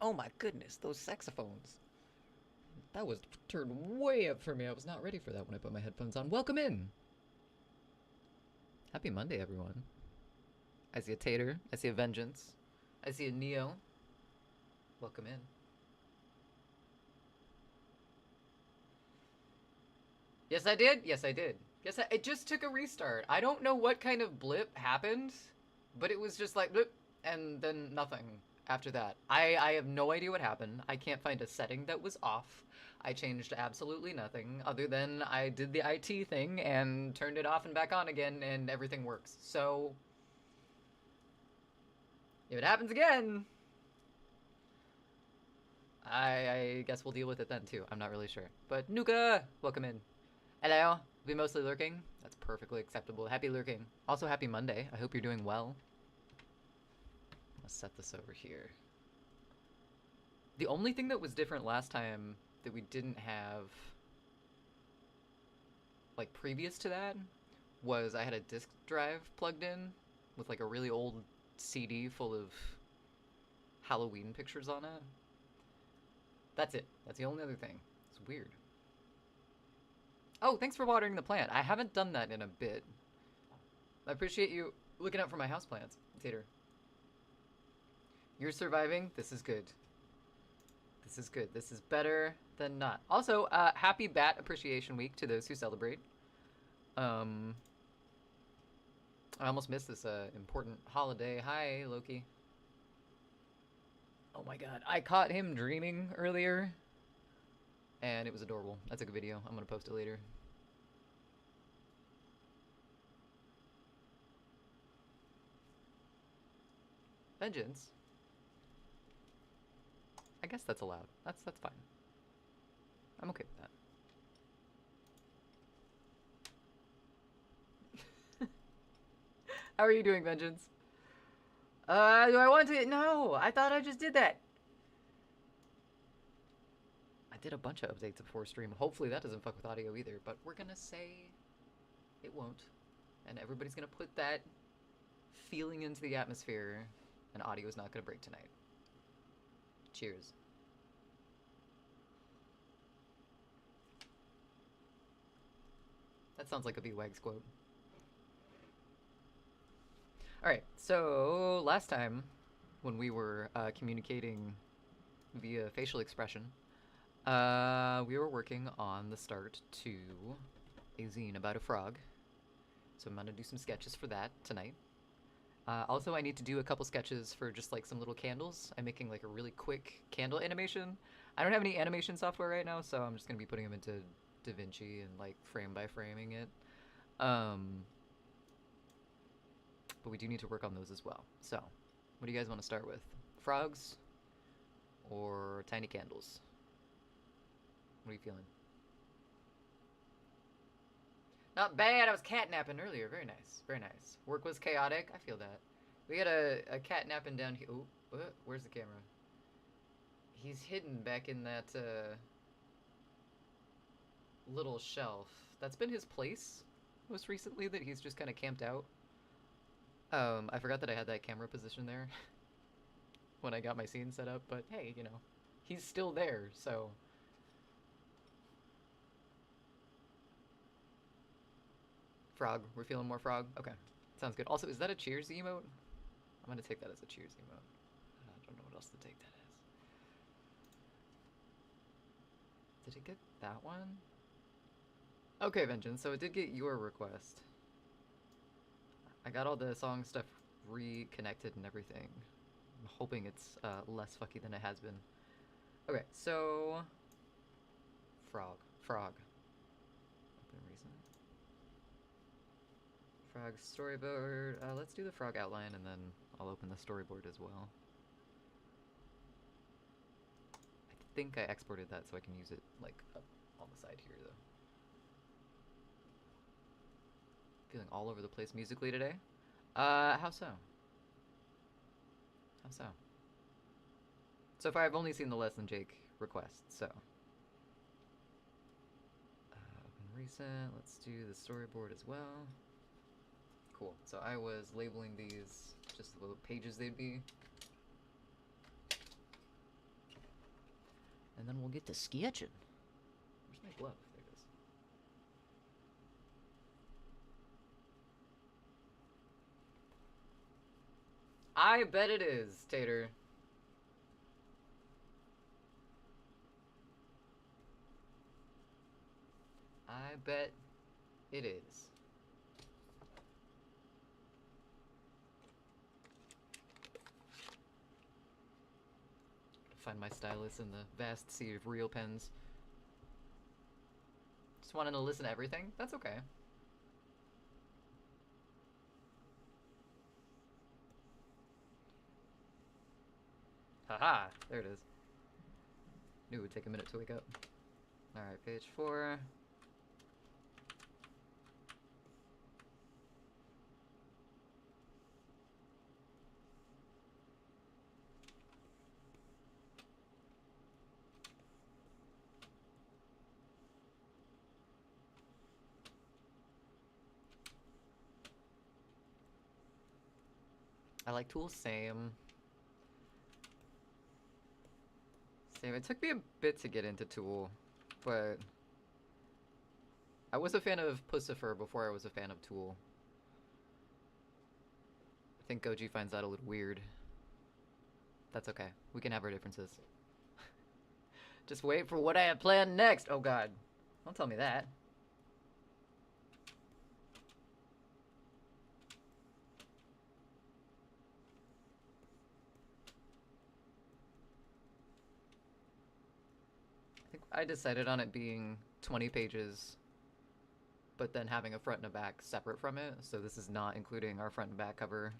Oh my goodness, those saxophones. That was turned way up for me. I was not ready for that when I put my headphones on. Welcome in. Happy Monday, everyone. I see a Tater. I see a Vengeance. I see a Neo. Welcome in. Yes, I did. Yes, I did. It just took a restart. I don't know what kind of blip happened, but it was just like blip, and then nothing after that. I have no idea what happened. I can't find a setting that was off. I changed absolutely nothing other than I did the IT thing and turned it off and back on again, and everything works. So if it happens again, I guess we'll deal with it then too. I'm not really sure. But Nuka, welcome in. Hello. Be mostly lurking. That's perfectly acceptable. Happy lurking. Also, happy Monday. I hope you're doing well. Let's set this over here. The only thing that was different last time that we didn't have, like previous to that, was I had a disk drive plugged in with like a really old CD full of Halloween pictures on it. That's it. That's the only other thing. It's weird. Oh, thanks for watering the plant. I haven't done that in a bit. I appreciate you looking out for my houseplants, Tater. You're surviving. This is good. This is good. This is better than not. Also, happy Bat Appreciation Week to those who celebrate. I almost missed this important holiday. Hi, Loki. Oh my god. I caught him dreaming earlier, and it was adorable. That's a good video. I'm going to post it later. Vengeance? I guess that's allowed. That's fine. I'm okay with that. How are you doing, Vengeance? Do I want to? No, I thought I just did that. I did a bunch of updates before stream. Hopefully that doesn't fuck with audio either, but we're gonna say it won't. And everybody's gonna put that feeling into the atmosphere, and audio is not gonna break tonight. Cheers. That sounds like a B-Wags quote. Alright, so last time when we were communicating via facial expression, we were working on the start to a zine about a frog. So I'm gonna do some sketches for that tonight. Also, I need to do a couple sketches for just like some little candles. I'm making like a really quick candle animation. I don't have any animation software right now, so I'm just gonna be putting them into DaVinci and like frame by framing it. But we do need to work on those as well. So, what do you guys want to start with? Frogs or tiny candles? What are you feeling? Not bad. I was catnapping earlier. Very nice. Very nice. Work was chaotic. I feel that. We had a catnapping down here. Oh, where's the camera? He's hidden back in that little shelf. That's been his place most recently, that he's just kind of camped out. I forgot that I had that camera position there when I got my scene set up, but hey, you know, he's still there, so. Frog. We're feeling more frog? Okay. Sounds good. Also, is that a Cheers emote? I'm gonna take that as a Cheers emote. I don't know what else to take that as. Did it get that one? Okay, Vengeance, so it did get your request. I got all the song stuff reconnected and everything. I'm hoping it's less fucky than it has been. Okay, so... Frog. Frog. Open reason. Frog storyboard. Let's do the frog outline and then I'll open the storyboard as well. I think I exported that so I can use it like up on the side here though. Feeling all over the place musically today. How so? How so? So far I've only seen the Less Than Jake request, so. Open recent, let's do the storyboard as well. Cool, so I was labeling these just the little pages they'd be. and then we'll get to sketching. Where's my glove? There it is. I bet it is, Tater. I bet it is. Find my stylus in the vast sea of real pens. Just wanting to listen to everything? That's okay. Haha, there it is. Knew it would take a minute to wake up. Alright, page 4. I like tools, same. Same. It took me a bit to get into Tool, but I was a fan of Pussifer before I was a fan of Tool. I think Goji finds that a little weird. That's okay. We can have our differences. Just wait for what I have planned next. Oh god. Don't tell me that. I think I decided on it being 20 pages, but then having a front and a back separate from it, so this is not including our front and back cover.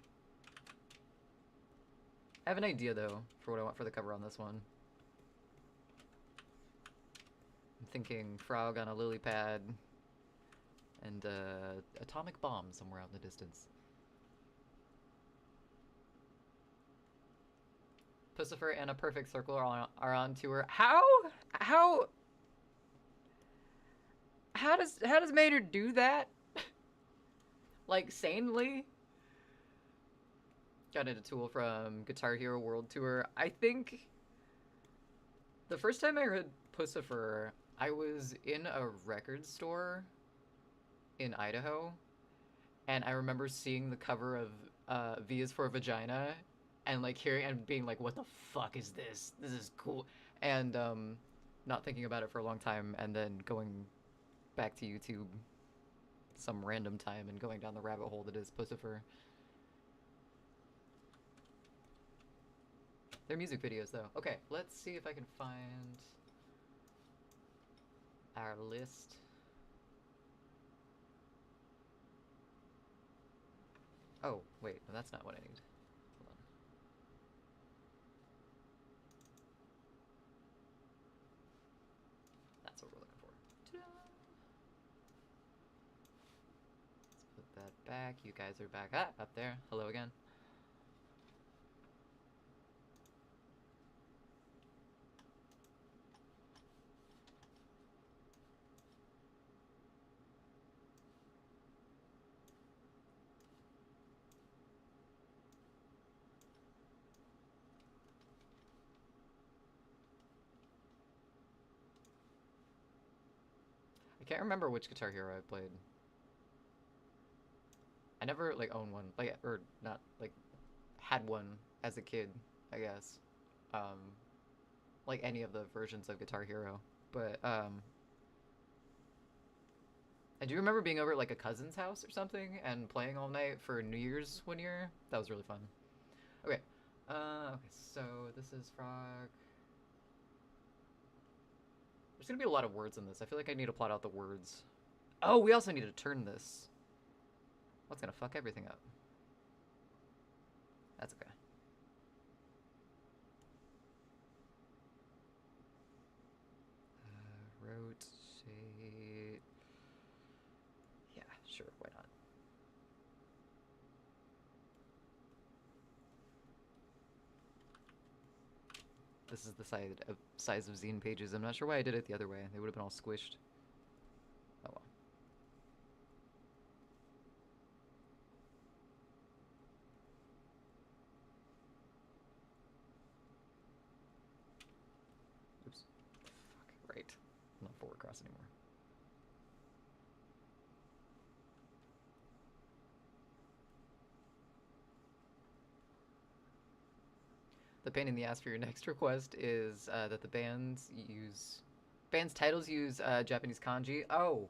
I have an idea, though, for what I want for the cover on this one. I'm thinking frog on a lily pad and atomic bomb somewhere out in the distance. Pussifer and A Perfect Circle are on tour. How does Maynard do that? Like, sanely? Got into Tool from Guitar Hero World Tour. I think the first time I heard Pussifer, I was in a record store in Idaho, and I remember seeing the cover of V is for Vagina, and like hearing and being like, what the fuck is this? This is cool. And not thinking about it for a long time, and then going back to YouTube some random time and going down the rabbit hole that is Pussifer. They're music videos, though. Okay, let's see if I can find our list. Oh, wait, no, that's not what I need. Hold on. That's what we're looking for. Let's put that back. You guys are back. Ah, up there. Hello again. I can't remember which Guitar Hero I played. I never, like, owned one. Like, or not, like, had one as a kid, I guess. Like any of the versions of Guitar Hero. But, I do remember being over at, like, a cousin's house or something and playing all night for New Year's one year. That was really fun. Okay. Okay, so this is Frog. There's gonna be a lot of words in this. I feel like I need to plot out the words. Oh, we also need to turn this. What's gonna fuck everything up? That's okay. Rotate. Yeah, sure, why not? This is the size of zine pages. I'm not sure why I did it the other way. They would have been all squished. Oh well. Oops. across anymore. The pain in the ass for your next request is that the band's titles use Japanese kanji. Oh,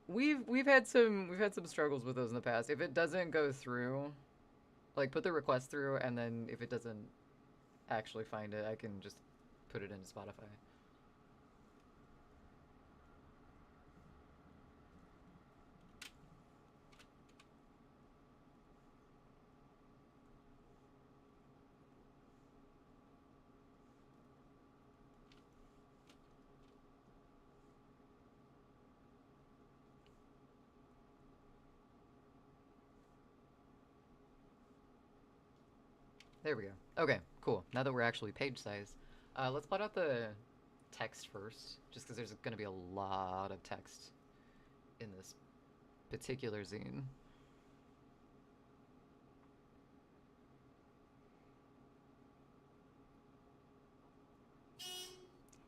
we've had some struggles with those in the past. If it doesn't go through, like put the request through, and then if it doesn't actually find it, I can just put it into Spotify. There we go. Okay, cool. Now that we're actually page size, let's plot out the text first, just because there's going to be a lot of text in this particular zine.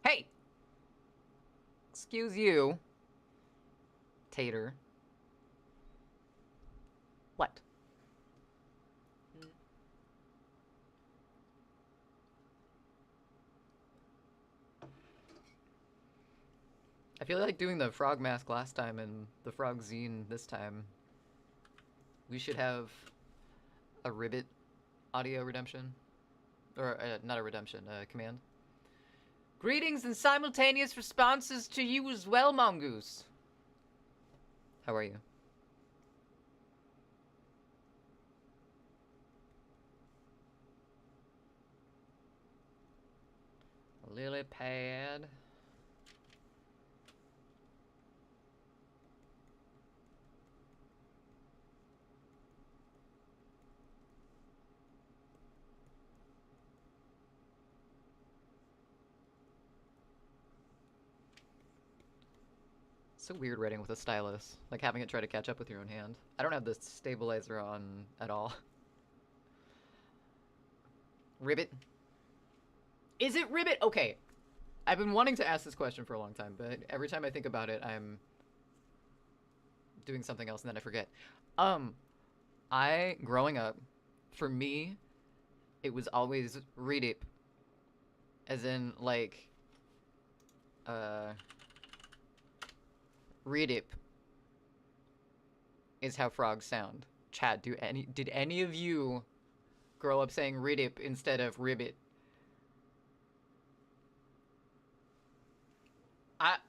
Hey! Excuse you. Tater. What? I feel like doing the frog mask last time and the frog zine this time. We should have a ribbit audio redemption. Or, not a redemption, a command. Greetings and simultaneous responses to you as well, Mongoose. How are you? Lily pad. So weird writing with a stylus, like having it try to catch up with your own hand. I don't have the stabilizer on at all. Ribbit. Is it ribbit? Okay. I've been wanting to ask this question for a long time, but every time I think about it, I'm doing something else and then I forget. Growing up, for me, it was always ribbit. As in, like, ribbit is how frogs sound. Chat, did any of you grow up saying ribbit instead of ribbit?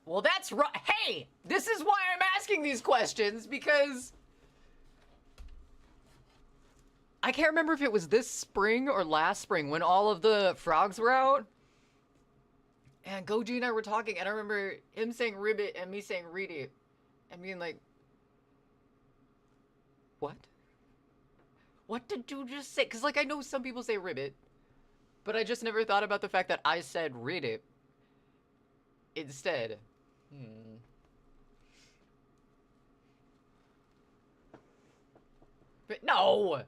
Well, that's right. Hey, this is why I'm asking these questions, because I can't remember if it was this spring or last spring when all of the frogs were out. And Goji and I were talking, and I remember him saying ribbit and me saying ribbit, and being like, what? What did you just say? Because, like, I know some people say ribbit, but I just never thought about the fact that I said ribbit instead. But no!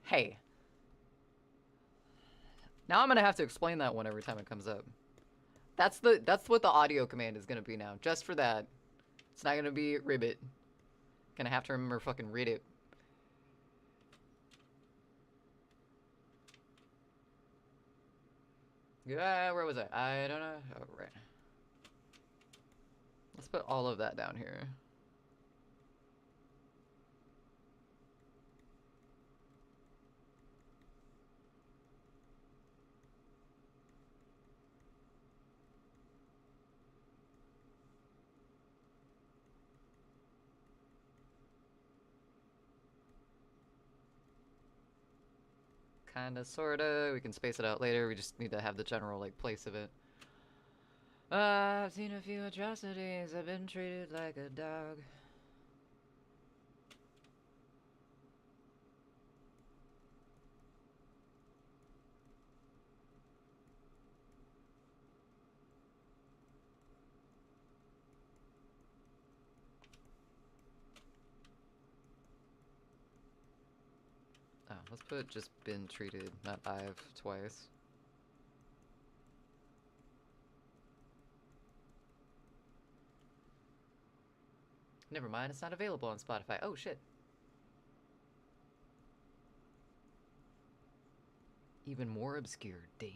Hey. Now I'm gonna have to explain that one every time it comes up. That's what the audio command is gonna be now. Just for that. It's not gonna be ribbit. Gonna have to remember fucking read it. Yeah, where was I don't know. Oh, right. Let's put all of that down here. Kinda, sorta. We can space it out later. We just need to have the general, like, place of it. I've seen a few atrocities. I've been treated like a dog. Oh, let's put just been treated, not I've, twice. Never mind, it's not available on Spotify. Oh, shit. Even more obscure. Damn.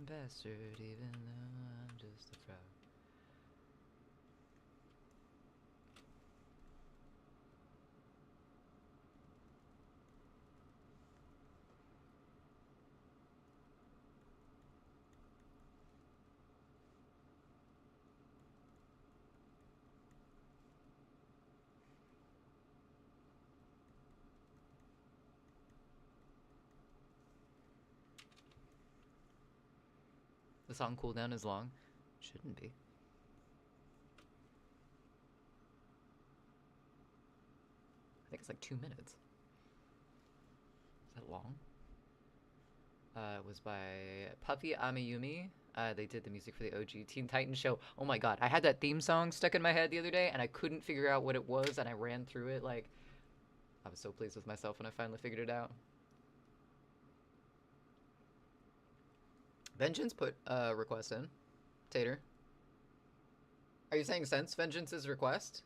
Bastard, even though I'm just a frog. The song cooldown is long? Shouldn't be. I think it's like 2 minutes. Is that long? It was by Puffy Amiyumi. They did the music for the OG Teen Titans show. Oh my god, I had that theme song stuck in my head the other day, and I couldn't figure out what it was, and I ran through it like... I was so pleased with myself when I finally figured it out. Vengeance put a request in. Tater. Are you saying sense Vengeance's request?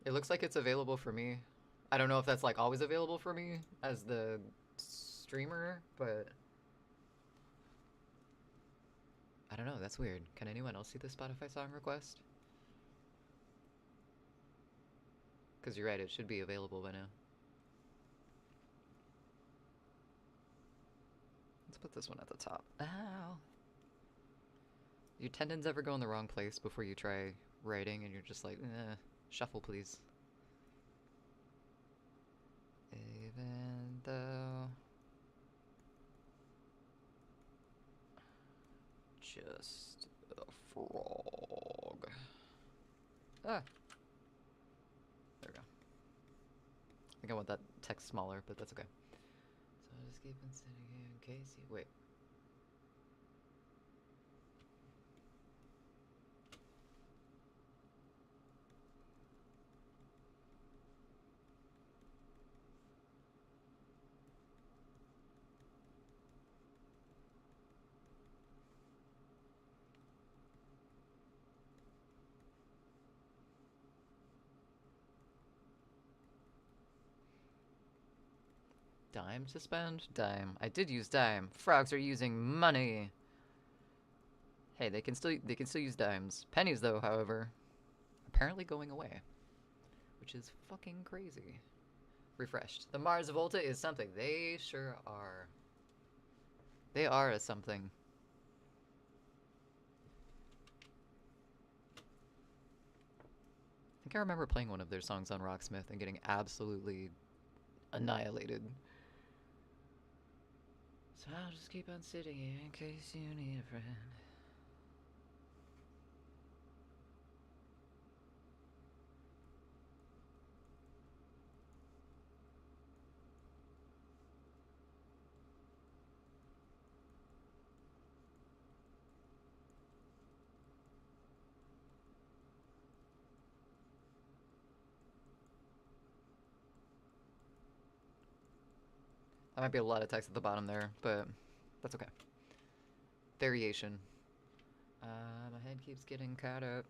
It looks like it's available for me. I don't know if that's like always available for me as the streamer, but I don't know, that's weird. Can anyone else see the Spotify song request? Because you're right, it should be available by now. Let's put this one at the top. Ow! Your tendons ever go in the wrong place before you try writing and you're just like, shuffle please. Even though... just a frog. Ah! There we go. I think I want that text smaller, but that's okay. So I'll just keep on sitting here in case you... Wait. Dime to spend? Dime. I did use dime. Frogs are using money. Hey, they can still use dimes. Pennies though, however, apparently going away, which is fucking crazy. Refreshed. The Mars Volta is something. They sure are. They are a something. I think I remember playing one of their songs on Rocksmith and getting absolutely annihilated. So I'll just keep on sitting here in case you need a friend. That might be a lot of text at the bottom there, but that's okay. Variation. My head keeps getting caught up.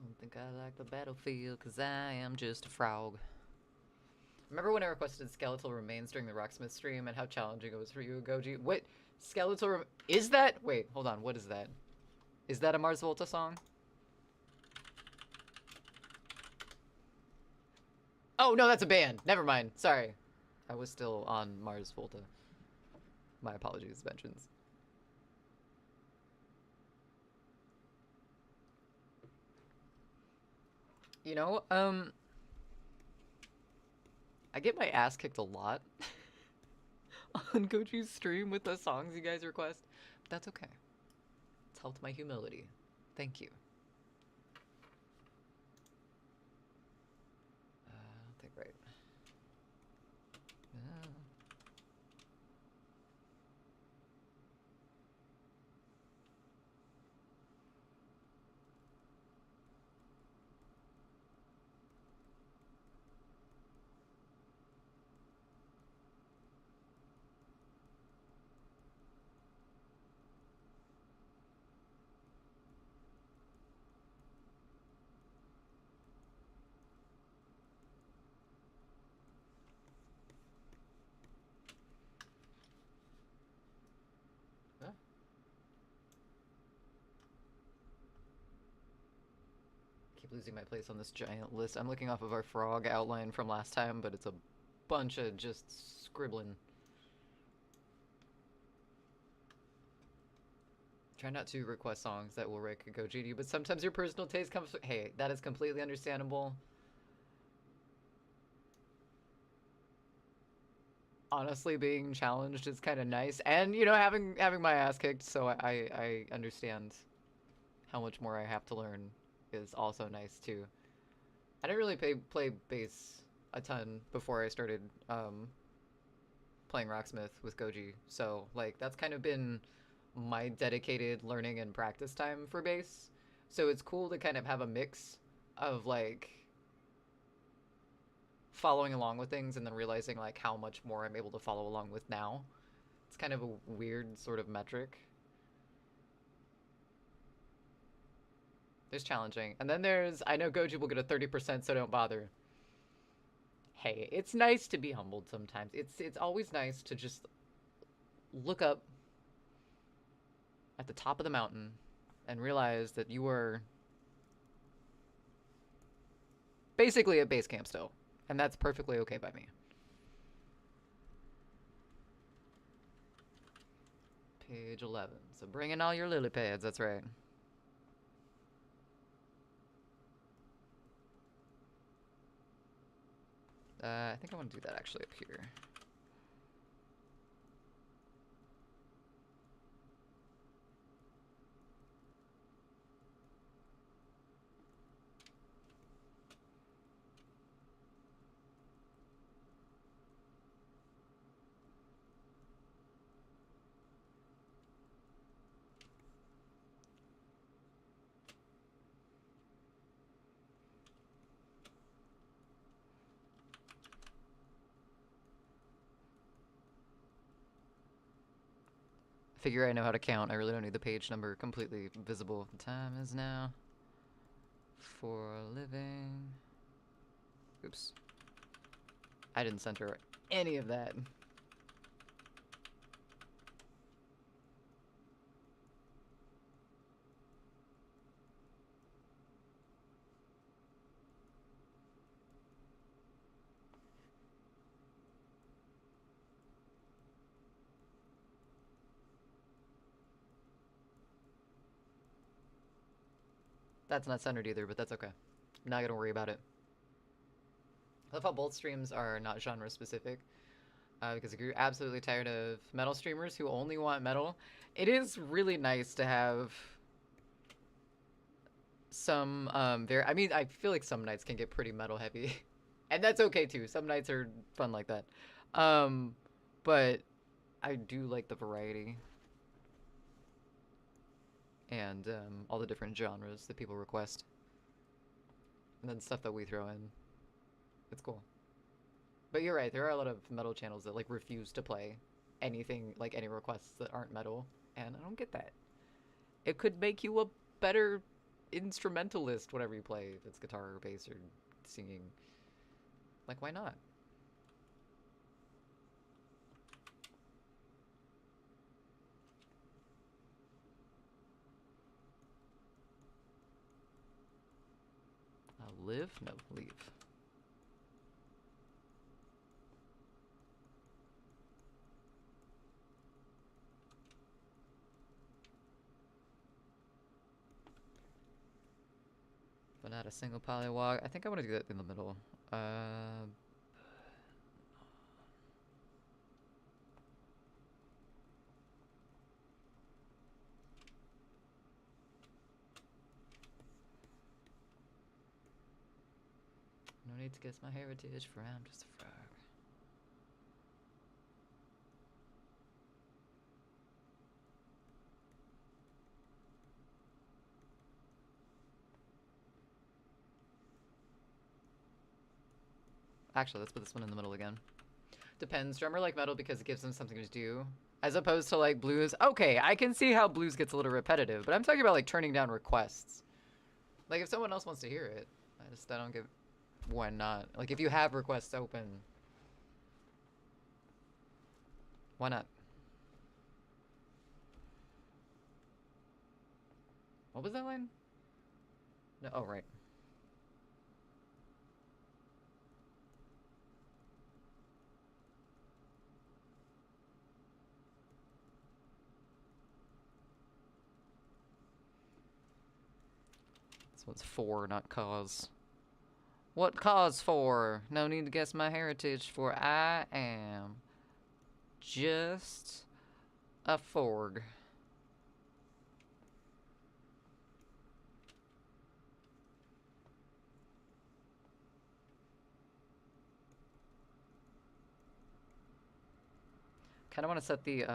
Don't think I like the battlefield, cause I am just a frog. Remember when I requested skeletal remains during the Rocksmith stream and how challenging it was for you, Goji? What? Skeletal is that? Wait, hold on, what is that? Is that a Mars Volta song? Oh, no, that's a band. Never mind. Sorry. I was still on Mars Volta. My apologies, Vengeance. You know, I get my ass kicked a lot on Goju's stream with the songs you guys request, but that's okay. It's helped my humility. Thank you. I think right. Uh, uh. Keep losing my place on this giant list. I'm looking off of our frog outline from last time, but it's a bunch of just scribbling. Try not to request songs that will wreck Goji to you, but sometimes your personal taste comes. Hey, that is completely understandable. Honestly, being challenged is kind of nice, and you know, having my ass kicked, so I understand how much more I have to learn is also nice too. I didn't really play bass a ton before I started playing Rocksmith with Goji, so like that's kind of been my dedicated learning and practice time for bass. So it's cool to kind of have a mix of like following along with things and then realizing like how much more I'm able to follow along with now. It's kind of a weird sort of metric. There's challenging. And then there's I know Goji will get a 30%, so don't bother. Hey, it's nice to be humbled sometimes. It's always nice to just look up at the top of the mountain and realize that you were basically at base camp still. And that's perfectly okay by me. Page 11. So bring in all your lily pads, that's right. I think I want to do that actually up here. Figure I know how to count. I really don't need the page number completely visible. The time is now for living. Oops. I didn't center any of that. That's not centered either, but that's okay. I'm not gonna worry about it. I love how both streams are not genre specific. Because if you're absolutely tired of metal streamers who only want metal, it is really nice to have some very. I mean, I feel like some nights can get pretty metal heavy, and that's okay too. Some nights are fun like that. Um, but I do like the variety and all the different genres that people request, and then stuff that we throw in. It's cool. But you're right. There are a lot of metal channels that like refuse to play anything like any requests that aren't metal, and I don't get that. It could make you a better instrumentalist, whatever you play, if it's guitar or bass or singing. Like, why not? Live? No, leave. Not a single polywog. I think I want to do that in the middle. No need to guess my heritage, for I'm just a frog. Actually, let's put this one in the middle again. Depends. Drummer like metal because it gives them something to do. As opposed to like blues. Okay, I can see how blues gets a little repetitive, but I'm talking about like turning down requests. Like if someone else wants to hear it, I don't give... Why not? Like if you have requests open, why not? What was that line? No, oh, right. This one's for, not cause. What cause for? No need to guess my heritage, for I am just a forg. Kind of want to set the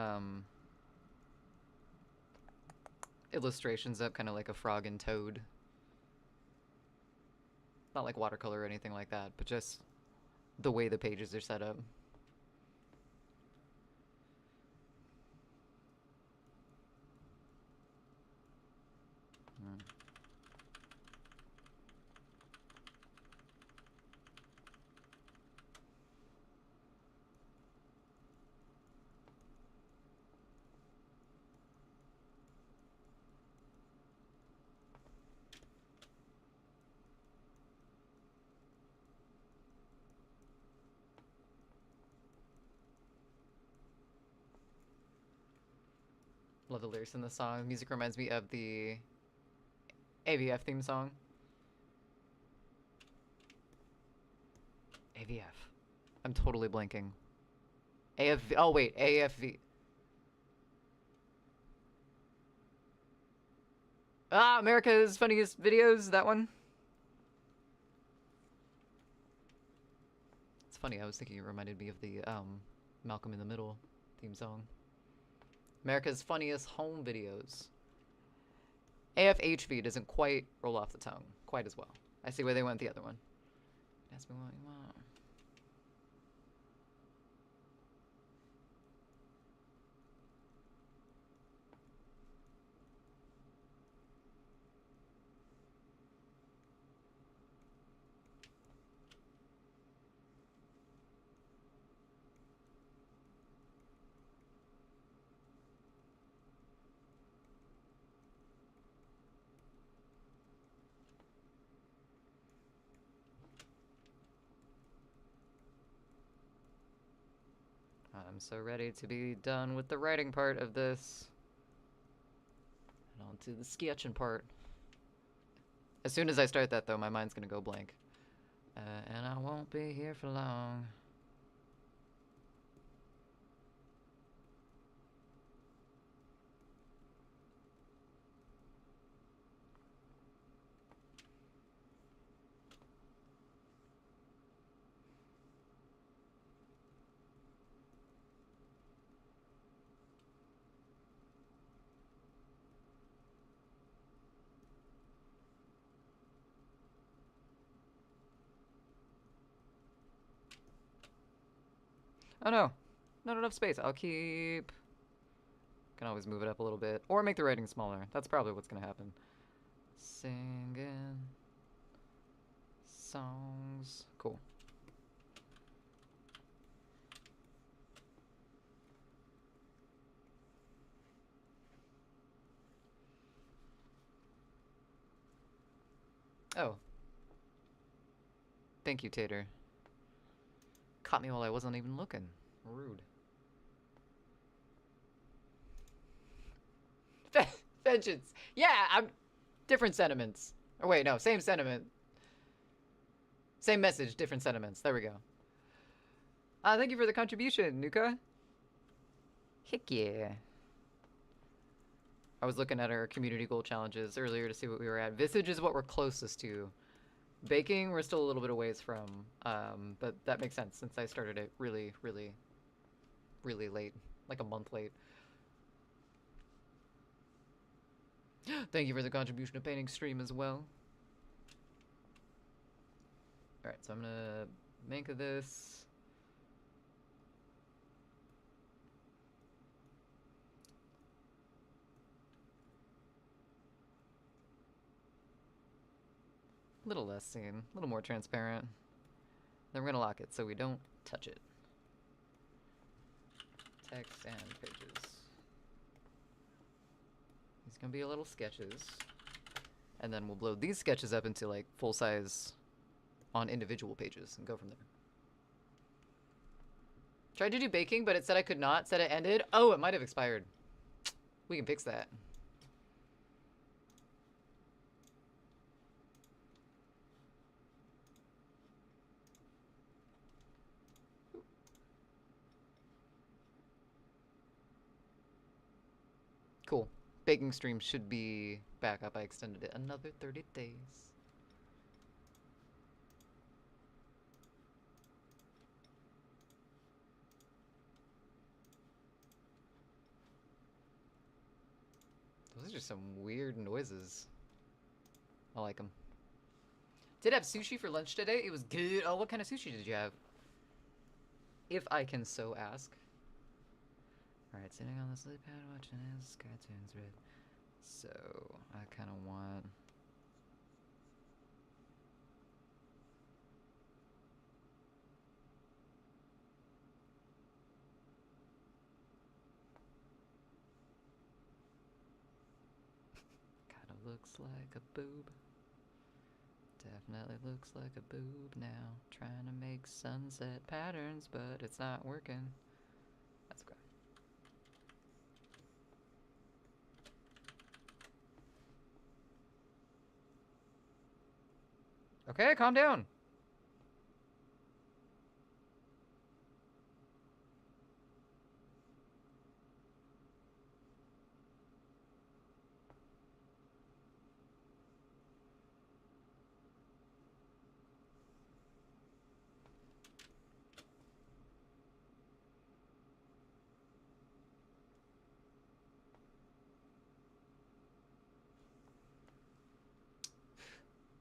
illustrations up kind of like a frog and toad. Not like watercolor or anything like that, but just the way the pages are set up. Love the lyrics in the song. Music reminds me of the AVF theme song. AVF. I'm totally blanking. AFV. Oh, wait. AFV. Ah, America's Funniest Videos. That one. It's funny. I was thinking it reminded me of the Malcolm in the Middle theme song. America's Funniest Home Videos. AFHV doesn't quite roll off the tongue quite as well. I see where they went the other one. Ask me what you want. I'm so ready to be done with the writing part of this. And on to the sketching part. As soon as I start that, though, my mind's gonna go blank. And I won't be here for long. Oh no, not enough space. I'll keep... Can always move it up a little bit. Or make the writing smaller. That's probably what's gonna happen. Singing songs. Cool. Oh. Thank you, Tater. Caught me while I wasn't even looking. Rude. Vengeance. Yeah, I'm... Different sentiments. Or wait, no, same sentiment. Same message, different sentiments. There we go. Thank you for the contribution, Nuka. Heck yeah. I was looking at our community goal challenges earlier to see what we were at. Visage is what we're closest to. Baking, we're still a little bit of ways from. But that makes sense since I started it really, really, really late. Like a month late. Thank you for the contribution to painting stream as well. Alright, so I'm gonna make this. A little less seen, a little more transparent. Then we're gonna lock it so we don't touch it. Text and pages. These gonna be little sketches. And then we'll blow these sketches up into like full size on individual pages and go from there. Tried to do baking, but it said I could not. Said it ended. Oh, it might have expired. We can fix that. Cool. Baking stream should be back up. I extended it another 30 days. Those are just some weird noises. I like them. Did have sushi for lunch today. It was good. Oh, what kind of sushi did you have? If I can so ask. Alright, sitting on the sleep pad watching his cartoons read. So, I kind of want... kind of looks like a boob. Definitely looks like a boob now. Trying to make sunset patterns, but it's not working. That's okay. Okay, calm down.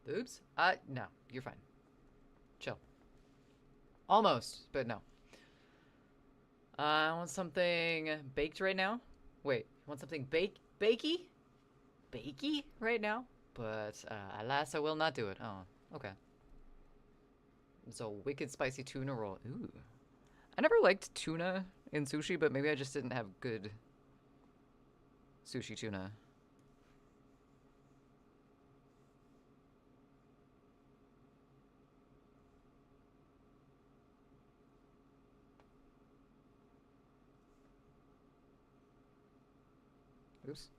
Boobs? No, you're fine. Chill. Almost, but no. I want something baked right now. Wait, I want something bakey? Bakey right now? But, alas, I will not do it. Oh, okay. So, wicked spicy tuna roll. Ooh. I never liked tuna in sushi, but maybe I just didn't have good sushi tuna. Oops.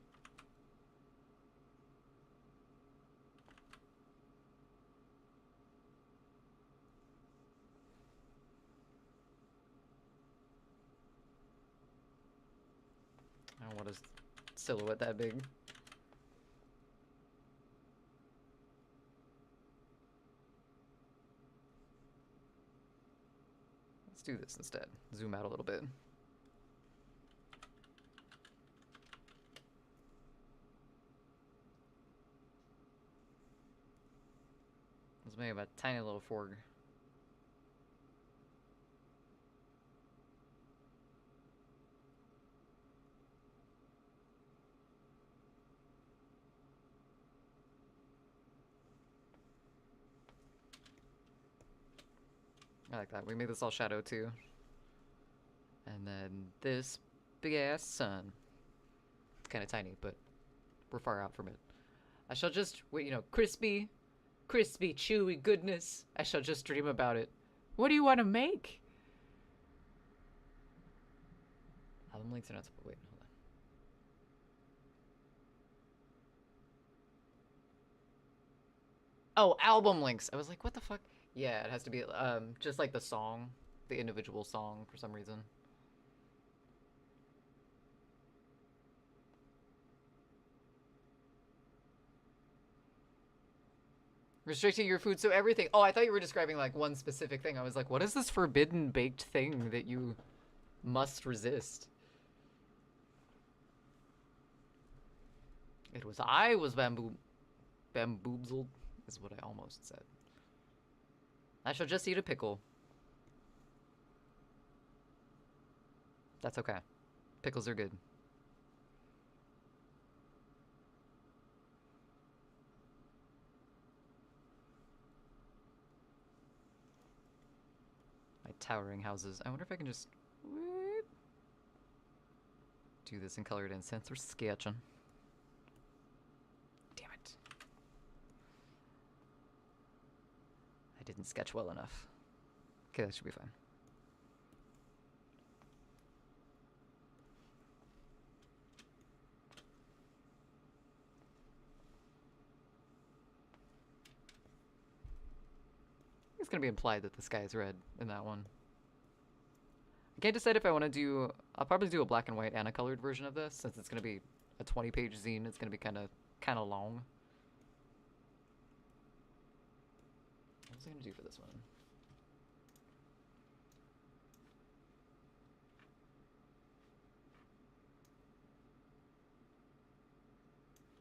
I don't want a silhouette that big. Let's do this instead. Zoom out a little bit. Let's make a tiny little fork. I like that. We made this all shadow too. And then this big ass sun. It's kind of tiny, but we're far out from it. I shall just, you know, crispy, chewy goodness. I shall just dream about it. What do you want to make? Album links are not supposed. Wait, hold on. Oh, album links. I was like, what the fuck? Yeah, it has to be just like the song, the individual song for some reason. Restricting your food, so everything. Oh, I thought you were describing like one specific thing. I was like, what is this forbidden baked thing that you must resist? I was bamboozled, is what I almost said. I shall just eat a pickle. That's okay. Pickles are good. My towering houses. I wonder if I can just do this in colored in since we're sketching. Damn it. I didn't sketch well enough. Okay, that should be fine. It's gonna be implied that the sky is red in that one. I can't decide if I want to do. I'll probably do a black and white and a colored version of this, since it's gonna be a 20-page zine. It's gonna be kind of long. What was I gonna do for this one?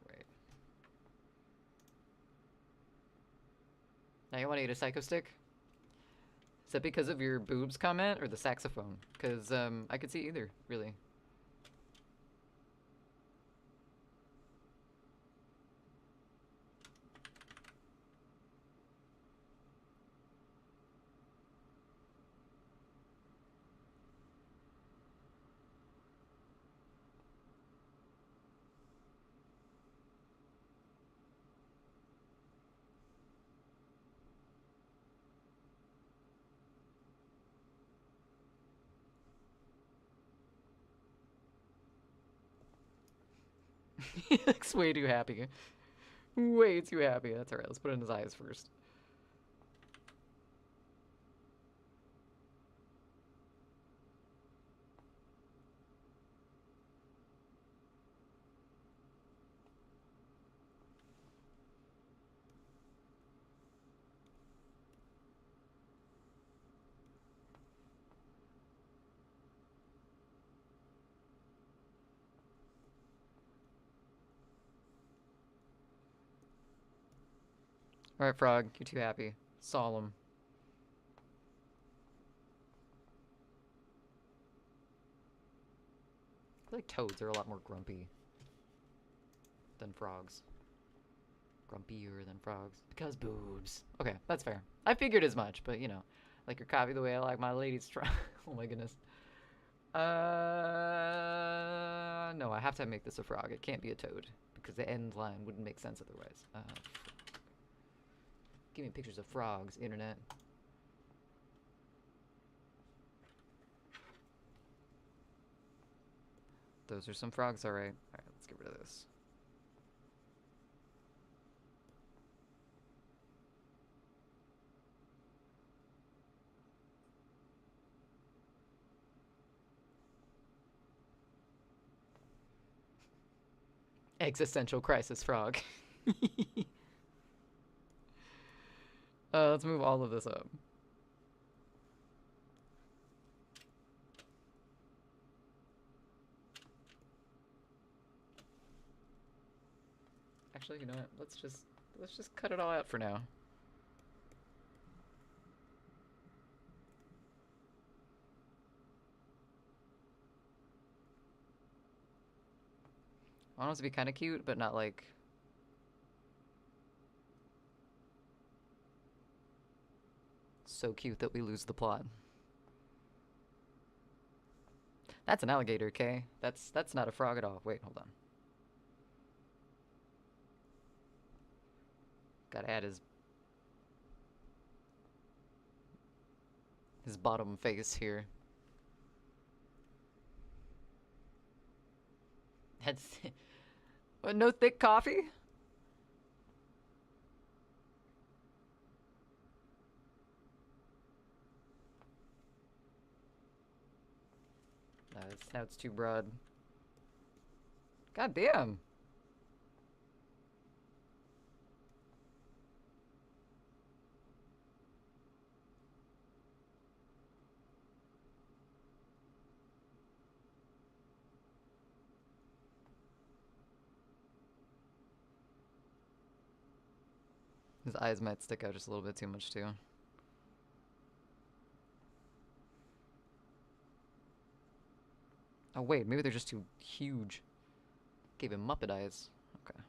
Right. Now you want to eat a psycho stick? Is that because of your boobs comment or the saxophone? Because I could see either, really. He looks way too happy. Way too happy. That's alright. Let's put it in his eyes first. Alright, Frog. You're too happy. Solemn. I feel like toads are a lot more grumpy than frogs. Grumpier than frogs. Because boobs. Okay, that's fair. I figured as much, but you know. Like your coffee the way I like my ladies strong. Oh my goodness. No, I have to make this a frog. It can't be a toad. Because the end line wouldn't make sense otherwise. Give me pictures of frogs, internet. Those are some frogs, alright. Alright, let's get rid of this. Existential crisis frog. Let's move all of this up. Actually, you know what? Let's just cut it all out for now. I want it to be kind of cute, but not like so cute that we lose the plot. That's an alligator, okay? That's not a frog at all. Wait, hold on. Gotta add his bottom face here. That's what, no thick coffee? His snout's too broad. God damn! His eyes might stick out just a little bit too much, too. Oh, wait, maybe they're just too huge. Gave him Muppet eyes. Okay.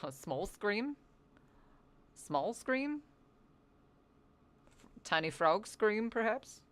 A small scream? Small scream? Tiny frog scream, perhaps?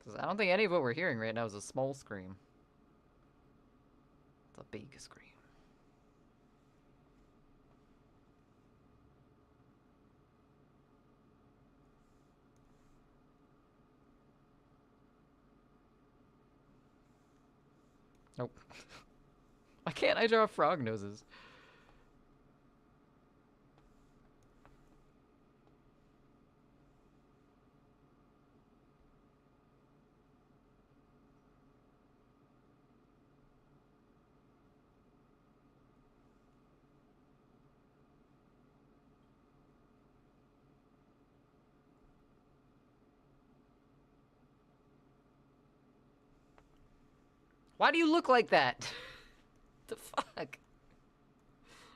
Because I don't think any of what we're hearing right now is a small scream. It's a big scream. Nope. Why can't I draw frog noses? Why do you look like that? The fuck?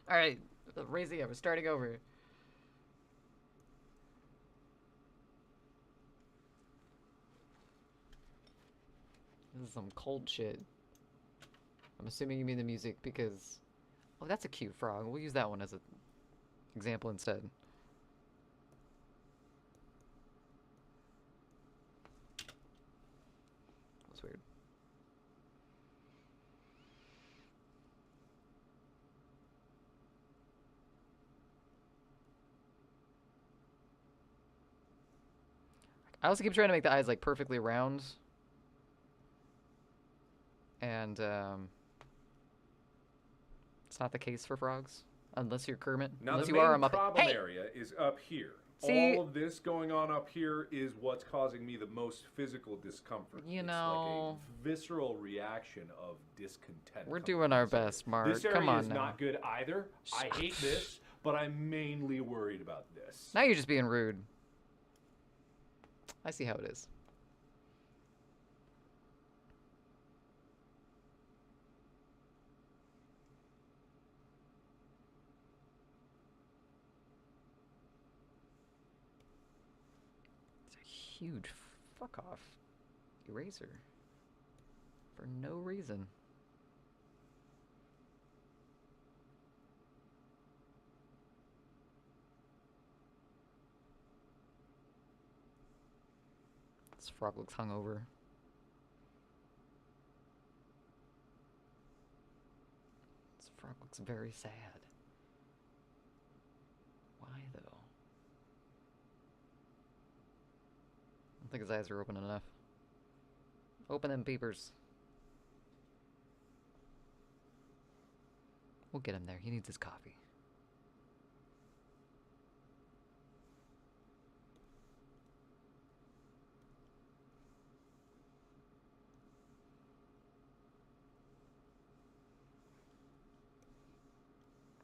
Alright, raising it. We're starting over. This is some cold shit. I'm assuming you mean the music because... Oh, that's a cute frog. We'll use that one as an example instead. That's weird. I also keep trying to make the eyes like perfectly round. And it's not the case for frogs. Unless you're Kermit. Now Unless the you are a main Muppet. problem Hey! area is up here. See? All of this going on up here is what's causing me the most physical discomfort. You it's know... like a visceral reaction of discontent. We're doing our best, Mark. This area Come on is now. not good either. I hate this, but I'm mainly worried about this. Now you're just being rude. I see how it is. It's a huge fuck off eraser. For no reason. This frog looks hungover. This frog looks very sad. Why though? I don't think his eyes are open enough. Open them peepers. We'll get him there. He needs his coffee.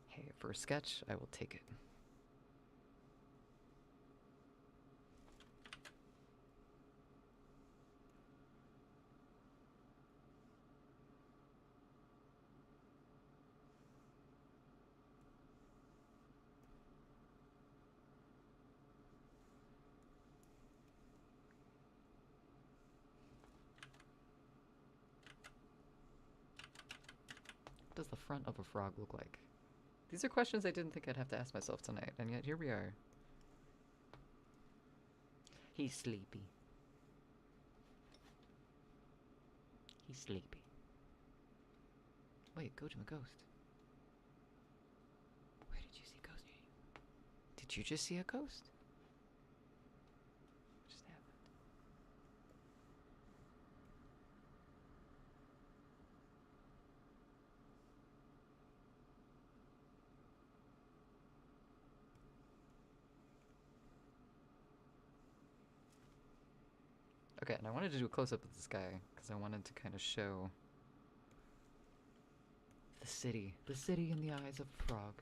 Hey, for a sketch, I will take it. does the front of a frog look like? These are questions I didn't think I'd have to ask myself tonight, and yet here we are. He's sleepy. He's sleepy. Wait, Gojima Ghost. Where did you see Ghost? Did you just see a ghost? What just happened? Okay, and I wanted to do a close-up of this guy, because I wanted to kind of show the city in the eyes of a frog.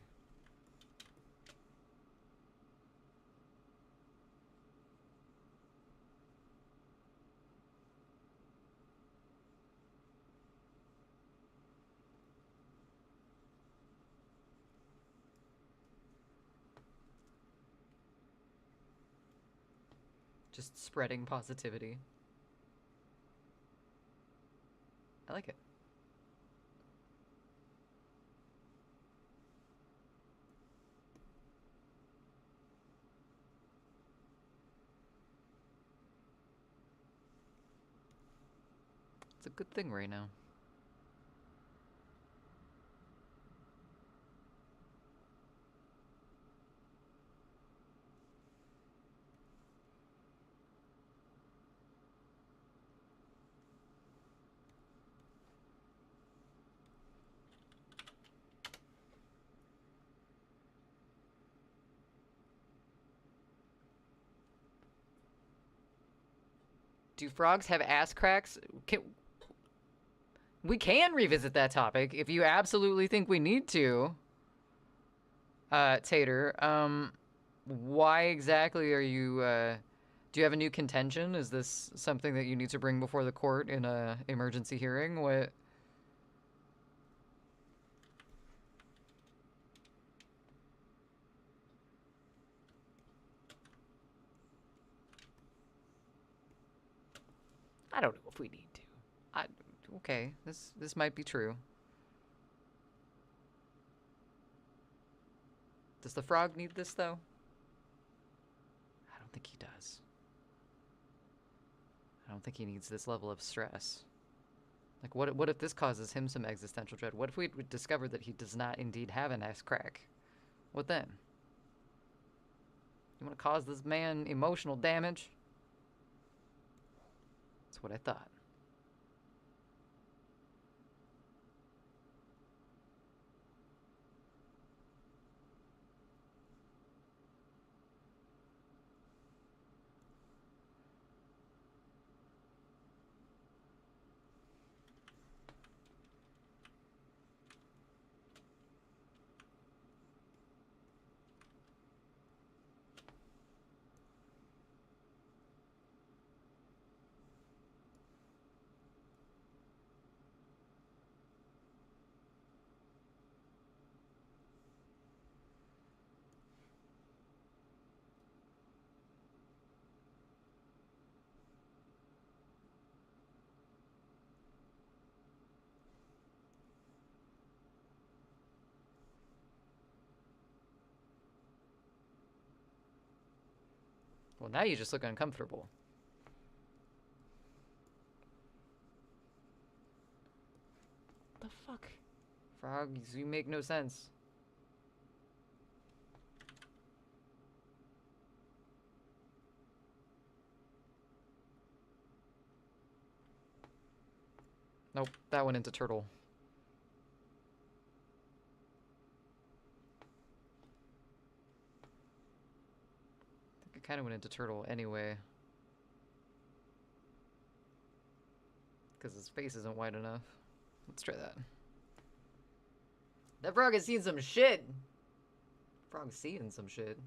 Just spreading positivity. I like it. It's a good thing right now. Do frogs have ass cracks? We can revisit that topic if you absolutely think we need to. Tater, why exactly are you, do you have a new contention? Is this something that you need to bring before the court in a emergency hearing? What? I don't know if we need to. Okay, this might be true. Does the frog need this, though? I don't think he does. I don't think he needs this level of stress. Like, what if this causes him some existential dread? What if we discovered that he does not indeed have an ass crack? What then? You want to cause this man emotional damage? That's what I thought. Well, now you just look uncomfortable. The fuck? Frogs, you make no sense. Nope, that went into turtle. I think it kind of went into turtle anyway. Because his face isn't wide enough. Let's try that. That frog has seen some shit. Frog's seeing some shit.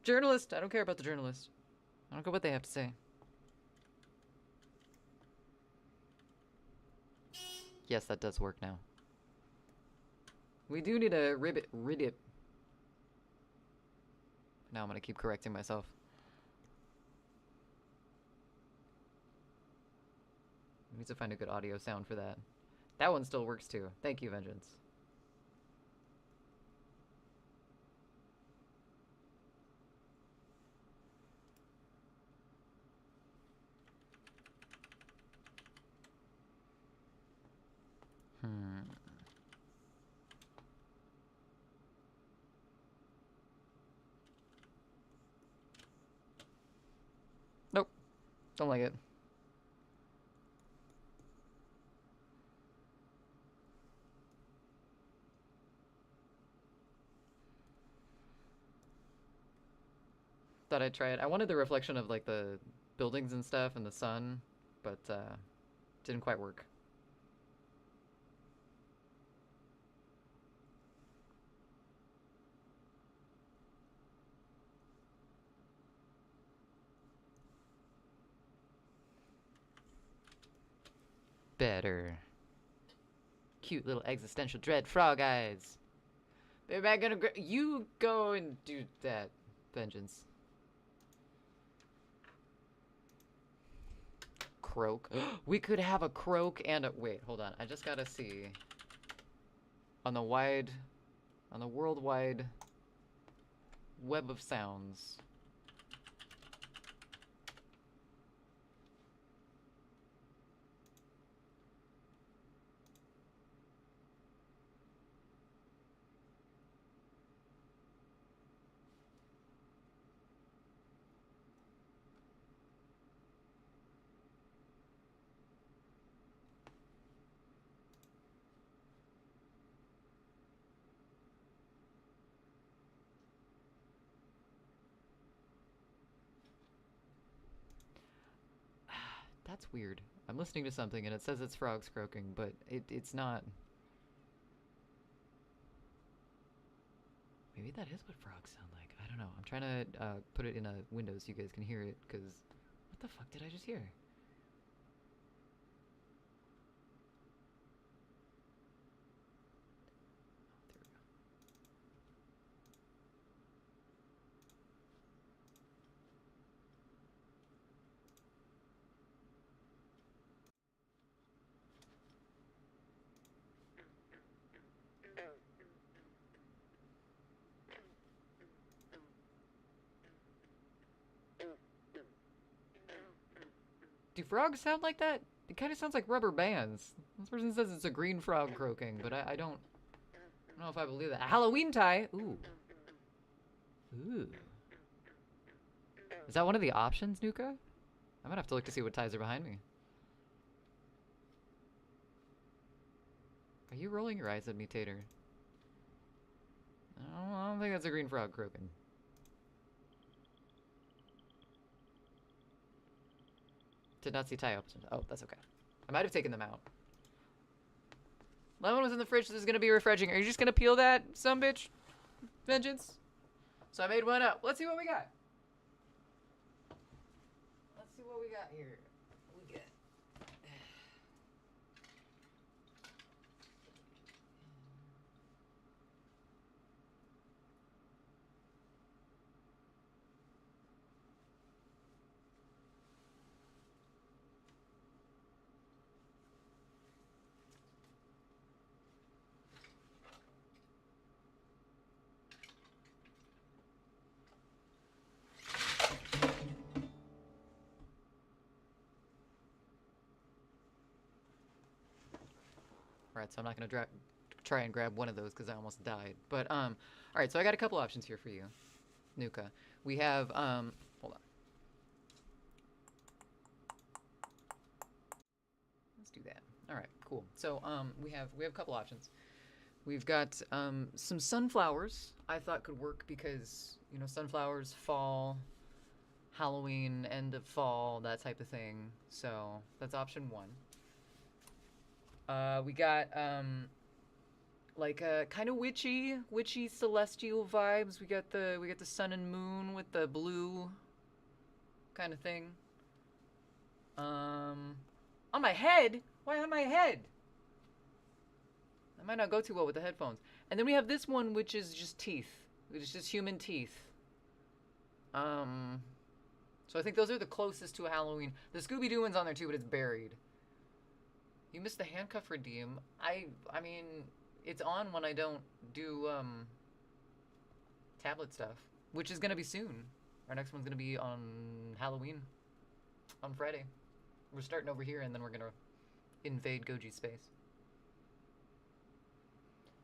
Journalist! I don't care about the journalist. I don't care what they have to say. Yes, that does work now. We do need a ribbit. Now I'm gonna keep correcting myself. We need to find a good audio sound for that. That one still works too. Thank you, Vengeance. Nope. Don't like it. Thought I'd try it. I wanted the reflection of like the buildings and stuff and the sun, but didn't quite work. Better. Cute little existential dread frog eyes. Baby, I'm gonna you go and do that, Vengeance. Croak. We could have a croak and a wait. Hold on. I just gotta see. On the worldwide web of sounds. That's weird. I'm listening to something and it says it's frogs croaking, but it's not. Maybe that is what frogs sound like. I don't know. I'm trying to put it in a window so you guys can hear it, because what the fuck did I just hear? Do frogs sound like that? It kind of sounds like rubber bands. This person says it's a green frog croaking, but I don't know if I believe that. A Halloween tie. Ooh. Ooh. Is that one of the options, Nuka? I'm gonna have to look to see what ties are behind me. Are you rolling your eyes at me, Tater? I don't think that's a green frog croaking. Did not see tie options. Oh, that's okay. I might have taken them out. Lemon was in the fridge. This is gonna be refreshing. Are you just gonna peel that, sumbitch? Vengeance? So I made one up. Let's see what we got. Let's see what we got here. We get. Alright, so I'm not gonna try and grab one of those because I almost died. But alright, so I got a couple options here for you, Nuka. We have hold on. Let's do that. Alright, cool. So we have a couple options. We've got some sunflowers I thought could work because, you know, sunflowers, fall, Halloween, end of fall, that type of thing. So that's option one. We got like kind of witchy celestial vibes. We got the sun and moon with the blue kind of thing. Um, on my head. Why on my head? That might not go too well with the headphones. And then we have this one, which is just teeth. It's just human teeth. Um, so I think those are the closest to a Halloween. The Scooby Doo one's on there too, but it's buried. You missed the handcuff redeem. I mean, it's on when I don't do tablet stuff, which is gonna be soon. Our next one's gonna be on Halloween, on Friday. We're starting over here, and then we're gonna invade Goji's space.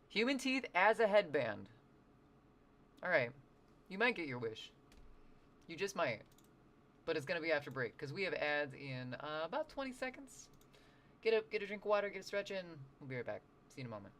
Human teeth as a headband. All right, you might get your wish. You just might, but it's gonna be after break because we have ads in about 20 seconds. Get a drink of water, get a stretch in. We'll be right back. See you in a moment.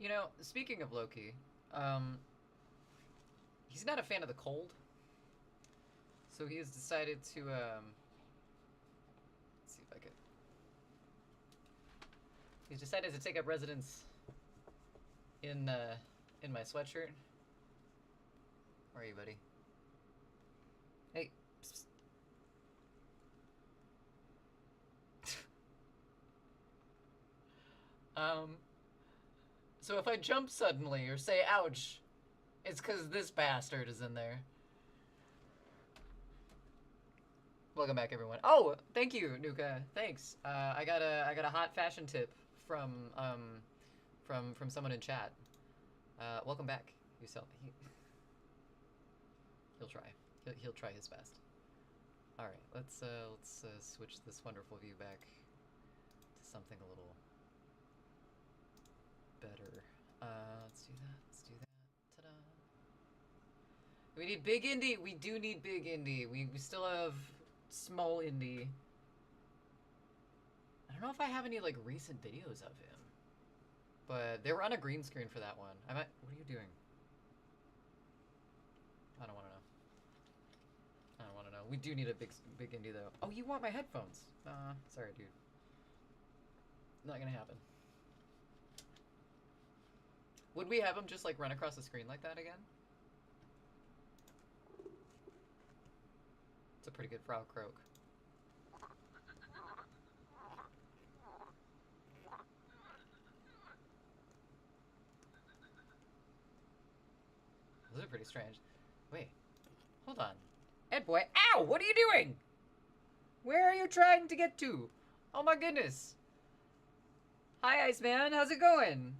You know, speaking of Loki, he's not a fan of the cold. So he has decided to, let's see if I could. He's decided to take up residence in my sweatshirt. Where are you, buddy? Hey. Psst. So if I jump suddenly or say ouch, it's because this bastard is in there. Welcome back, everyone. Oh, thank you, Nuka. Thanks. I got a hot fashion tip from someone in chat. Welcome back. He'll try. He'll try his best. All right, let's switch this wonderful view back to something a little better. Let's do that. Let's do that. Ta-da! We need big indie. We do need big indie. We still have small indie. I don't know if I have any like recent videos of him, but they were on a green screen for that one. What are you doing? I don't want to know. I don't want to know. We do need a big indie though. Oh, you want my headphones? Sorry, dude. Not gonna happen. Would we have him just like run across the screen like that again? It's a pretty good frog croak. Those are pretty strange. Wait, hold on. Ed boy, ow! What are you doing? Where are you trying to get to? Oh my goodness. Hi, Iceman. How's it going?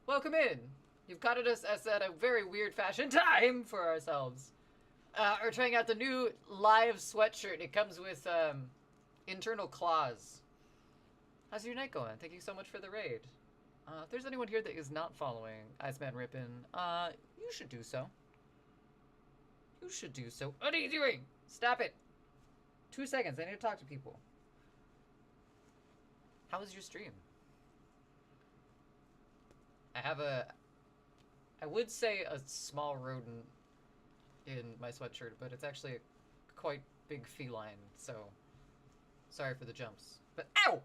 Welcome in. You've caught us at a very weird fashion time for ourselves. We're trying out the new live sweatshirt. It comes with internal claws. How's your night going? Thank you so much for the raid. If there's anyone here that is not following Iceman Rippin, you should do so. You should do so. What are you doing? Stop it. 2 seconds. I need to talk to people. How was your stream? I would say a small rodent in my sweatshirt, but it's actually a quite big feline, so sorry for the jumps. But ow!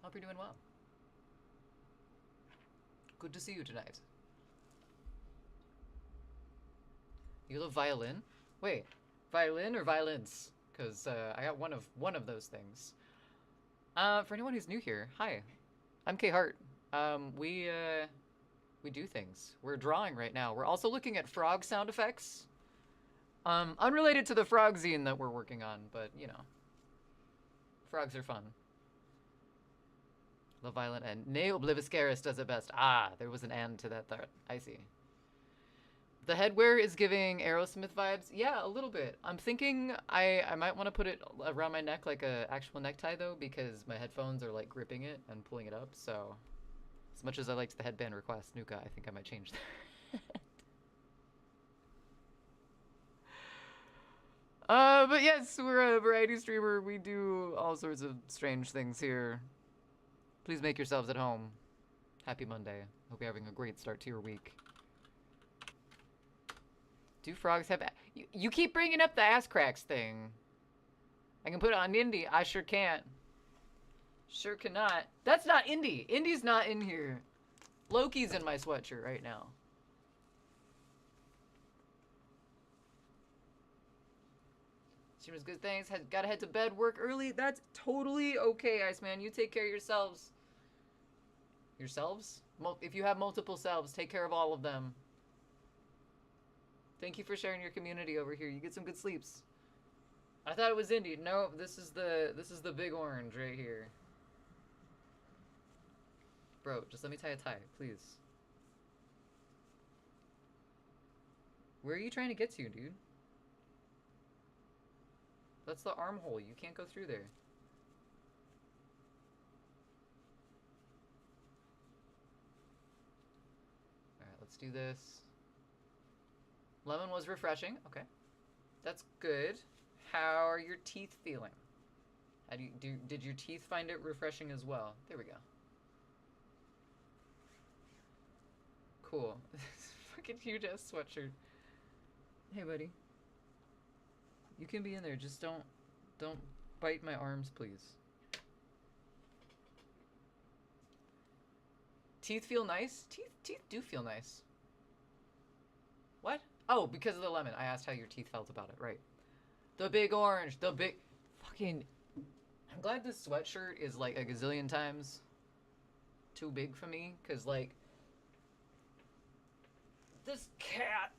Hope you're doing well. Good to see you tonight. You love violin? Wait, violin or violins? Because I got one of those things. For anyone who's new here, hi, I'm K Hart. We do things. We're drawing right now. We're also looking at frog sound effects. Unrelated to the frog zine that we're working on, but you know, frogs are fun. The violent end. Neo Obliviscaris does it best. Ah, there was an end to that thought. I see. The headwear is giving Aerosmith vibes. Yeah, a little bit. I'm thinking I might want to put it around my neck like a actual necktie though, because my headphones are like gripping it and pulling it up. So, as much as I liked the headband request, Nuka, I think I might change that. But yes, we're a variety streamer. We do all sorts of strange things here. Please make yourselves at home. Happy Monday. Hope you're having a great start to your week. Do frogs have... You keep bringing up the ass cracks thing. I can put it on Indy. I sure can't. Sure cannot. That's not Indy. Indy's not in here. Loki's in my sweatshirt right now. Streamers, good things. Gotta head to bed, work early. That's totally okay, Iceman. You take care of yourselves. Yourselves? If you have multiple selves, take care of all of them. Thank you for sharing your community over here. You get some good sleeps. I thought it was Indy. No, this is the big orange right here. Bro, just let me tie a tie, please. Where are you trying to get to, dude? That's the armhole. You can't go through there. Alright, let's do this. Lemon was refreshing. Okay. That's good. How are your teeth feeling? How did your teeth find it refreshing as well? There we go. cool. Fucking huge ass sweatshirt. Hey, buddy. You can be in there. Just don't bite my arms, please. Teeth feel nice? Teeth do feel nice. What? Oh, because of the lemon. I asked how your teeth felt about it. Right. The big orange. The big... Fucking... I'm glad this sweatshirt is like a gazillion times too big for me. Because, like... This cat...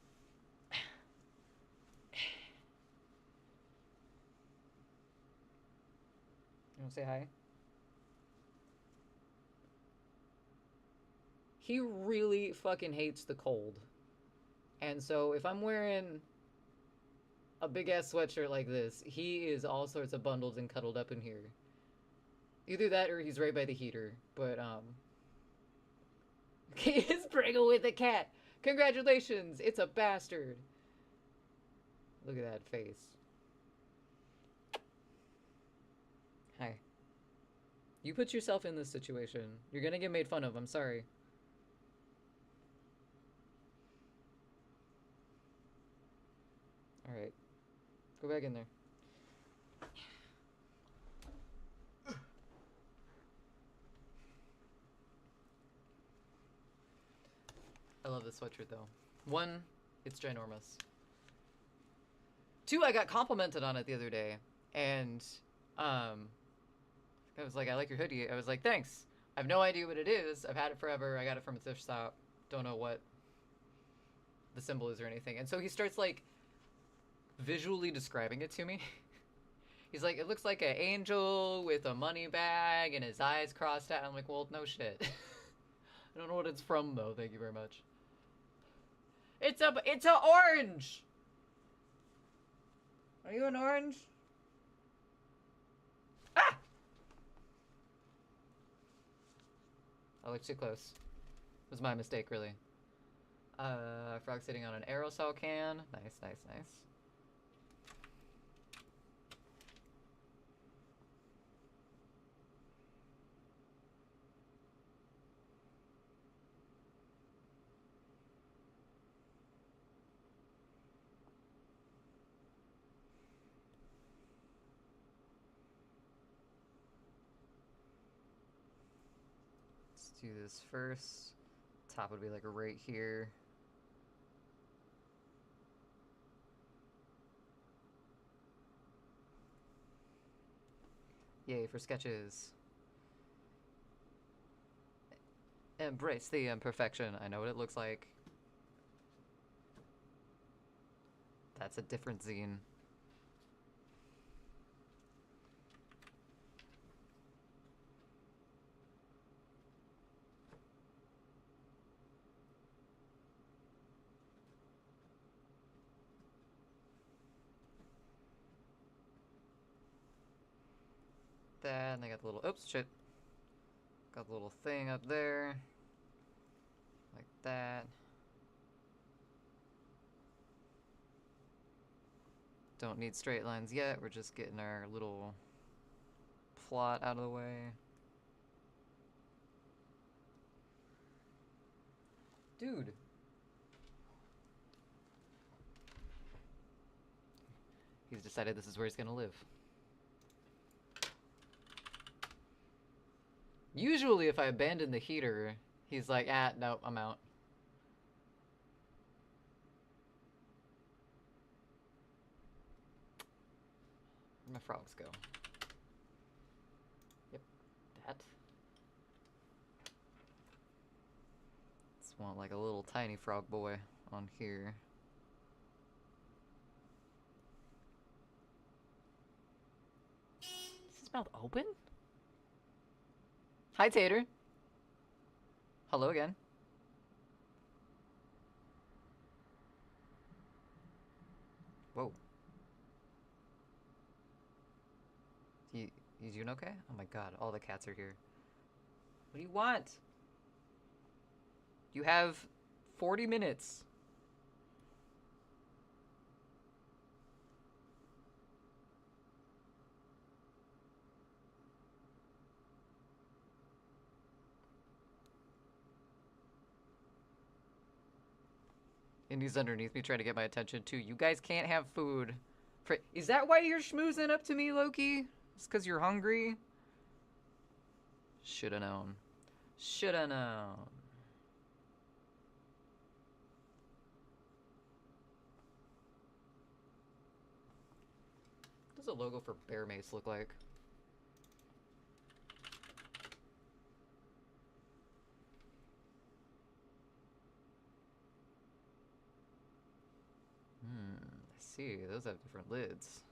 You want to say hi? He really fucking hates the cold. And so if I'm wearing a big ass sweatshirt like this, he is all sorts of bundled and cuddled up in here. Either that or he's right by the heater. But, he is pregnant with a cat. Congratulations, it's a bastard. Look at that face. Hi. You put yourself in this situation. You're gonna get made fun of, I'm sorry. Alright. Go back in there. I love this sweatshirt though. 1, it's ginormous. 2, I got complimented on it the other day. And, I was like, I like your hoodie. I was like, thanks. I have no idea what it is. I've had it forever. I got it from a thrift shop. Don't know what the symbol is or anything. And so he starts like visually describing it to me. He's like, it looks like an angel with a money bag and his eyes crossed out. I'm like, well, no shit. I don't know what it's from though. Thank you very much. It's a orange. Are you an orange? Ah! I looked too close. It was my mistake, really. Frog sitting on an aerosol can. Nice, nice, nice. Let's do this first. Top would be like right here. Yay for sketches. Embrace the imperfection. I know what it looks like. That's a different zine. That, and I got the little, oops, shit. Got the little thing up there. Like that. Don't need straight lines yet, we're just getting our little plot out of the way. Dude. He's decided this is where he's gonna live. Usually if I abandon the heater, he's like, ah, nope, I'm out. Where'd my frogs go? Yep, that. Just want like a little tiny frog boy on here. Is his mouth open? Hi, Tater. Hello again. Whoa. You doing okay? Oh my god, all the cats are here. What do you want? You have 40 minutes. Indy's underneath me trying to get my attention too. You guys can't have food. Is that why you're schmoozing up to me, Loki? It's because you're hungry? Shoulda known. Shoulda known. What does the logo for Bear Mace look like? I see. Those have different lids.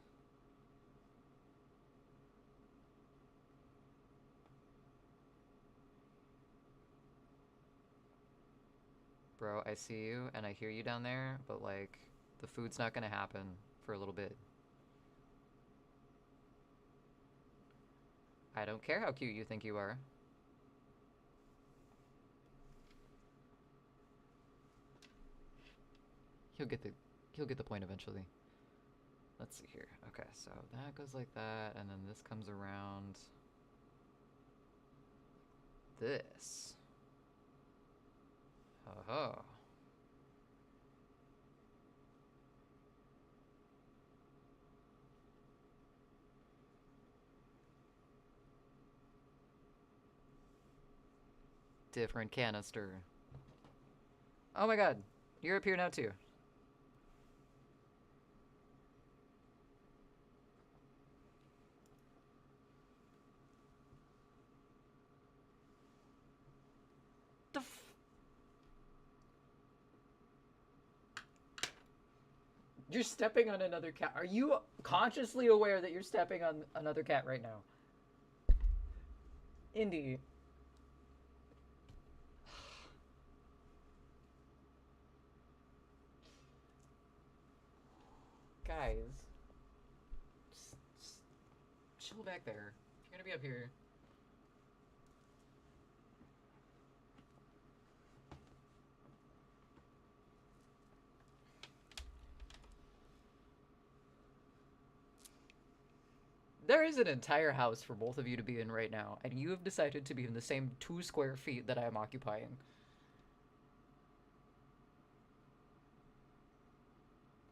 Bro, I see you and I hear you down there, but like, the food's not gonna happen for a little bit. I don't care how cute you think you are. He'll get the point eventually. Let's see here. Okay, so that goes like that, and then this comes around this. Oh. Different canister. Oh my god, you're up here now too. You're stepping on another cat. Are you consciously aware that you're stepping on another cat right now? Indy. Guys. Just chill back there. You're gonna be up here. There is an entire house for both of you to be in right now, and you have decided to be in the same 2 square feet that I am occupying.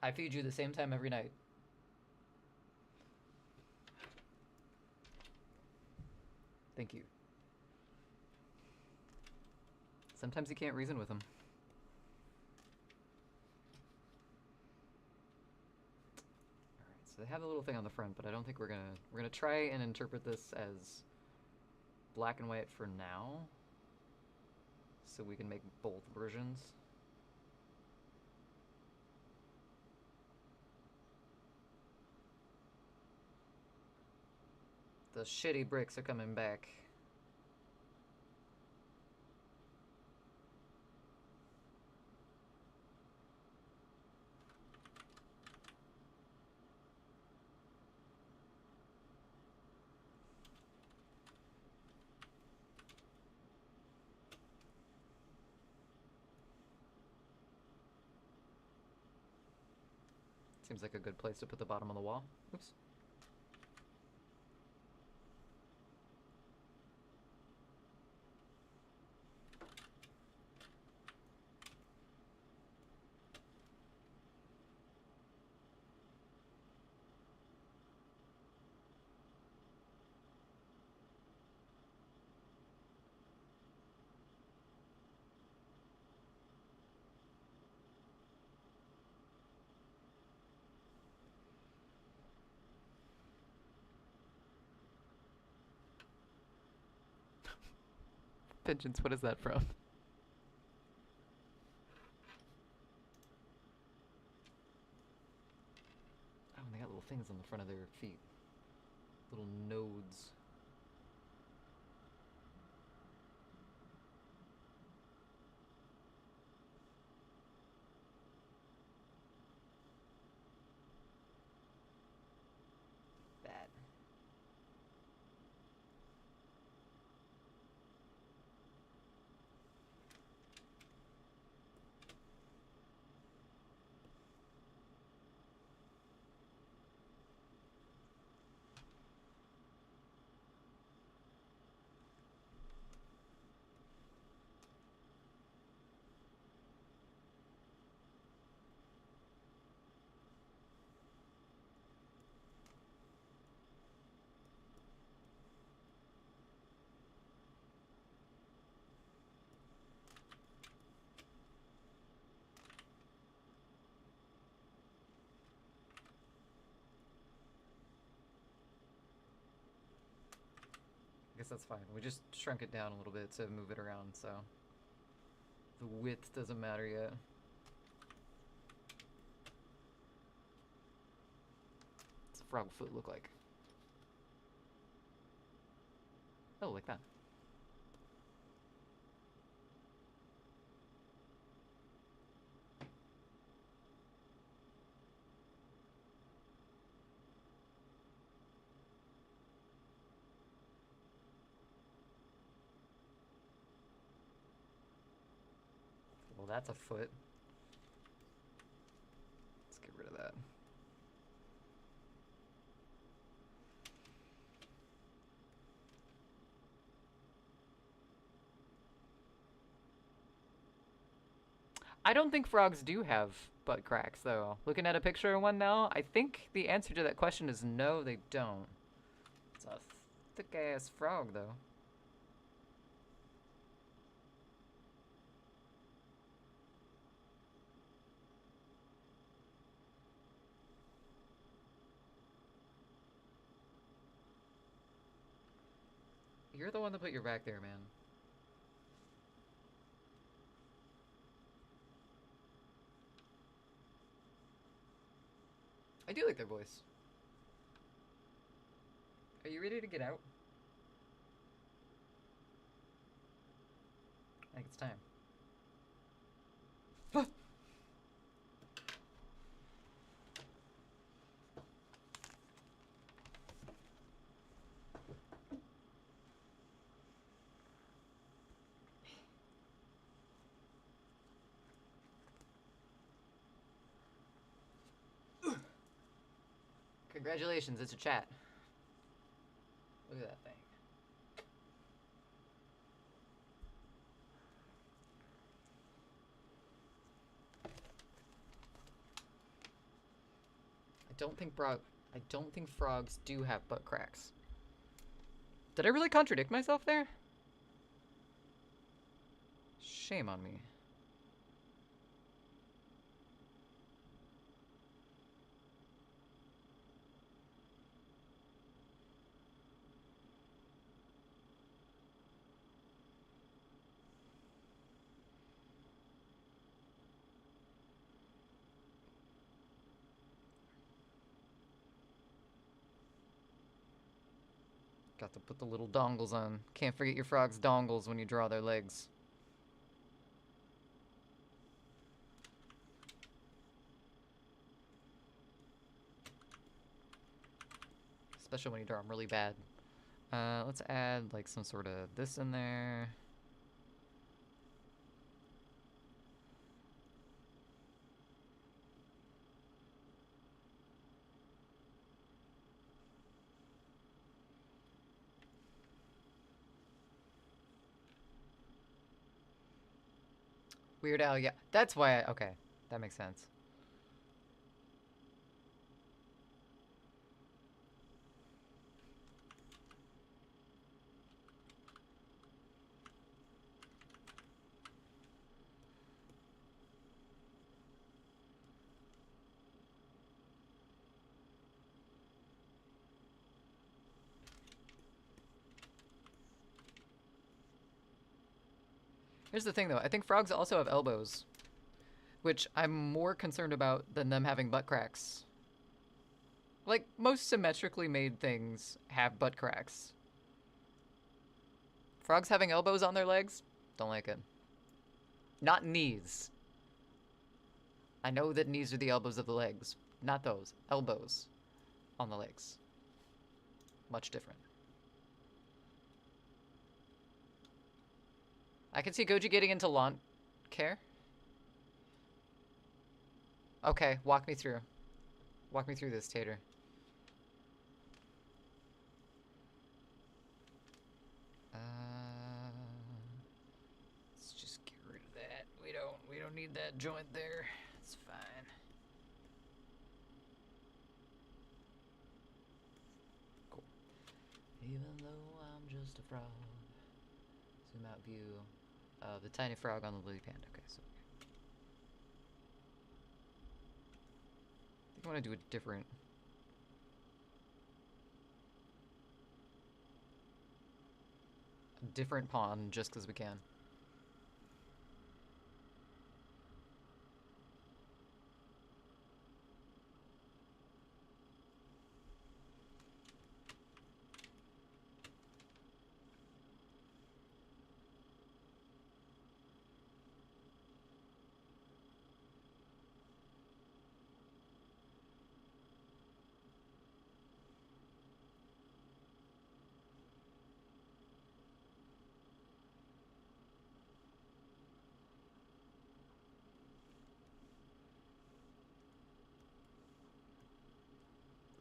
I feed you the same time every night. Thank you. Sometimes you can't reason with them. They have a little thing on the front, but I don't think we're gonna try and interpret this as black and white for now, so we can make both versions. The shitty bricks are coming back. Seems like a good place to put the bottom of the wall. Oops. Vengeance, what is that from? Oh, and they got little things on the front of their feet. Little nodes. Bad. guess that's fine. We just shrunk it down a little bit to move it around, so the width doesn't matter yet. What's a frog foot look like? Oh, like that. Well, that's a foot. Let's get rid of that. I don't think frogs do have butt cracks, though. Looking at a picture of one now, I think the answer to that question is no, they don't. It's a thick-ass frog, though. You're the one that put your back there, man. I do like their voice. Are you ready to get out? I think it's time. Congratulations, it's a chat. Look at that thing. I don't think frogs do have butt cracks. Did I really contradict myself there? Shame on me. Got to put the little dongles on. Can't forget your frog's dongles when you draw their legs. Especially when you draw them really bad. Let's add like some sort of this in there. Weird Al, yeah. That's why okay. That makes sense. Here's the thing, though. I think frogs also have elbows, which I'm more concerned about than them having butt cracks. Like, most symmetrically made things have butt cracks. Frogs having elbows on their legs? Don't like it. Not knees. I know that knees are the elbows of the legs. Not those. Elbows on the legs. Much different. I can see Goji getting into lawn care. Okay, walk me through. Walk me through this, Tater. Let's just get rid of that. We don't need that joint there. It's fine. Cool. Even though I'm just a frog. Zoom out view of the tiny frog on the lily pad. Okay, so I think I want to do a different. different pawn just because we can.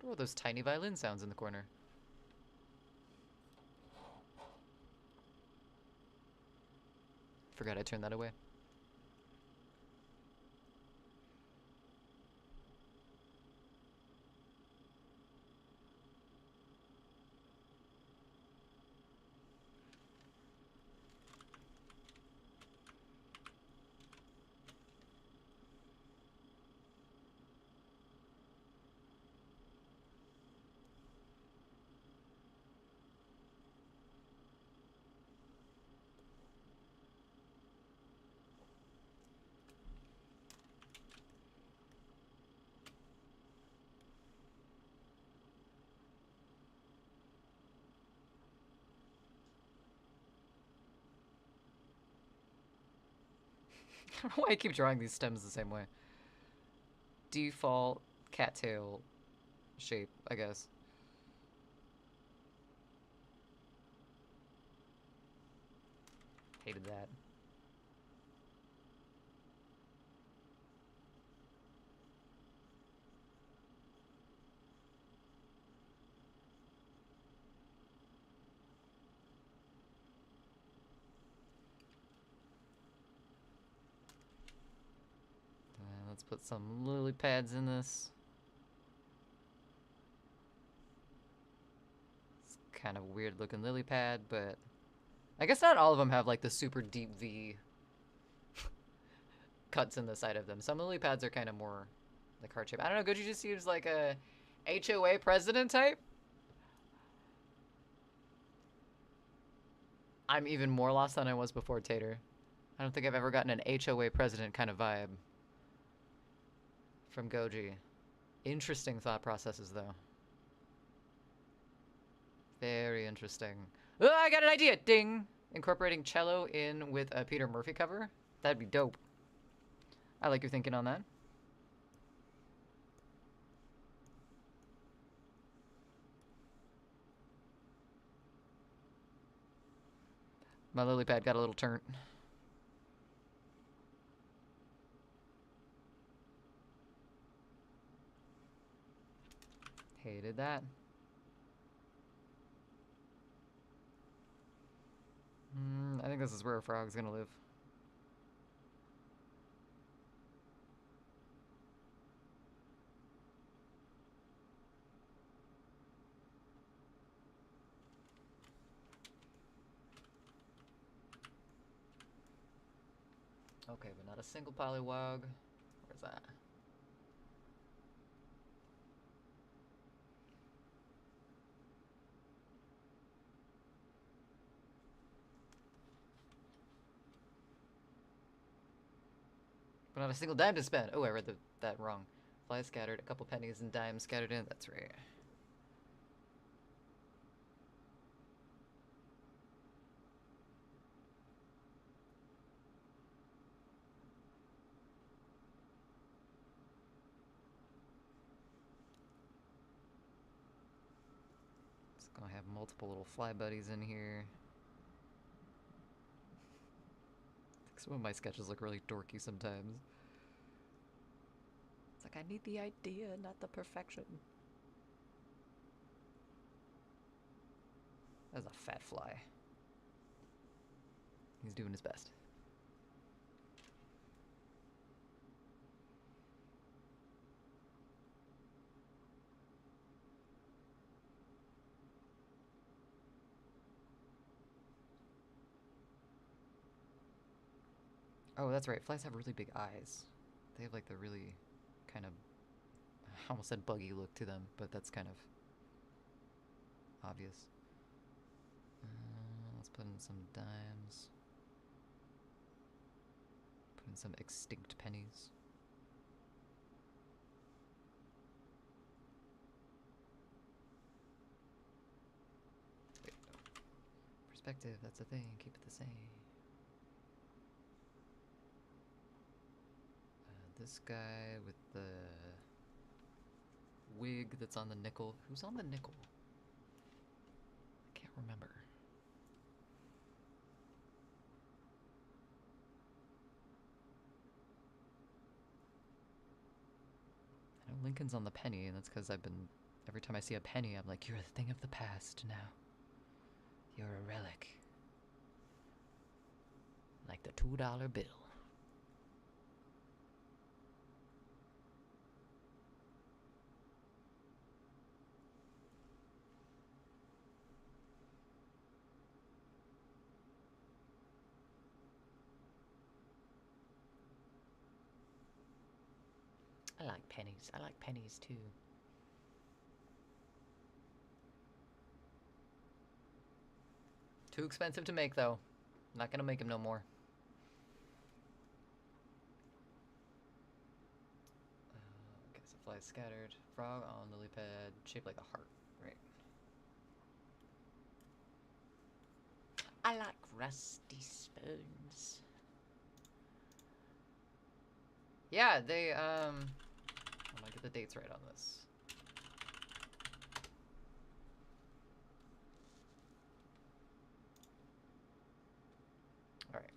What are those tiny violin sounds in the corner? Forgot I turned that away. I don't know why I keep drawing these stems the same way. Default cattail shape, I guess. Hated that. Let's put some lily pads in this. It's kind of a weird looking lily pad, but I guess not all of them have like the super deep V cuts in the side of them. Some lily pads are kind of more like heart shape. I don't know, Goji just seems like a HOA president type. I'm even more lost than I was before, Tater. I don't think I've ever gotten an HOA president kind of vibe from Goji. Interesting thought processes, though. Very interesting. Oh, I got an idea! Ding! Incorporating cello in with a Peter Murphy cover? That'd be dope. I like your thinking on that. My lily pad got a little turnt. Hated that. I think this is where a frog's gonna live. Okay, but not a single polywog. Where's that? But not a single dime to spend. Oh, I read that wrong. Flies scattered, a couple pennies and dimes scattered in. That's right. It's gonna have multiple little fly buddies in here. Some of my sketches look really dorky sometimes. It's like, I need the idea, not the perfection. That's a fat fly. He's doing his best. Oh, that's right. Flies have really big eyes. They have like the really kind of, I almost said buggy look to them, but that's kind of obvious. Let's put in some dimes. Put in some extinct pennies. Wait, no. Perspective, that's a thing. Keep it the same. This guy with the wig that's on the nickel. Who's on the nickel? I can't remember. I know Lincoln's on the penny, and that's because I've been... Every time I see a penny, I'm like, you're a thing of the past now. You're a relic. Like the $2 bill. I like pennies. I like pennies too. Too expensive to make though. Not gonna make them no more. Okay, so flies scattered. Frog on lily pad, shaped like a heart. Right. I like rusty spoons. Yeah, they I'm gonna get the dates right on this. Alright.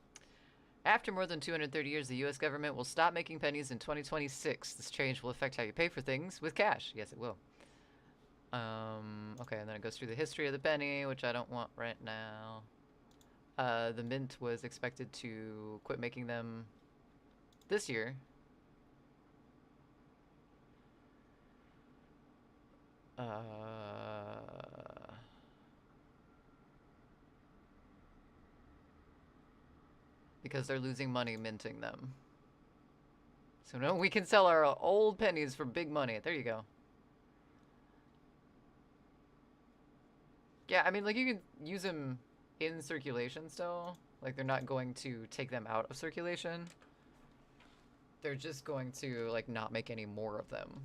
After more than 230 years, the US government will stop making pennies in 2026. This change will affect how you pay for things with cash. Yes, it will. Okay, and then it goes through the history of the penny, which I don't want right now. The mint was expected to quit making them this year. Because they're losing money minting them. So now we can sell our old pennies for big money. There you go. Yeah, I mean, like, you can use them in circulation still. Like, they're not going to take them out of circulation. They're just going to, like, not make any more of them.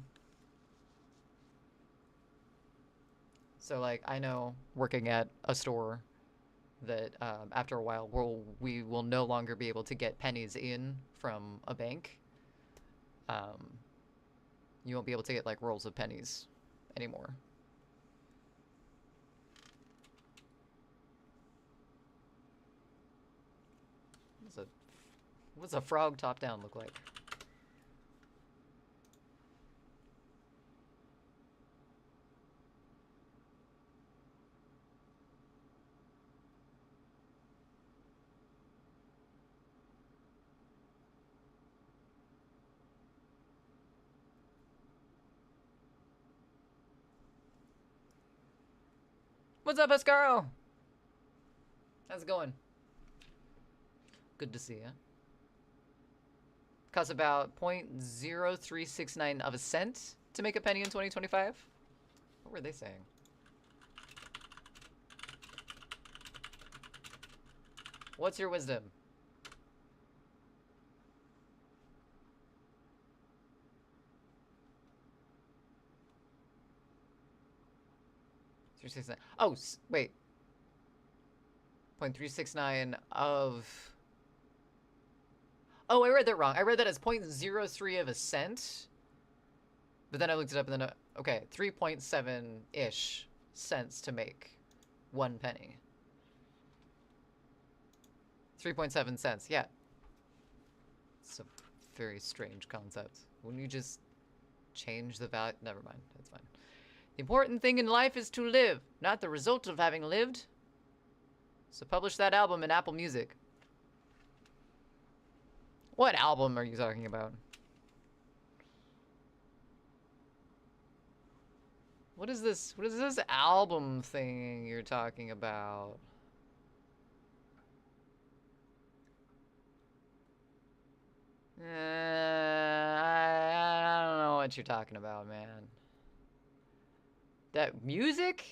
So, like, I know working at a store that after a while we will no longer be able to get pennies in from a bank. You won't be able to get, like, rolls of pennies anymore. What's a frog top down look like? What's up, Escaro? How's it going? Good to see you. Costs about 0.0369 of a cent to make a penny in 2025. What were they saying? What's your wisdom? Oh, wait. 0.369 of... Oh, I read that wrong. I read that as 0.03 of a cent. But then I looked it up and then... okay, 3.7-ish cents to make 1 penny. 3.7 cents, yeah. It's a very strange concept. Wouldn't you just change the value? Never mind, that's fine. The important thing in life is to live, not the result of having lived. So publish that album in Apple Music. What album are you talking about? What is this album thing you're talking about? I don't know what you're talking about, man. That music?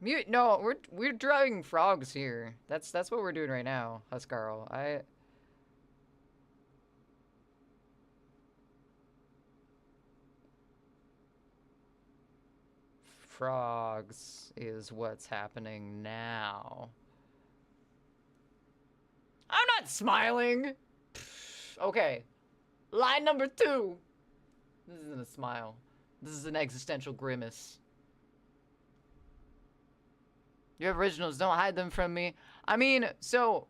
Mute. No, we're driving frogs here. That's what we're doing right now, Huskarl. Frogs is what's happening now. I'm not smiling. Okay. Line number 2. This isn't a smile. This is an existential grimace. You have originals, don't hide them from me. I mean, so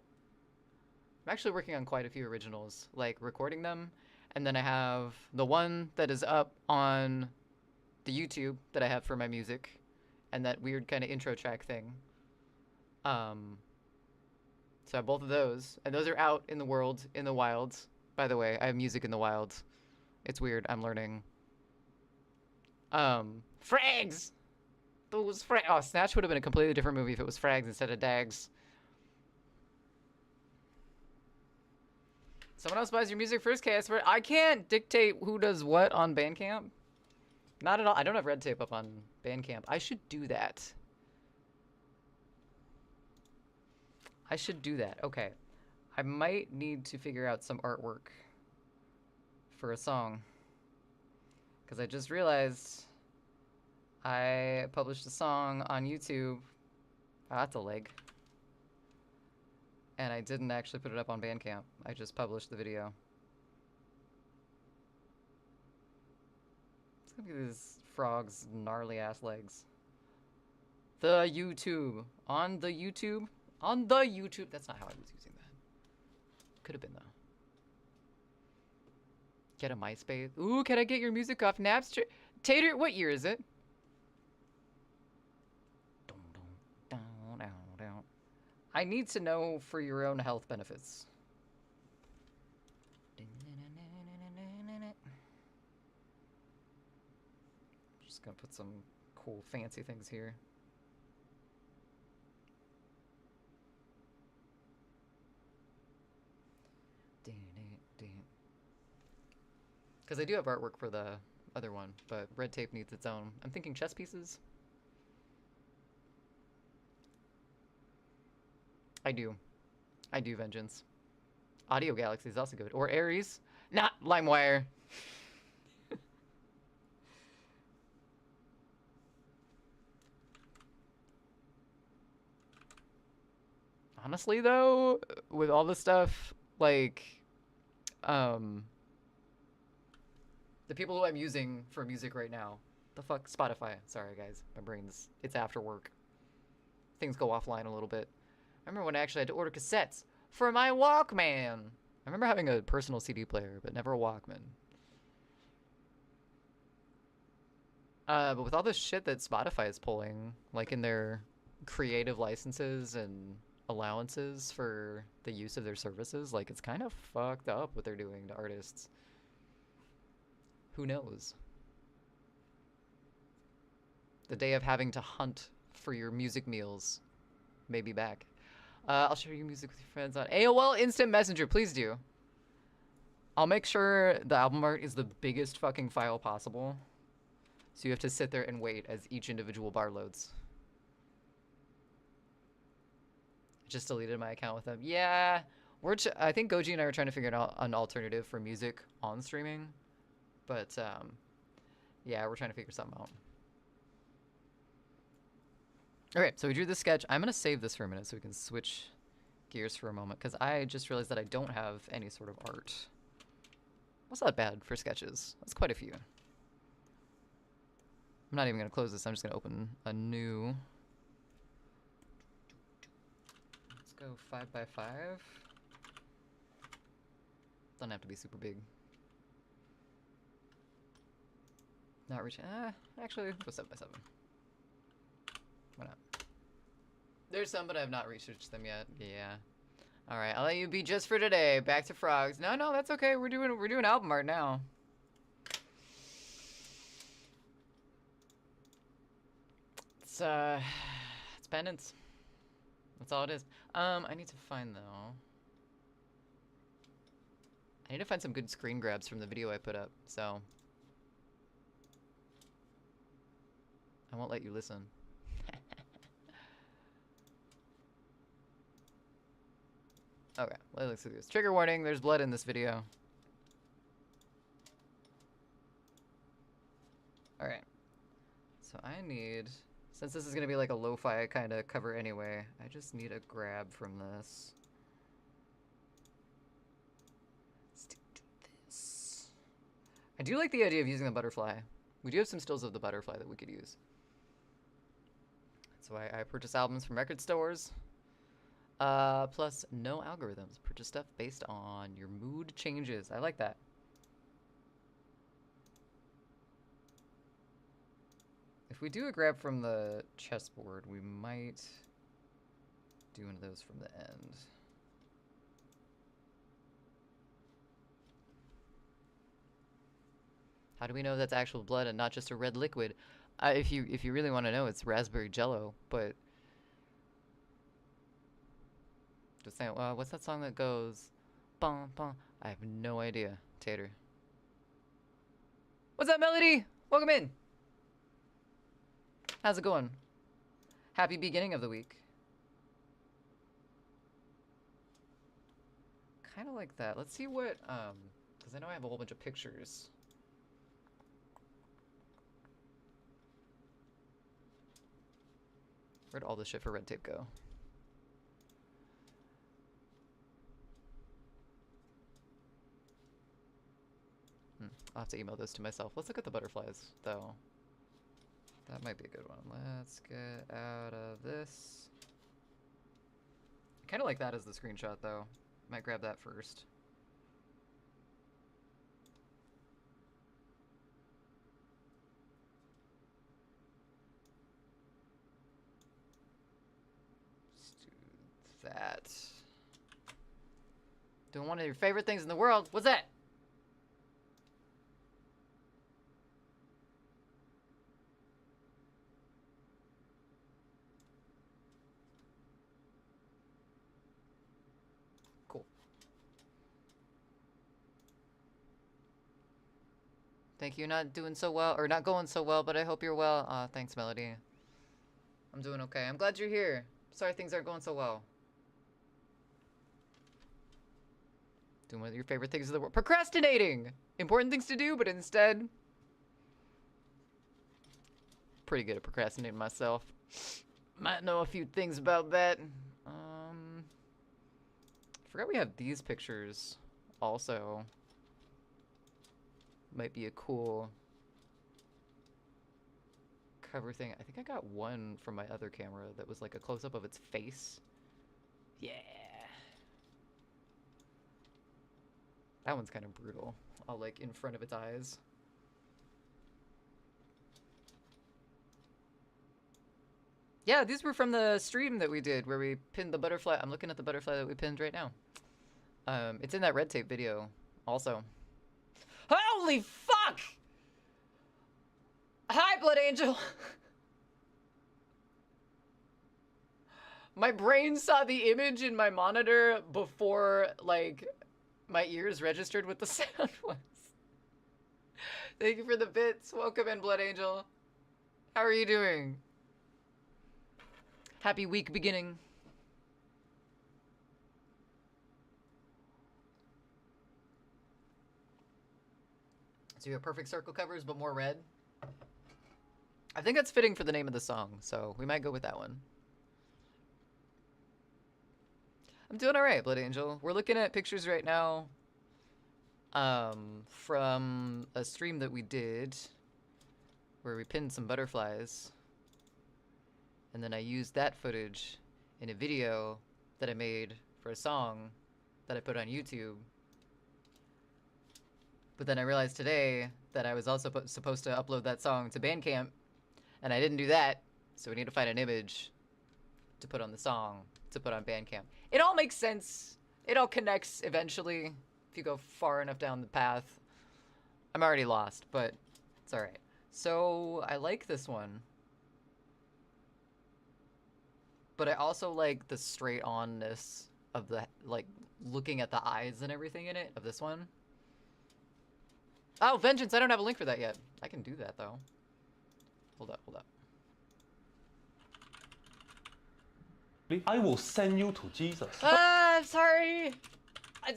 I'm actually working on quite a few originals, like recording them, and then I have the one that is up on the YouTube that I have for my music, and that weird kind of intro track thing. So I have both of those, and those are out in the world, in the wild. By the way, I have music in the wild. It's weird, I'm learning. Frags! Those frags. Oh, Snatch would have been a completely different movie if it was frags instead of dags. Someone else buys your music first, Casper. I can't dictate who does what on Bandcamp. Not at all. I don't have red tape up on Bandcamp. I should do that. I should do that. Okay. I might need to figure out some artwork for a song. Because I just realized I published a song on YouTube. Oh, that's a leg. And I didn't actually put it up on Bandcamp. I just published the video. It's gonna be these frogs' gnarly ass legs. The YouTube. On the YouTube? On the YouTube. That's not how I was using that. Could have been though. Get a MySpace. Ooh, can I get your music off Napster? Tater, what year is it? I need to know for your own health benefits. Just gonna put some cool fancy things here. Because I do have artwork for the other one, but red tape needs its own. I'm thinking chess pieces. I do, Vengeance. Audio Galaxy is also good. Or Ares. Not LimeWire. Honestly, though, with all the stuff, like, the people who I'm using for music right now, the fuck, Spotify. Sorry, guys, my brain's, it's after work. Things go offline a little bit. I remember when I actually had to order cassettes for my Walkman. I remember having a personal CD player, but never a Walkman. But with all this shit that Spotify is pulling, like in their creative licenses and allowances for the use of their services, like it's kind of fucked up what they're doing to artists. Who knows? The day of having to hunt for your music meals may be back. I'll share your music with your friends on AOL Instant Messenger. Please do. I'll make sure the album art is the biggest fucking file possible. So you have to sit there and wait as each individual bar loads. Just deleted my account with them. Yeah, I think Goji and I are trying to figure out an alternative for music on streaming. But, yeah, we're trying to figure something out. Okay, so we drew this sketch. I'm going to save this for a minute so we can switch gears for a moment, because I just realized that I don't have any sort of art. That's not bad for sketches. That's quite a few. I'm not even going to close this. I'm just going to open a new... Let's go 5x5. Doesn't have to be super big. Not reaching. Actually, go 7x7. Why not? There's some, but I have not researched them yet. Yeah. All right, I'll let you be just for today. Back to frogs. No, that's okay. We're doing album art now. It's penance. That's all it is. I need to find though. I need to find some good screen grabs from the video I put up. So I won't let you listen. Okay, let's do this. Trigger warning, there's blood in this video. Alright. So I need, since this is going to be like a lo-fi kind of cover anyway, I just need a grab from this. Let's do this. I do like the idea of using the butterfly. We do have some stills of the butterfly that we could use. So I purchase albums from record stores. Plus no algorithms. Purchase stuff based on your mood changes. I like that. If we do a grab from the chessboard, we might do one of those from the end. How do we know that's actual blood and not just a red liquid? If you really want to know, it's raspberry jello, but just saying, what's that song that goes bum bum? I have no idea. Tater. What's up, Melody? Welcome in. How's it going? Happy beginning of the week. Kind of like that. Let's see what, because I know I have a whole bunch of pictures. Where'd all this shit for red tape go? I'll have to email this to myself. Let's look at the butterflies, though. That might be a good one. Let's get out of this. I kind of like that as the screenshot, though. Might grab that first. Let's do that. Doing one of your favorite things in the world. What's that? Thank you. Not doing so well, or not going so well, but I hope you're well. Thanks, Melody. I'm doing okay. I'm glad you're here. Sorry things aren't going so well. Doing one of your favorite things in the world. Procrastinating! Important things to do, but instead... Pretty good at procrastinating myself. Might know a few things about that. Forgot we have these pictures also. Might be a cool cover thing. I think I got one from my other camera that was like a close-up of its face. Yeah. That one's kind of brutal. All like in front of its eyes. Yeah, these were from the stream that we did where we pinned the butterfly. I'm looking at the butterfly that we pinned right now. It's in that red tape video also. Holy fuck! Hi, Blood Angel! My brain saw the image in my monitor before, like, my ears registered what the sound was. Thank you for the bits. Welcome in, Blood Angel. How are you doing? Happy week beginning. So you have perfect circle covers, but more red. I think that's fitting for the name of the song, so we might go with that one. I'm doing all right, Blood Angel. We're looking at pictures right now from a stream that we did where we pinned some butterflies. And then I used that footage in a video that I made for a song that I put on YouTube. But then I realized today that I was also supposed to upload that song to Bandcamp, and I didn't do that, so we need to find an image to put on the song, to put on Bandcamp. It all makes sense. It all connects eventually, if you go far enough down the path. I'm already lost, but it's alright. So, I like this one. But I also like the straight-on-ness of the, like, looking at the eyes and everything in it, of this one. Oh, Vengeance! I don't have a link for that yet. I can do that, though. Hold up, hold up. I will send you to Jesus. Ah! I'm sorry. I,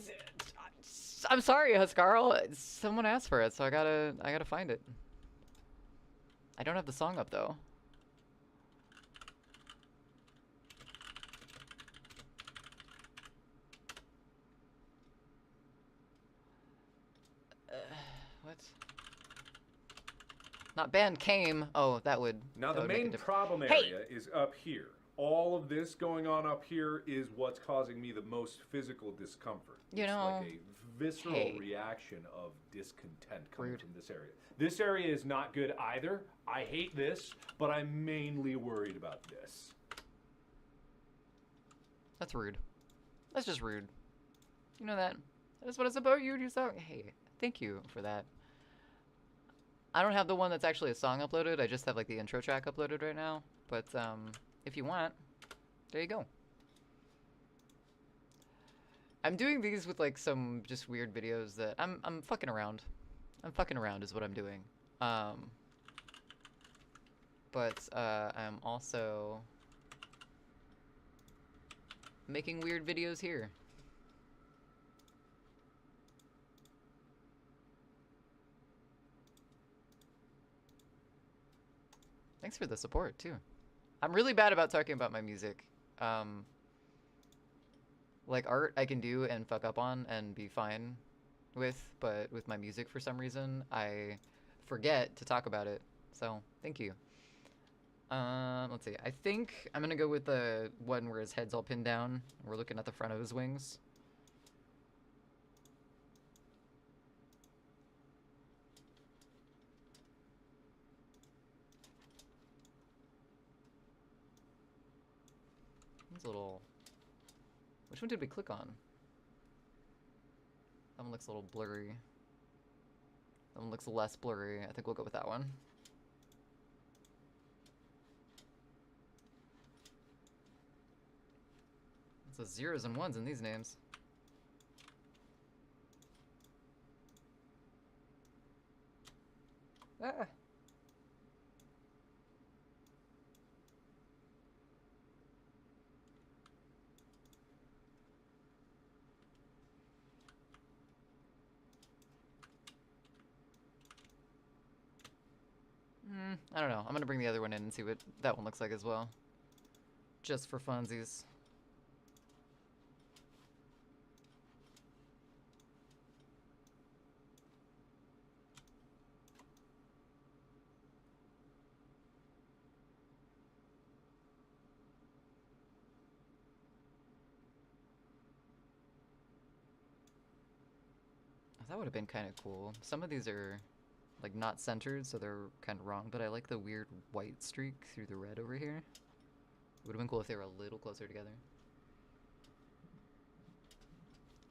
I'm sorry, Huskarl. Someone asked for it, so I gotta find it. I don't have the song up though. What? Not band came. Oh, that would. Now, that the would make a main difference. problem Hey! area is up here. All of this going on up here is what's causing me the most physical discomfort. You It's know, like a visceral hey. reaction of discontent coming Rude. from this area. This area is not good either. I hate this, but I'm mainly worried about this. That's rude. That's just rude. You know that. That is what it's about you. Hey, thank you for that. I don't have the one that's actually a song uploaded. I just have like the intro track uploaded right now. But if you want, there you go. I'm doing these with like some just weird videos that I'm fucking around. I'm fucking around is what I'm doing. But I'm also making weird videos here. Thanks for the support too. I'm really bad about talking about my music. Like art I can do and fuck up on and be fine with, but with my music for some reason I forget to talk about it. So thank you. Let's see. I think I'm gonna go with the one where his head's all pinned down. We're looking at the front of his wings. It's a little. Which one did we click on? That one looks a little blurry. That one looks less blurry. I think we'll go with that one. It's the zeros and ones in these names. Ah. I don't know. I'm gonna bring the other one in and see what that one looks like as well. Just for funsies. That would have been kind of cool. Some of these are like not centered, so they're kind of wrong, but I like the weird white streak through the red over here. It would have been cool if they were a little closer together.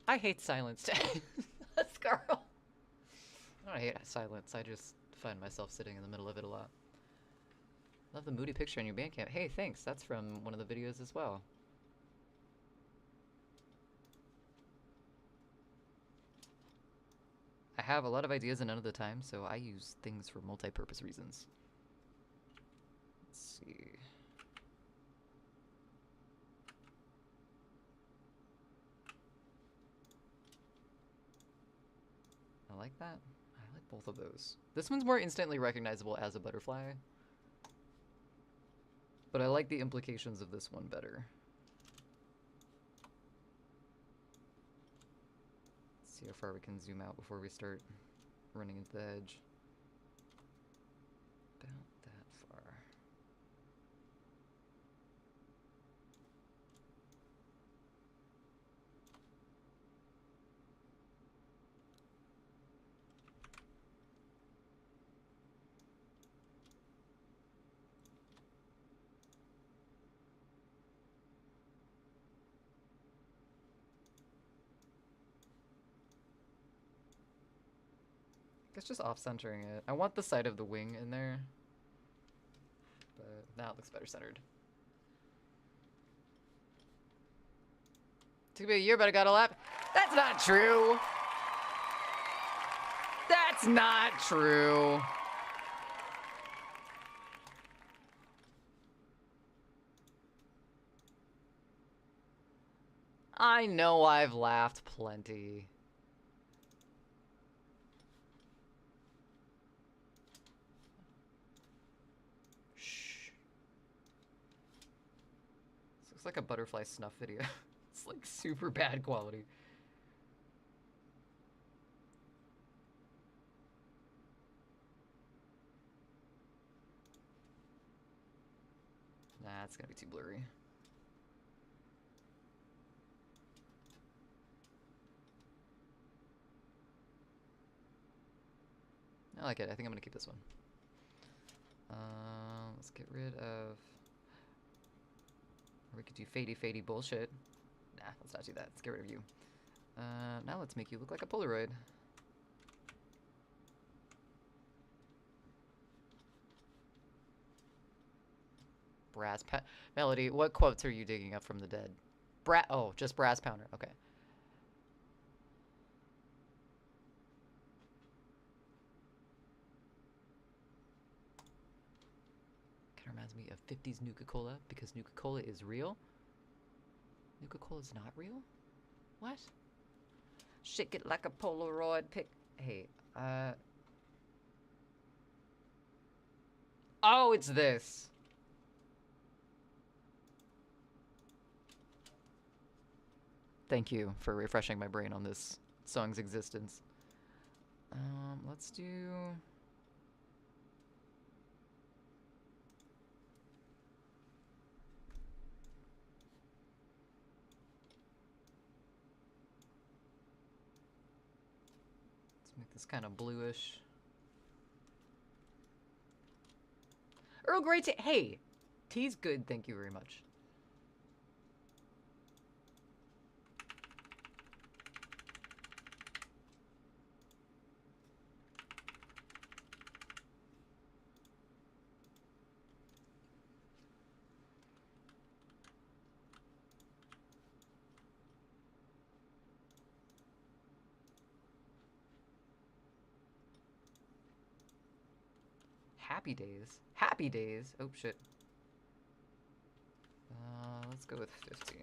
I hate silence. Scarl. I don't hate silence. I just find myself sitting in the middle of it a lot. Love the moody picture on your Bandcamp. Hey, thanks. That's from one of the videos as well. I have a lot of ideas and none of the time, so I use things for multi-purpose reasons. Let's see. I like that. I like both of those. This one's more instantly recognizable as a butterfly. But I like the implications of this one better. Let's see how far we can zoom out before we start running into the edge. About that far. It's just off-centering it. I want the side of the wing in there. But now it looks better centered. Took me a year, but I got a lap. That's not true! That's not true! I know I've laughed plenty. Shh. This looks like a butterfly snuff video. It's like super bad quality. Nah, it's gonna be too blurry. I like it. I think I'm gonna keep this one. Let's get rid of... Or we could do fadey bullshit. Nah, let's not do that. Let's get rid of you. Now let's make you look like a Polaroid. Melody, what quotes are you digging up from the dead? Oh, just Brass Pounder. Okay. Kind of reminds me of 50s Nuka-Cola because Nuka-Cola is real. Nuka-Cola is not real? What? Shake it like a Polaroid pic. Hey, Oh, it's this. Thank you for refreshing my brain on this song's existence. Let's do... Let's make this kind of bluish. Earl Grey tea. Hey, tea's good. Thank you very much. Happy Days. Happy Days. Oh, shit. Let's go with 15.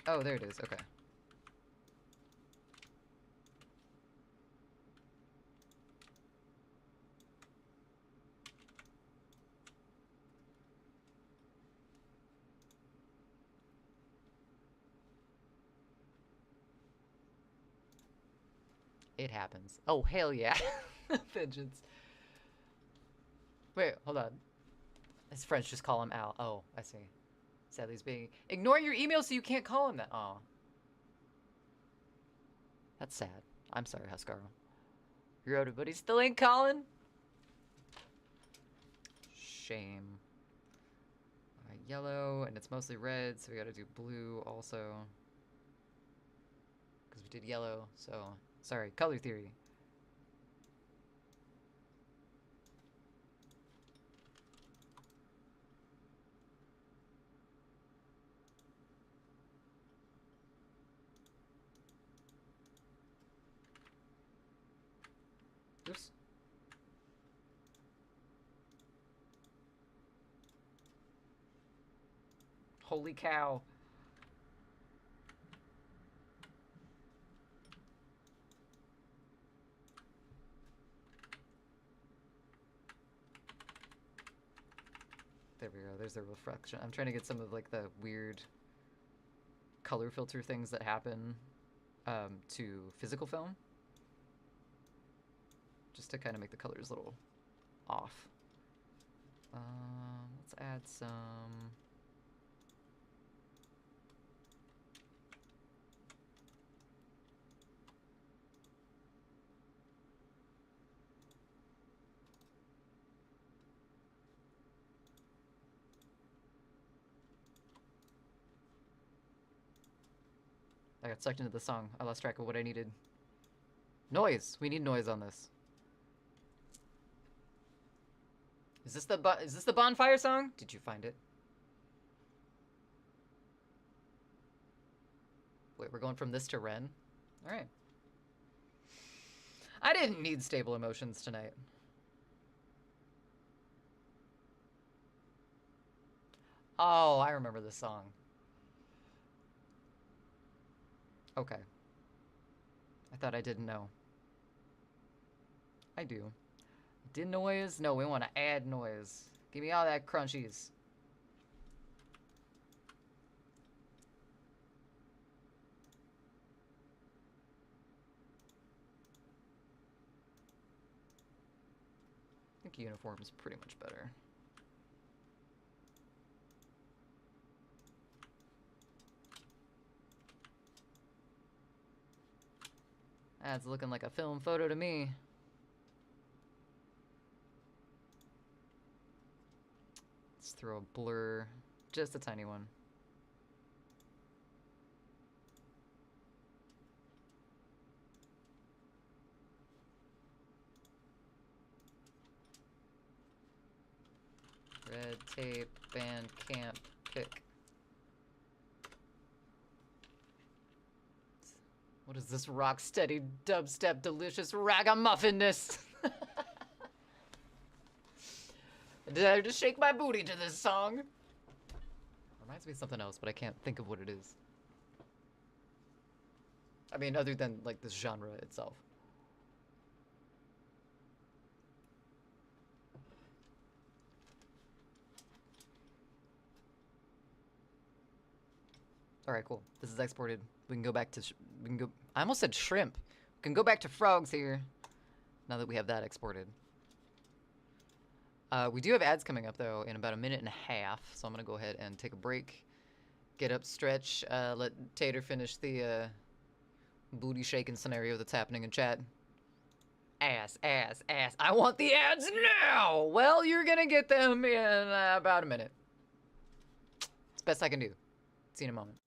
Oh, there it is. Okay. It happens. Oh, hell yeah. Vengeance. Wait, hold on. His friends just call him Al. Oh, I see. Sadly, he's being... Ignore your email so you can't call him that. Oh. That's sad. I'm sorry, Huskarl. You wrote it, but he still ain't calling? Shame. Alright, yellow, and it's mostly red, so we gotta do blue also. Because we did yellow, so... Sorry, color theory. Oops. Holy cow. There we go. There's the reflection. I'm trying to get some of like the weird color filter things that happen to physical film. Just to kind of make the colors a little off. Let's add some... I got sucked into the song. I lost track of what I needed. Noise! We need noise on this. Is this the bonfire song? Did you find it? Wait, we're going from this to Ren? Alright. I didn't need stable emotions tonight. Oh, I remember this song. Okay. I thought I didn't know. I do. Did noise? No, we want to add noise. Give me all that crunchies. I think uniform's pretty much better. That's looking like a film photo to me. Let's throw a blur, just a tiny one. Red tape, Bandcamp, pick. What is this rock steady dubstep delicious ragamuffin-ness? Did I just shake my booty to this song? Reminds me of something else, but I can't think of what it is. I mean, other than like this genre itself. All right, cool. This is exported. We can go back to we can go. I almost said shrimp. We can go back to frogs here. Now that we have that exported. We do have ads coming up though in about a minute and a half, so I'm gonna go ahead and take a break, get up, stretch, let Tater finish the booty shaking scenario that's happening in chat. Ass, ass, ass. I want the ads now! Well, you're gonna get them in about a minute. It's the best I can do. See you in a moment.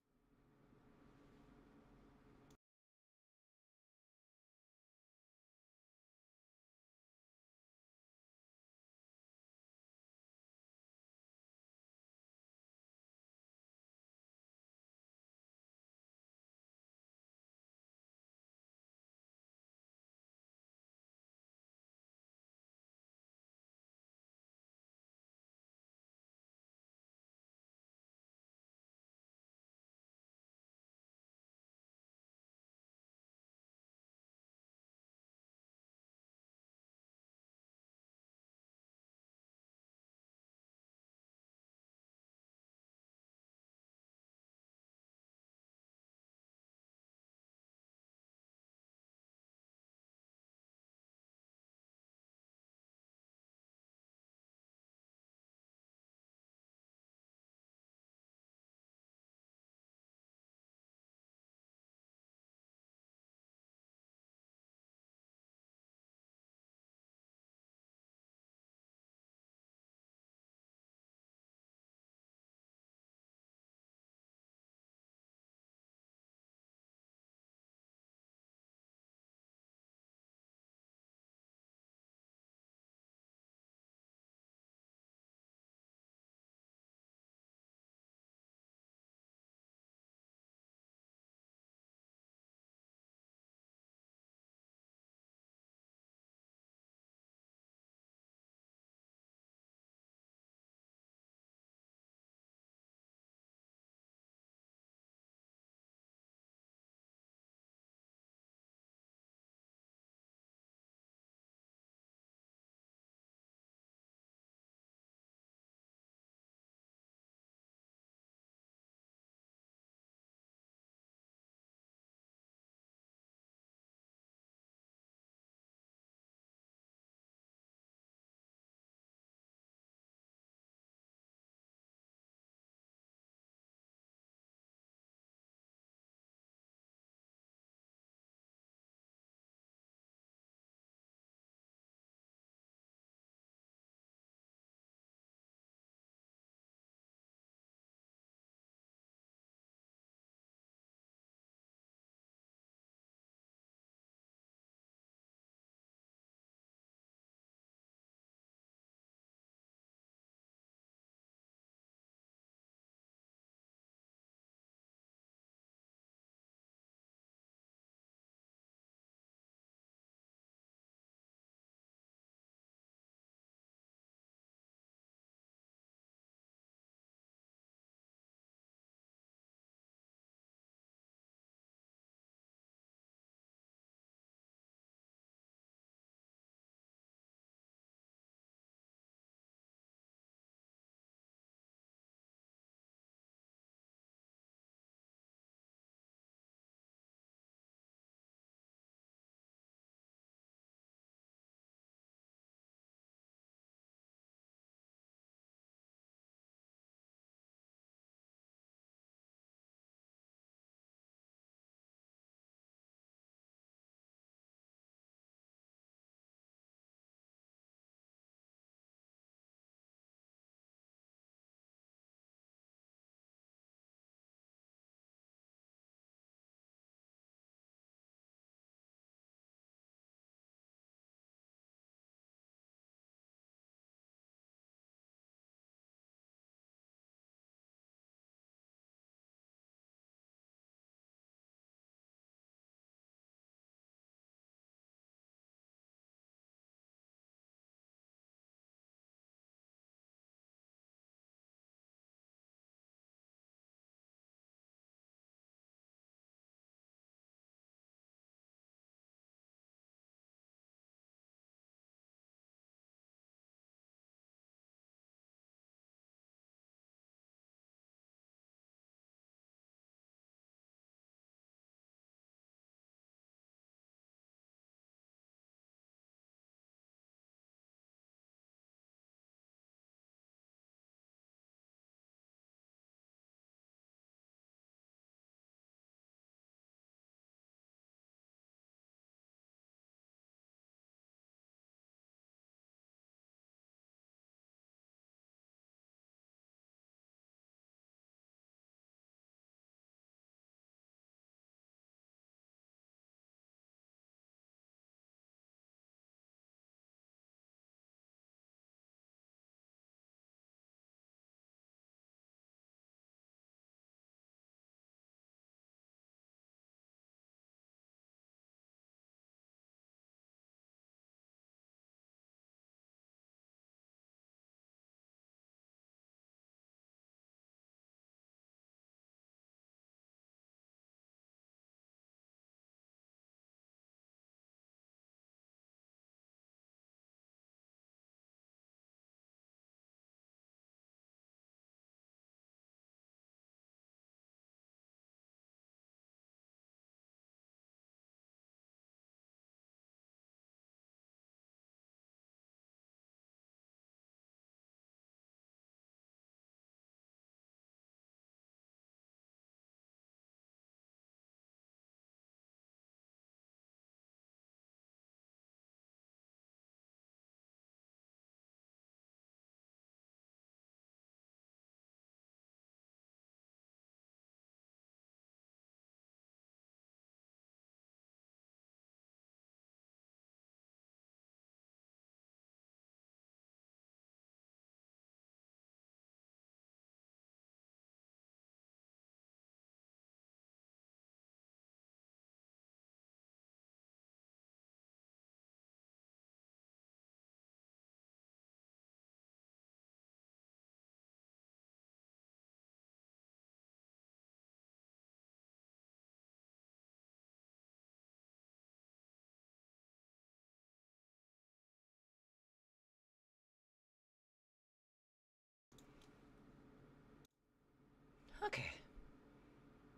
Okay.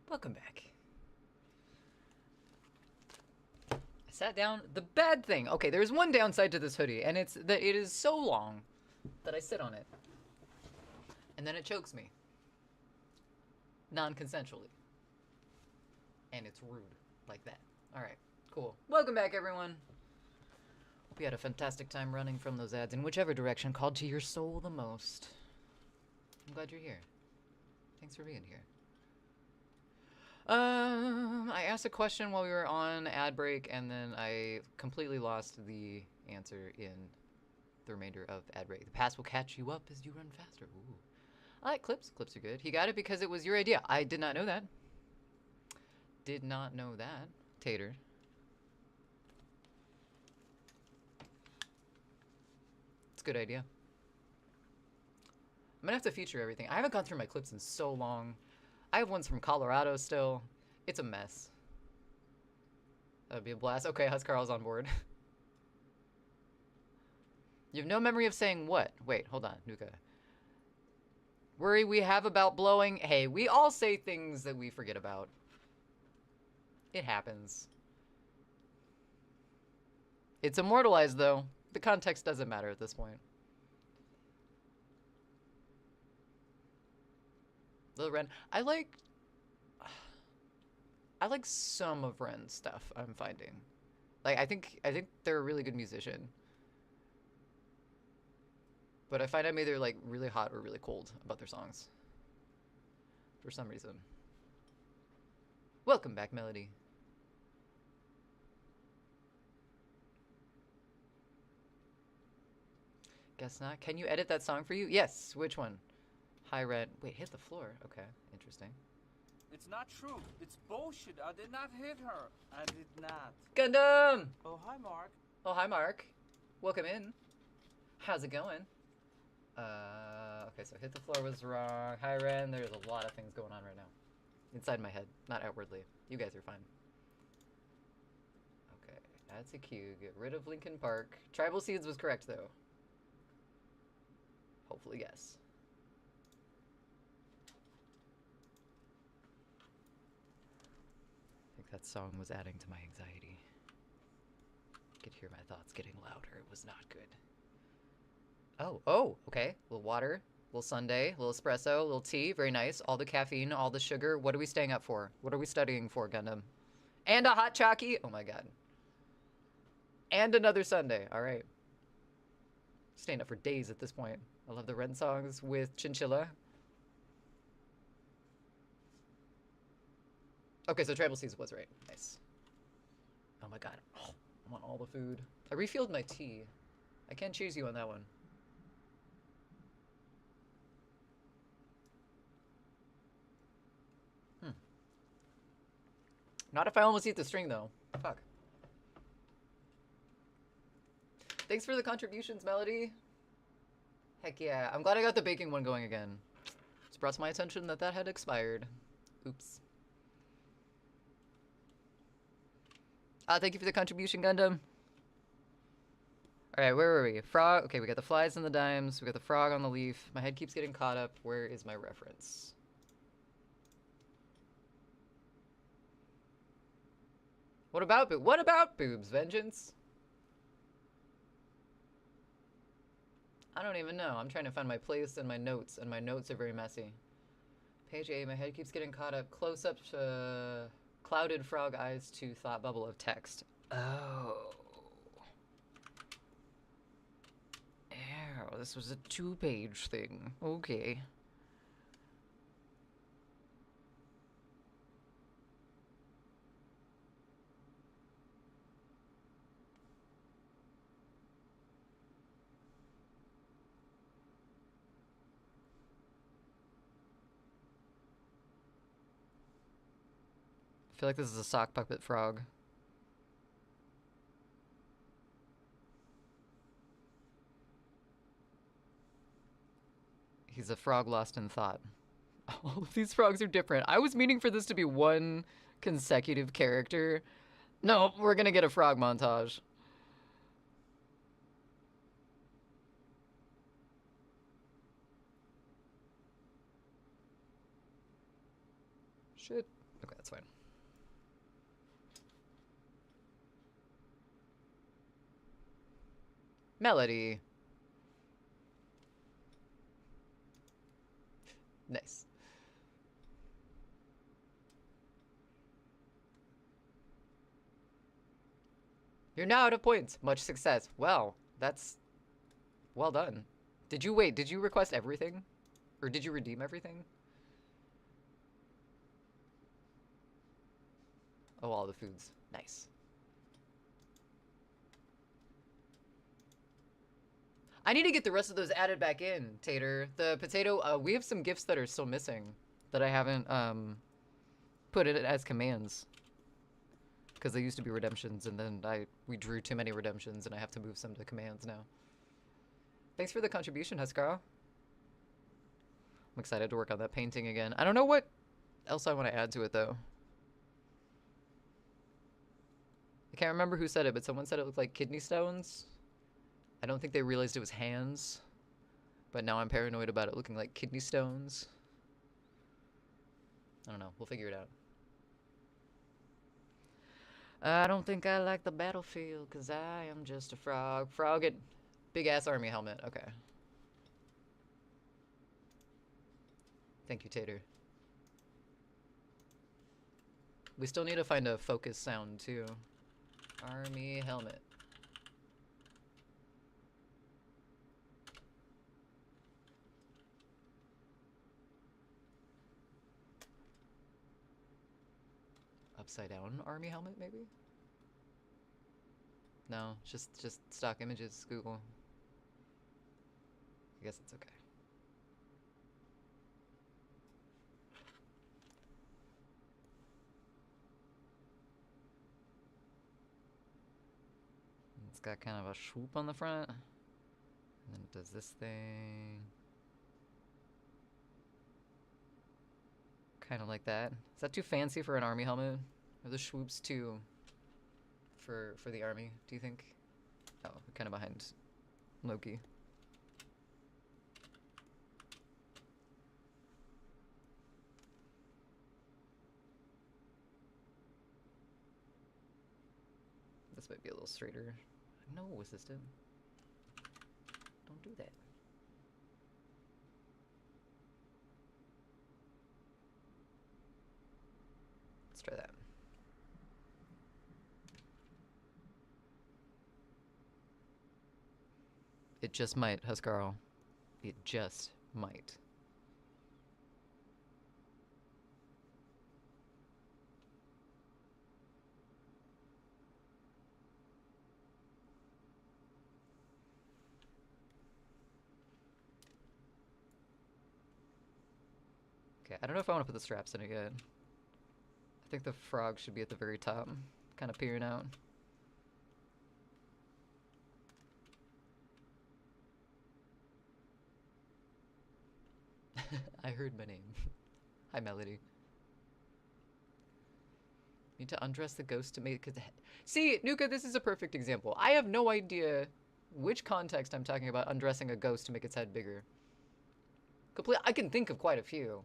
Welcome back. I sat down. The bad thing. Okay, there's one downside to this hoodie, and it's that it is so long that I sit on it. And then it chokes me. Non-consensually. And it's rude. Like that. Alright, cool. Welcome back, everyone. Hope you had a fantastic time running from those ads in whichever direction called to your soul the most. I'm glad you're here. Thanks for being here. I asked a question while we were on ad break, and then I completely lost the answer in the remainder of ad break. The pass will catch you up as you run faster. Ooh. I like clips. Clips are good. He got it because it was your idea. I did not know that. Did not know that. Tater. It's a good idea. I'm gonna have to feature everything. I haven't gone through my clips in so long. I have ones from Colorado still. It's a mess. That would be a blast. Okay, Huskarl's on board. You have no memory of saying what? Wait, hold on, Nuka. Worry we have about blowing. Hey, we all say things that we forget about. It happens. It's immortalized, though. The context doesn't matter at this point. The Ren. I like some of Ren's stuff, I'm finding. Like, I think they're a really good musician. But I find I'm either, like, really hot or really cold about their songs. For some reason. Welcome back, Melody. Guess not. Can you edit that song for you? Yes. Which one? High Red. Wait, hit the floor. Okay, interesting. It's not true. It's bullshit. I did not hit her. I did not. Gundam! Oh, hi, Mark. Oh, hi, Mark. Welcome in. How's it going? Okay, so hit the floor was wrong. Hi, Ren. There's a lot of things going on right now. Inside my head, not outwardly. You guys are fine. Okay, add to queue. Get rid of Lincoln Park. Tribal Seeds was correct, though. Hopefully, yes. I think that song was adding to my anxiety. I could hear my thoughts getting louder. It was not good. Oh, okay. A little water, a little sundae, a little espresso, a little tea. Very nice. All the caffeine, all the sugar. What are we staying up for? What are we studying for, Gundam? And a hot chalky. Oh my god. And another sundae. All right. Staying up for days at this point. I love the Ren songs with Chinchilla. Okay, so Tribal Seeds was right. Nice. Oh my god. Oh, I want all the food. I refilled my tea. I can't choose you on that one. Not if I almost eat the string, though. Fuck. Thanks for the contributions, Melody. Heck yeah. I'm glad I got the baking one going again. It's brought to my attention that that had expired. Oops. Thank you for the contribution, Gundam. Alright, where were we? Frog. Okay, we got the flies and the dimes. We got the frog on the leaf. My head keeps getting caught up. Where is my reference? What about boobs, Vengeance? I don't even know. I'm trying to find my place and my notes are very messy. Page 8, my head keeps getting caught up. Close up to clouded frog eyes to thought bubble of text. Oh. Ew, this was a 2-page thing. Okay. I feel like this is a sock puppet frog. He's a frog lost in thought. All of these frogs are different. I was meaning for this to be one consecutive character. No, we're gonna get a frog montage. Shit. Okay, that's fine. Melody. Nice. You're now out of points. Much success. Well, that's well done. Did you wait? Did you request everything? Or did you redeem everything? Oh, all the foods. Nice. I need to get the rest of those added back in, Tater. The potato, we have some gifts that are still missing that I haven't put it as commands. Because they used to be redemptions, and then we drew too many redemptions, and I have to move some to commands now. Thanks for the contribution, Huskarl. I'm excited to work on that painting again. I don't know what else I want to add to it, though. I can't remember who said it, but someone said it looked like kidney stones. I don't think they realized it was hands, but now I'm paranoid about it looking like kidney stones. I don't know. We'll figure it out. I don't think I like the battlefield, because I am just a frog. Frog at big-ass army helmet. Okay. Thank you, Tater. We still need to find a focus sound, too. Army helmet. Upside down army helmet, maybe? No, just stock images, Google. I guess it's okay. It's got kind of a swoop on the front. And then it does this thing. Kind of like that. Is that too fancy for an army helmet? Are the swoops too for the army, do you think? Oh, we're kind of behind Loki. This might be a little straighter. No, assistant. Don't do that. Let's try that. It just might, Huskarl. It just might. Okay, I don't know if I want to put the straps in it yet. I think the frog should be at the very top, kind of peering out. I heard my name. Hi, Melody. Need to undress the ghost to make it. See, Nuka, this is a perfect example. I have no idea which context I'm talking about undressing a ghost to make its head bigger. I can think of quite a few.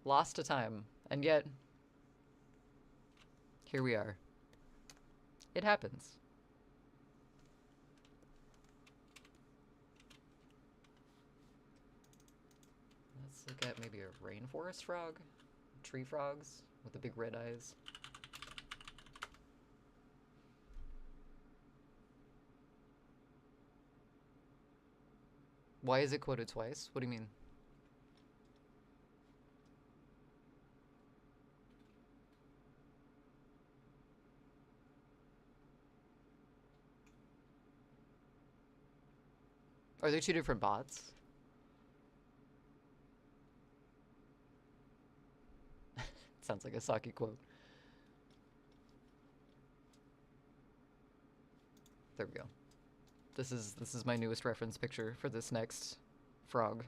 Lost to time. And yet, here we are. It happens. Let's look at maybe a rainforest frog. Tree frogs with the big red eyes. Why is it quoted twice? What do you mean? Are there two different bots? Sounds like a Saki quote. There we go. This is my newest reference picture for this next frog.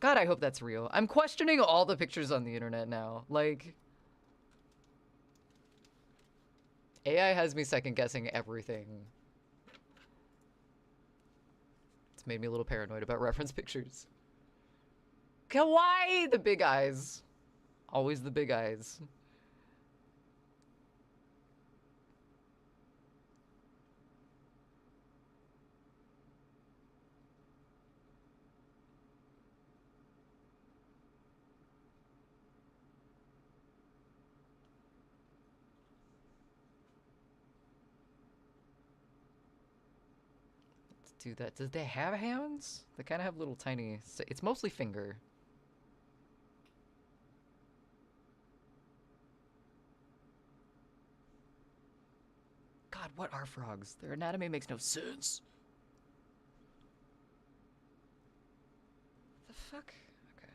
God, I hope that's real. I'm questioning all the pictures on the internet now. Like, AI has me second guessing everything. It's made me a little paranoid about reference pictures. Kawaii! The big eyes. Always the big eyes. Let's do that. Does they have hands? They kind of have little tiny... It's mostly finger. God, what are frogs? Their anatomy makes no sense. The fuck? Okay.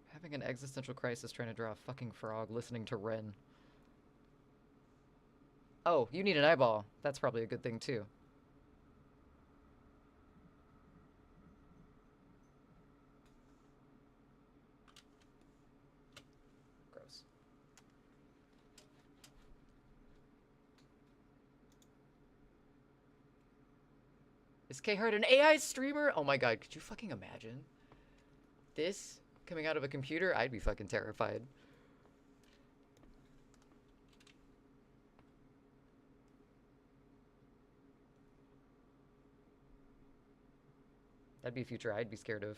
Having an existential crisis trying to draw a fucking frog listening to Ren. Oh, you need an eyeball. That's probably a good thing too. Gross. Is K-Hart an AI streamer? Oh my god, could you fucking imagine? This coming out of a computer? I'd be fucking terrified. That'd be a future I'd be scared of.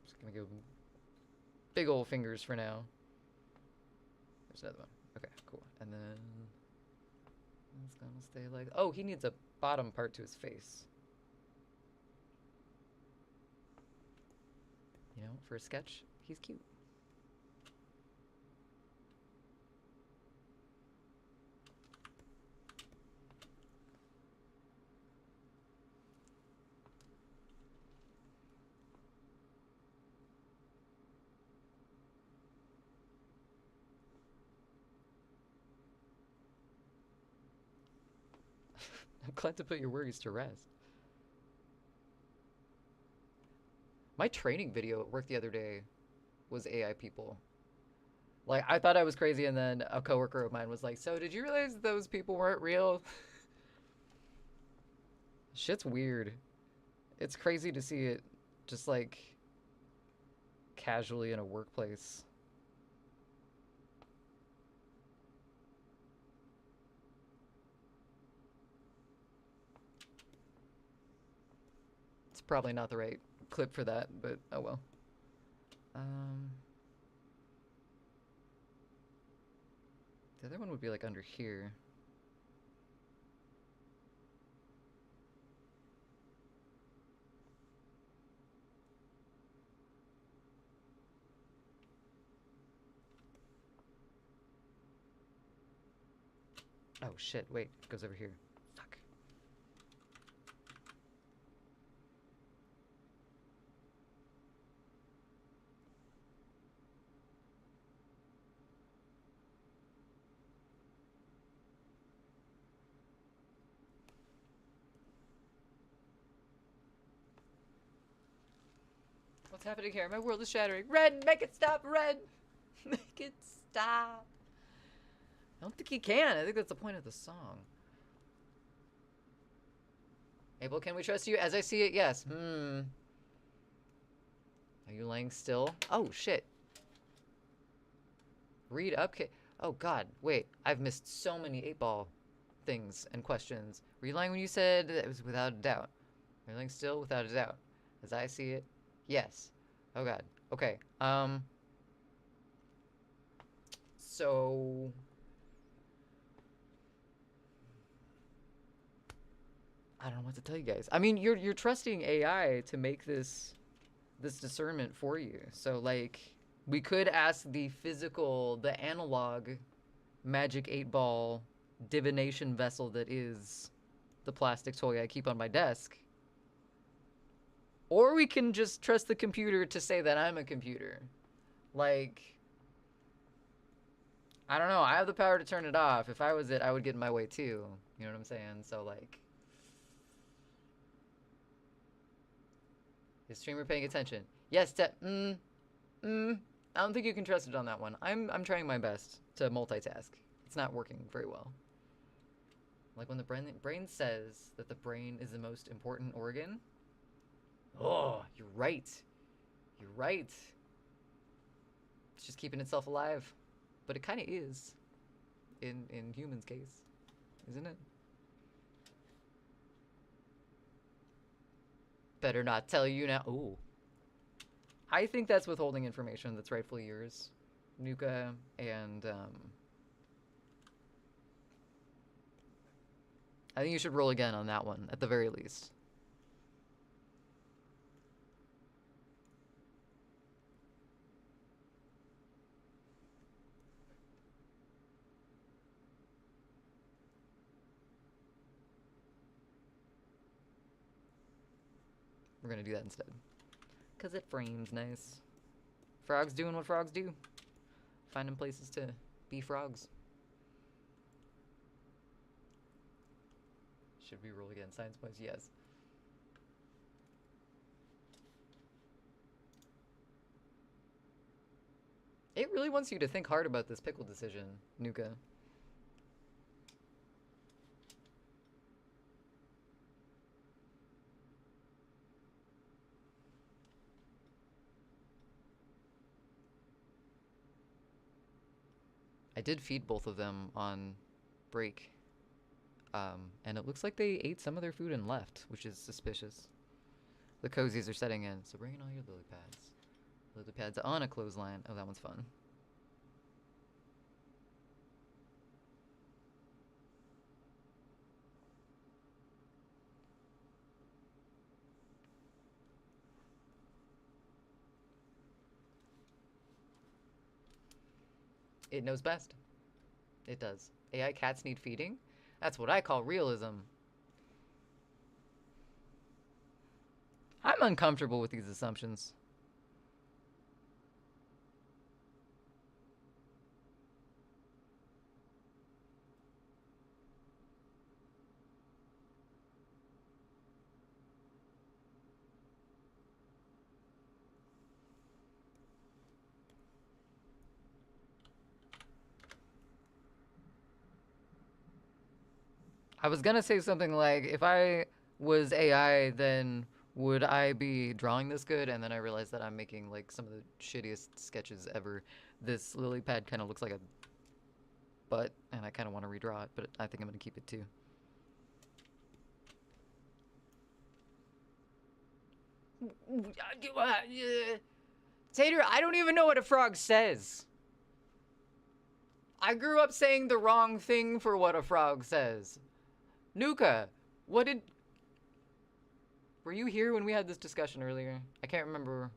Just gonna go big ol' fingers for now. There's another one. Okay, cool. And then it's gonna stay like... Oh, he needs a bottom part to his face. You know, for a sketch, he's cute. I'm glad to put your worries to rest. My training video at work the other day was AI people. Like, I thought I was crazy, and then a coworker of mine was like, so did you realize those people weren't real? Shit's weird. It's crazy to see it just, like, casually in a workplace. It's probably not the right clip for that, but oh well. The other one would be like under here. Oh shit, wait, it goes over here. Fuck. What's happening here? My world is shattering. Red, make it stop, Red! Make it stop. I don't think he can. I think that's the point of the song. Abel, can we trust you? As I see it, yes. Are you laying still? Oh, shit. Read up. Oh, God. Wait. I've missed so many 8-ball things and questions. Were you lying when you said it was without a doubt? Are you laying still? Without a doubt. As I see it, yes. Oh, God. Okay. So... I don't know what to tell you guys. I mean, you're trusting AI to make this discernment for you. So like, we could ask the physical, the analog magic 8-ball divination vessel that is the plastic toy I keep on my desk. Or we can just trust the computer to say that I'm a computer. Like, I don't know. I have the power to turn it off. If I was it, I would get in my way too. You know what I'm saying? So like, is streamer paying attention? Yes. I don't think you can trust it on that one. I'm trying my best to multitask. It's not working very well. Like when the brain says that the brain is the most important organ. Oh, you're right. You're right. It's just keeping itself alive. But it kind of is. In humans' case. Isn't it? Better not tell you now. Ooh. I think that's withholding information that's rightfully yours. Nuka and, I think you should roll again on that one, at the very least. We're gonna do that instead. Because it frames nice. Frogs doing what frogs do. Finding places to be frogs. Should we roll again? Science points? Yes. It really wants you to think hard about this pickle decision, Nuka. I did feed both of them on break. And it looks like they ate some of their food and left, which is suspicious. The cozies are setting in, so bring in all your lily pads. Lily pads on a clothesline. Oh, that one's fun. It knows best. It does. AI cats need feeding? That's what I call realism. I'm uncomfortable with these assumptions. I was gonna say something like, if I was AI, then would I be drawing this good? And then I realized that I'm making like some of the shittiest sketches ever. This lily pad kind of looks like a butt, and I kind of want to redraw it, but I think I'm gonna keep it too. Tater, I don't even know what a frog says. I grew up saying the wrong thing for what a frog says. Nuka, what did... Were you here when we had this discussion earlier? I can't remember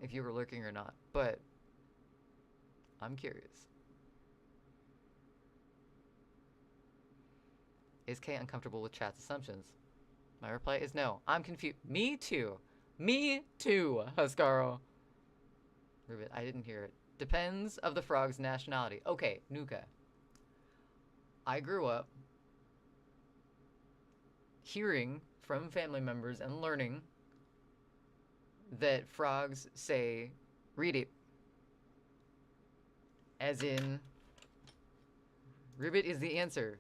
if you were lurking or not, but I'm curious. Is Kay uncomfortable with chat's assumptions? My reply is no. I'm confused. Me too. Me too, Huskaro. Ribbit, I didn't hear it. Depends of the frog's nationality. Okay, Nuka. I grew up hearing from family members and learning that frogs say, read it. As in, ribbit is the answer.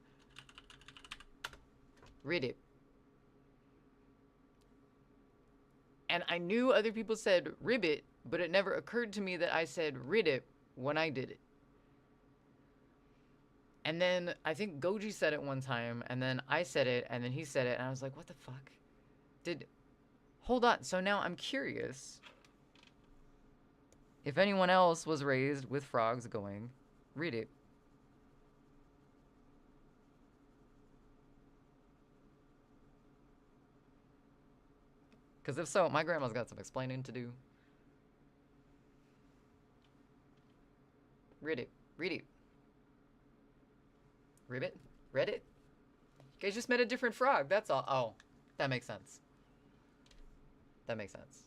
Read it. And I knew other people said ribbit, but it never occurred to me that I said ribbit when I did it. And then I think Goji said it one time, and then I said it, and then he said it, and I was like, what the fuck? Hold on, so now I'm curious if anyone else was raised with frogs going, read it. Because if so, my grandma's got some explaining to do. Read it. Read it. Ribbit? Read it? You guys just met a different frog, that's all. Oh, that makes sense. That makes sense.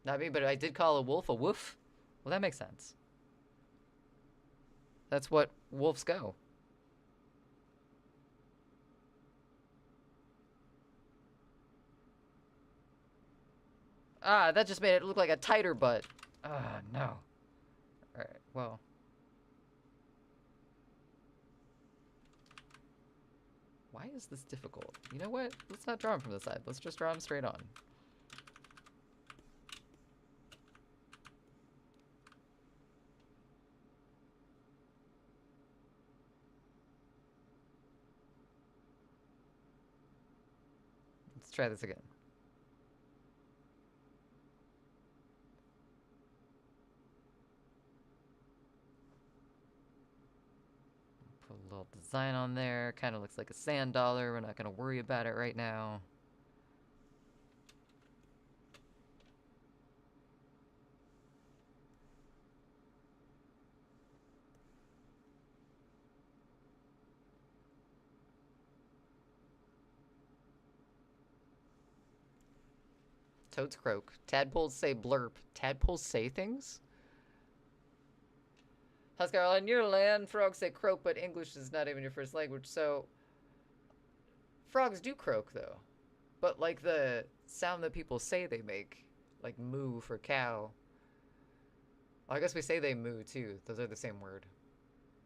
I mean, but I did call a wolf a woof. Well, that makes sense. That's what wolves go. Ah, that just made it look like a tighter butt. Ah, no. Alright, well. Why is this difficult? You know what? Let's not draw him from the side. Let's just draw him straight on. Let's try this again. Put a little design on there. Kind of looks like a sand dollar. We're not going to worry about it right now. Toads croak. Tadpoles say blurp. Tadpoles say things? Huskar, on your land, frogs say croak, but English is not even your first language, so... Frogs do croak, though. But, like, the sound that people say they make. Like, moo for cow. Well, I guess we say they moo, too. Those are the same word.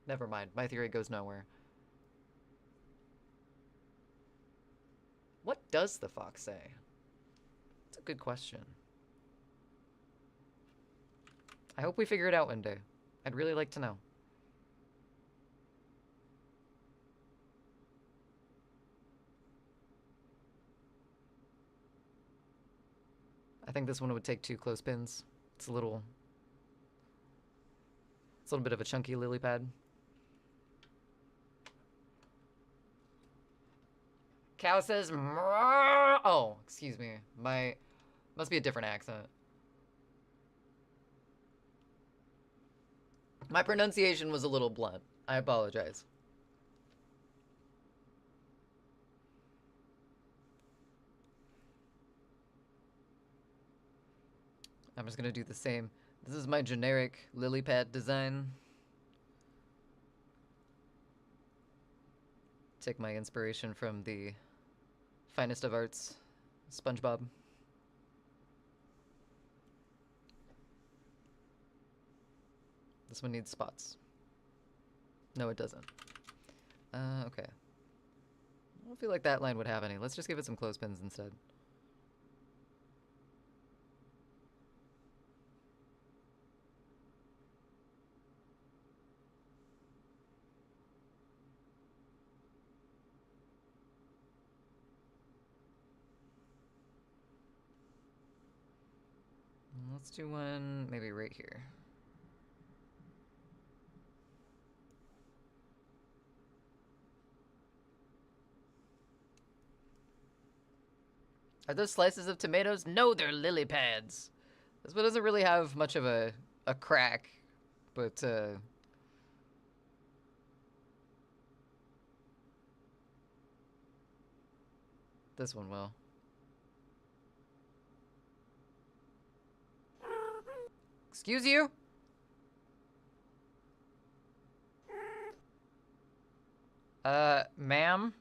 Never mind. My theory goes nowhere. What does the fox say? That's a good question. I hope we figure it out one day. I'd really like to know. I think this one would take 2 clothespins. It's a little bit of a chunky lily pad. Cow says, "Mrrr." Oh, excuse me. Must be a different accent. My pronunciation was a little blunt. I apologize. I'm just gonna do the same. This is my generic lily pad design. Take my inspiration from the finest of arts, SpongeBob. This one needs spots. No, it doesn't. Okay. I don't feel like that line would have any. Let's just give it some clothespins instead. Let's do one maybe right here. Are those slices of tomatoes? No, they're lily pads. This one doesn't really have much of a crack, but this one will. Excuse you? Ma'am?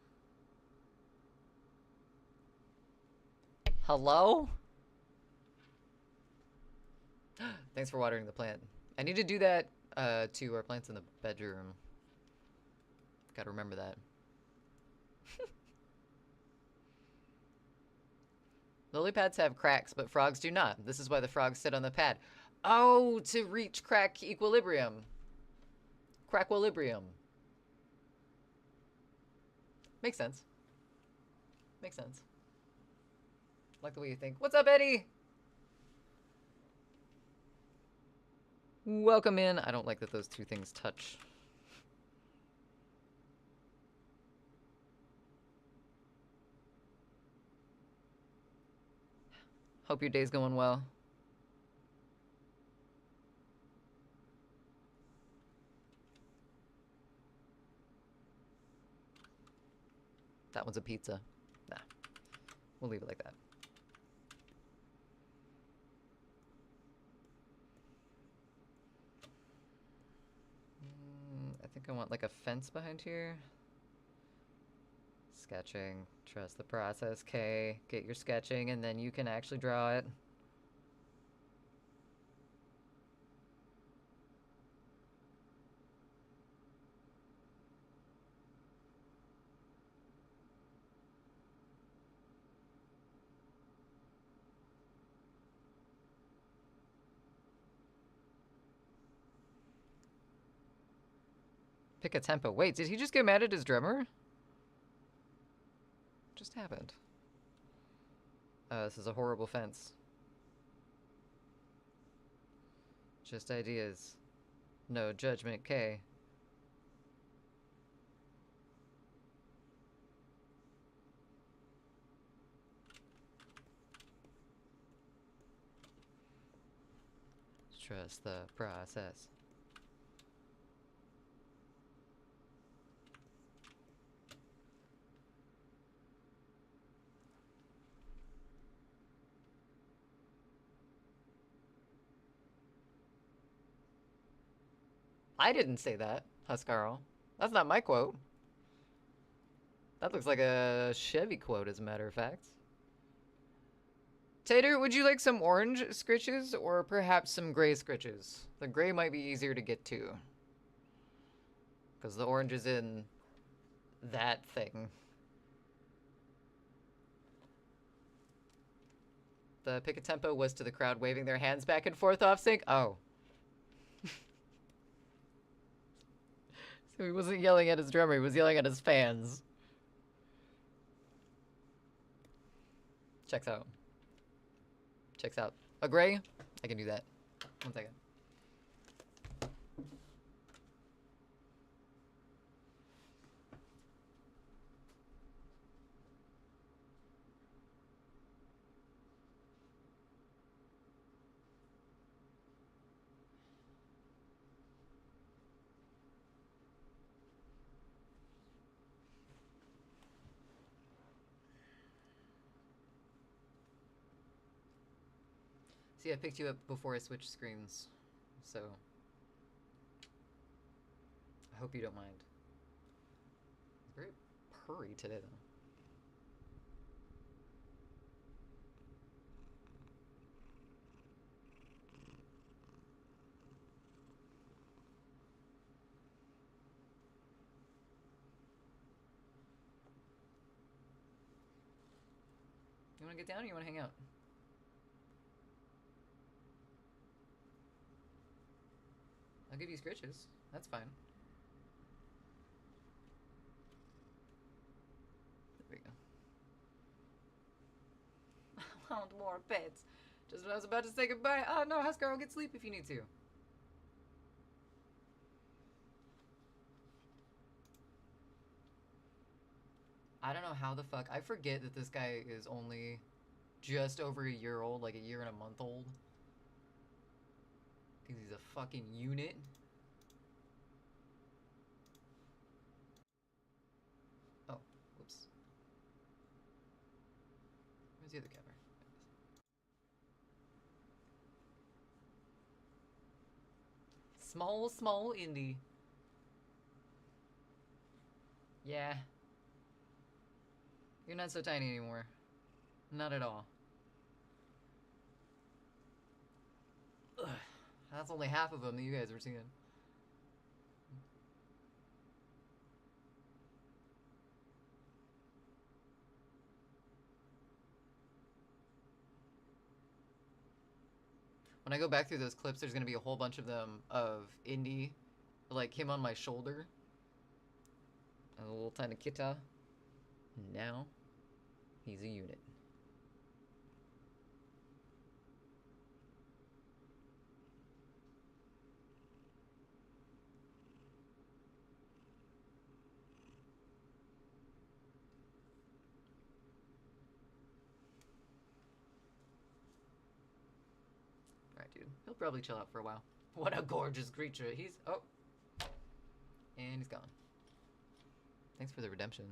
Hello? Thanks for watering the plant. I need to do that, to our plants in the bedroom. Gotta remember that. Lily pads have cracks, but frogs do not. This is why the frogs sit on the pad. Oh, to reach crack equilibrium. Crackwilibrium. Makes sense. Makes sense. Like the way you think. What's up, Eddie? Welcome in. I don't like that those two things touch. Hope your day's going well. That one's a pizza. Nah. We'll leave it like that. think I want like a fence behind here. Sketching. Trust the process, K. Get your sketching and then you can actually draw it. Pick a tempo. Wait, did he just get mad at his drummer? Just happened. This is a horrible fence. Just ideas. No judgment, K. Trust the process. I didn't say that, Huskarl. That's not my quote. That looks like a Chevy quote, as a matter of fact. Tater, would you like some orange scritches or perhaps some gray scritches? The gray might be easier to get to. Because the orange is in that thing. The pick a tempo was to the crowd waving their hands back and forth off sync. Oh. So he wasn't yelling at his drummer, he was yelling at his fans. Checks out. Checks out. A gray? I can do that. 1 second. See, I picked you up before I switched screens, so I hope you don't mind. Very purry today, though. You want to get down or you want to hang out? I'll give you scritches. That's fine. There we go. I want more pets. Just when I was about to say goodbye. Oh no, Husker, get sleep if you need to. I don't know how the fuck. I forget that this guy is only just over a year old, like a year and a month old. Because he's a fucking unit. Oh, whoops. Where's the other camera? Small indie. Yeah. You're not so tiny anymore. Not at all. Ugh. That's only half of them that you guys were seeing. When I go back through those clips, there's gonna be a whole bunch of them of Indy, like him on my shoulder. And a little tiny kita. And now, he's a unit. Alright, dude. He'll probably chill out for a while. What a gorgeous creature. He's... Oh. And he's gone. Thanks for the redemption.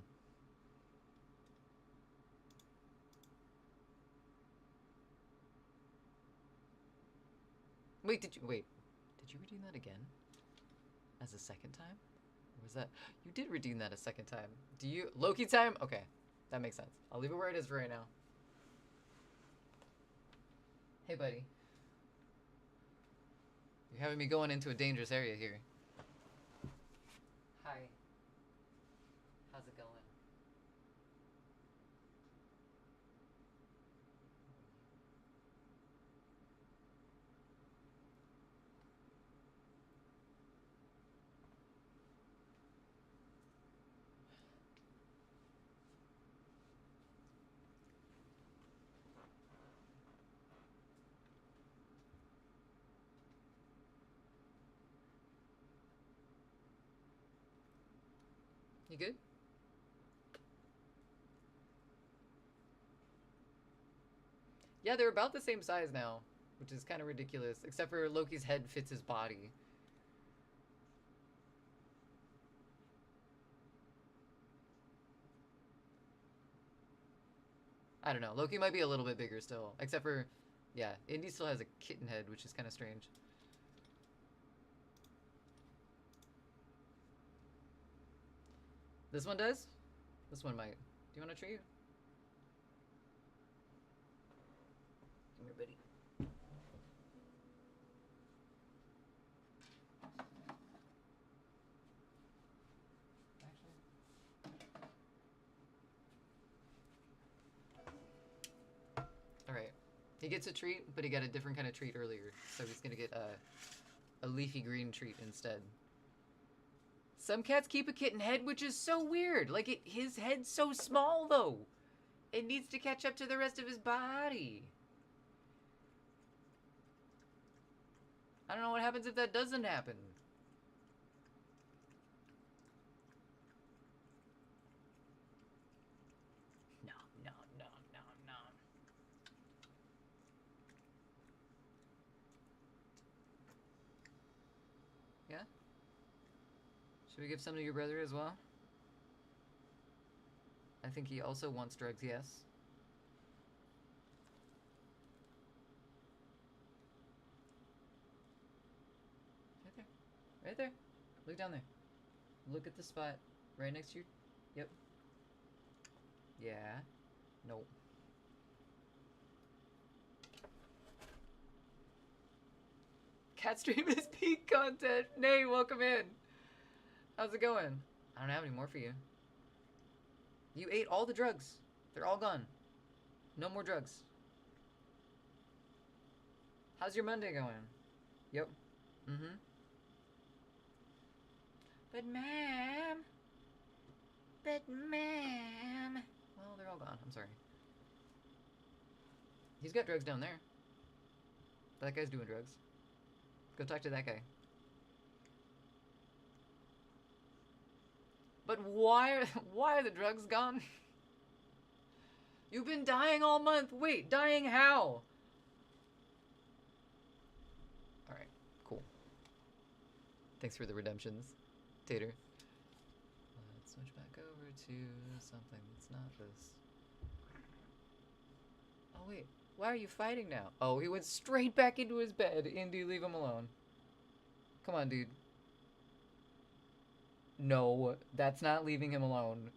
Wait, did you redo that again? As a second time? Or was that? You did redeem that a second time. Do you? Loki time? Okay. That makes sense. I'll leave it where it is for right now. Hey, buddy. You're having me going into a dangerous area here. Hi. How's it going? You good? Yeah, they're about the same size now, which is kind of ridiculous. Except for Loki's head fits his body. I don't know. Loki might be a little bit bigger still. Except for, yeah, Indy still has a kitten head, which is kind of strange. This one does? This one might. Do you want a treat? Come here, buddy. Alright. He gets a treat, but he got a different kind of treat earlier. So he's gonna get a leafy green treat instead. Some cats keep a kitten head, which is so weird. Like, his head's so small, though. It needs to catch up to the rest of his body. I don't know what happens if that doesn't happen. No. Yeah? Should we give some to your brother as well? I think he also wants drugs, yes. Right there. Right there. Look down there. Look at the spot right next to you. Yep. Yeah. Nope. Cat stream is peak content. Nay, welcome in. How's it going? I don't have any more for you. You ate all the drugs. They're all gone. No more drugs. How's your Monday going? Yep. Mm-hmm. But ma'am. Well, they're all gone. I'm sorry. He's got drugs down there. That guy's doing drugs. Go talk to that guy. But why are the drugs gone? You've been dying all month. Wait, dying how? Alright, cool. Thanks for the redemptions, Tater. Let's switch back over to something that's not this. Oh wait, why are you fighting now? Oh, he went straight back into his bed. Indy, leave him alone. Come on, dude. No, that's not leaving him alone.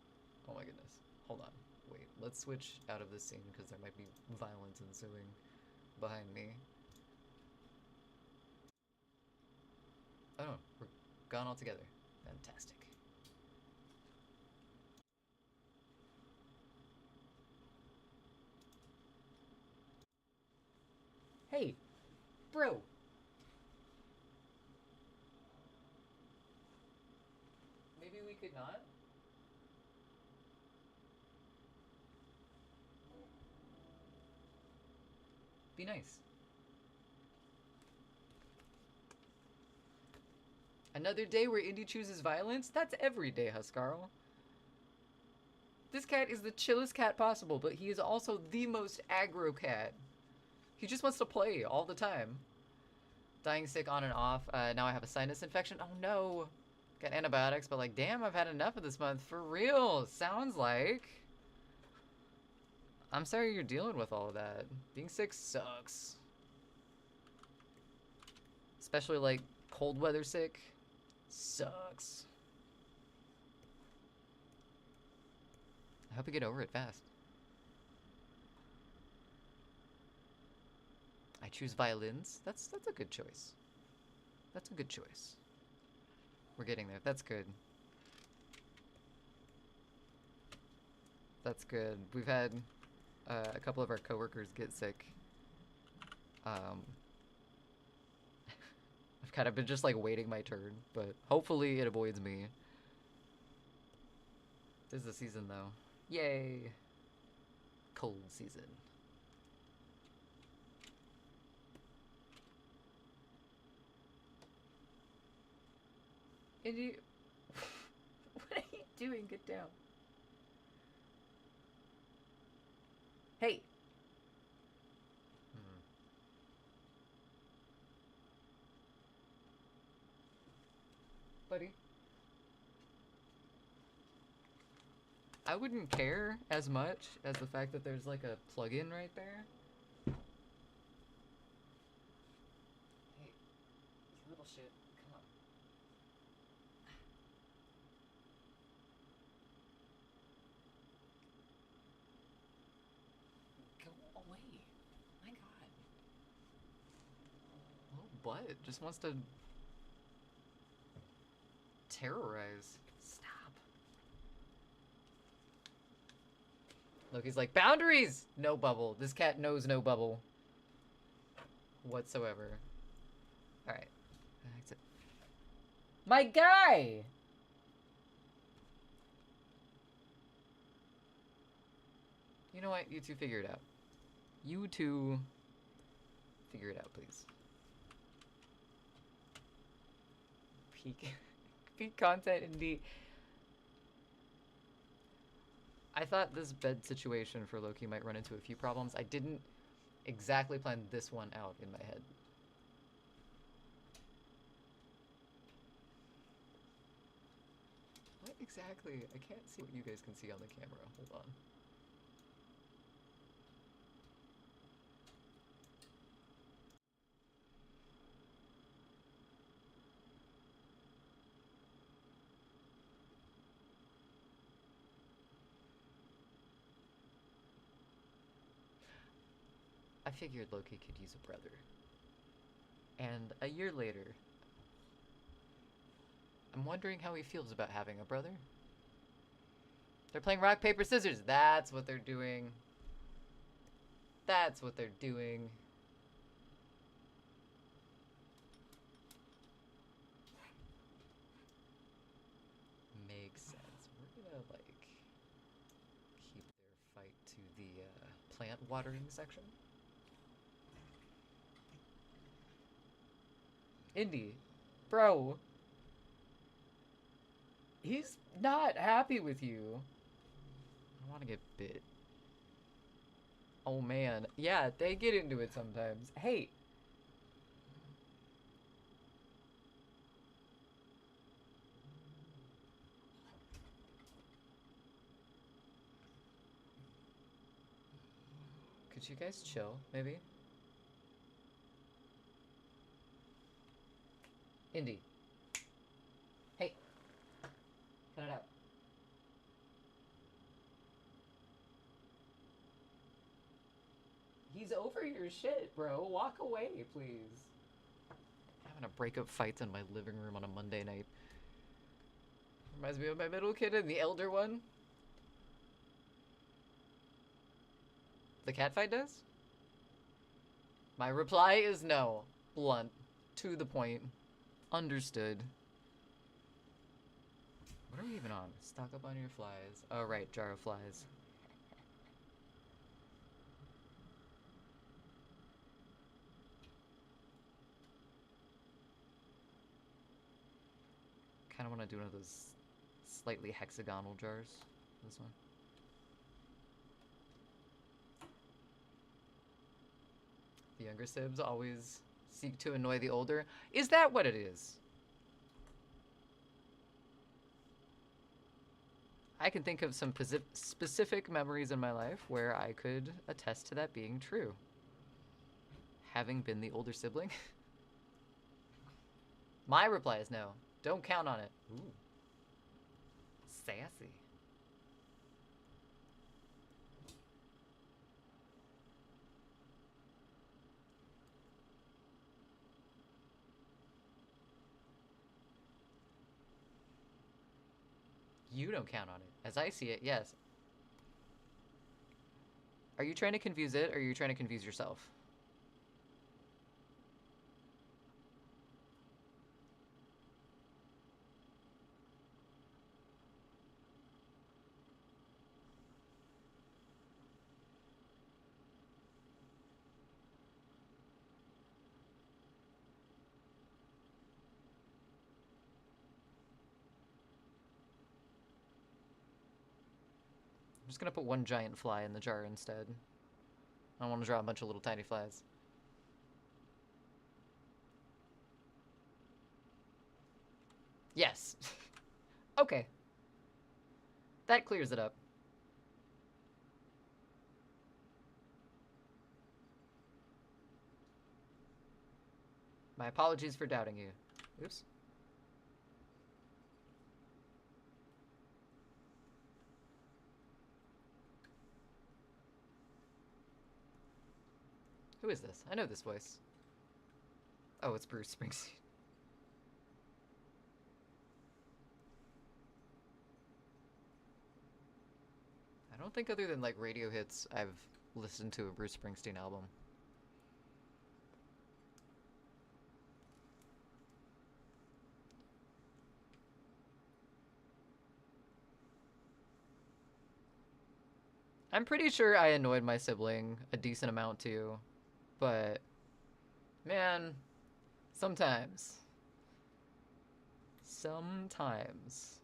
Oh my goodness. Hold on. Wait, let's switch out of this scene because there might be violence ensuing behind me. Oh no, we're gone altogether. Fantastic. Hey, bro. Maybe we could not? Be nice. Another day where Indy chooses violence? That's every day, Huskarl. This cat is the chillest cat possible, but he is also the most aggro cat. He just wants to play all the time. Dying sick on and off. Now I have a sinus infection. Oh no. Got antibiotics, but like, damn, I've had enough of this month. For real, sounds like. I'm sorry you're dealing with all of that. Being sick sucks. Especially like cold weather sick. Sucks. I hope you get over it fast. I choose violins. That's a good choice. That's a good choice. We're getting there. That's good. That's good. We've had a couple of our coworkers get sick. I've kind of been just like waiting my turn, but hopefully it avoids me. This is the season though. Yay! Cold season. Indy, what are you doing? Get down. Hey. Buddy. I wouldn't care as much as the fact that there's like a plug-in right there. Hey, you little shit, come on. Go away. My God. Little butt just wants to terrorize. Stop. Look, he's like, boundaries! No bubble. This cat knows no bubble. Whatsoever. Alright. That's it. My guy! You know what? You two figure it out. You two figure it out, please. Peak content indeed. I thought this bed situation for Loki might run into a few problems. I didn't exactly plan this one out in my head. What exactly? I can't see what you guys can see on the camera. Hold on. I figured Loki could use a brother. And a year later, I'm wondering how he feels about having a brother. They're playing rock, paper, scissors. That's what they're doing. That's what they're doing. Makes sense. We're gonna, like, keep their fight to the plant watering section. Indy, bro. He's not happy with you. I want to get bit. Oh man. Yeah, they get into it sometimes. Hey. Could you guys chill, maybe? Indy. Hey. Cut it out. He's over your shit, bro. Walk away, please. Having a breakup fights in my living room on a Monday night. Reminds me of my middle kid and the elder one. The cat fight does? My reply is no. Blunt. To the point. Understood. What are we even on? Stock up on your flies. Oh, right. Jar of flies. Kind of want to do one of those slightly hexagonal jars. This one. The younger sibs always seek to annoy the older. Is that what it is? I can think of some specific memories in my life where I could attest to that being true. Having been the older sibling. My reply is no. Don't count on it. Ooh. Sassy. You don't count on it. As I see it, yes. Are you trying to confuse it, or are you trying to confuse yourself? I'm just gonna put one giant fly in the jar instead. I don't want to draw a bunch of little tiny flies. Yes. Okay. That clears it up. My apologies for doubting you. Oops. Who is this? I know this voice. Oh, it's Bruce Springsteen. I don't think other than like radio hits, I've listened to a Bruce Springsteen album. I'm pretty sure I annoyed my sibling a decent amount too, but man, sometimes. Sometimes.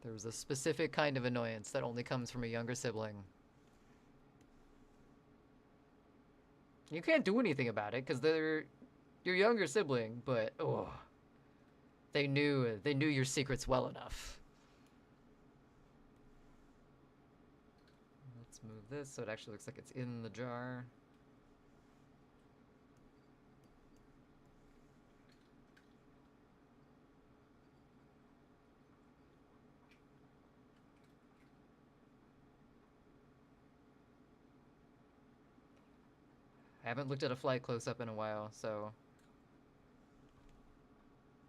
There was a specific kind of annoyance that only comes from a younger sibling. You can't do anything about it because they're your younger sibling, but oh, they knew your secrets well enough. Let's move this so it actually looks like it's in the jar. I haven't looked at a flight close up in a while, so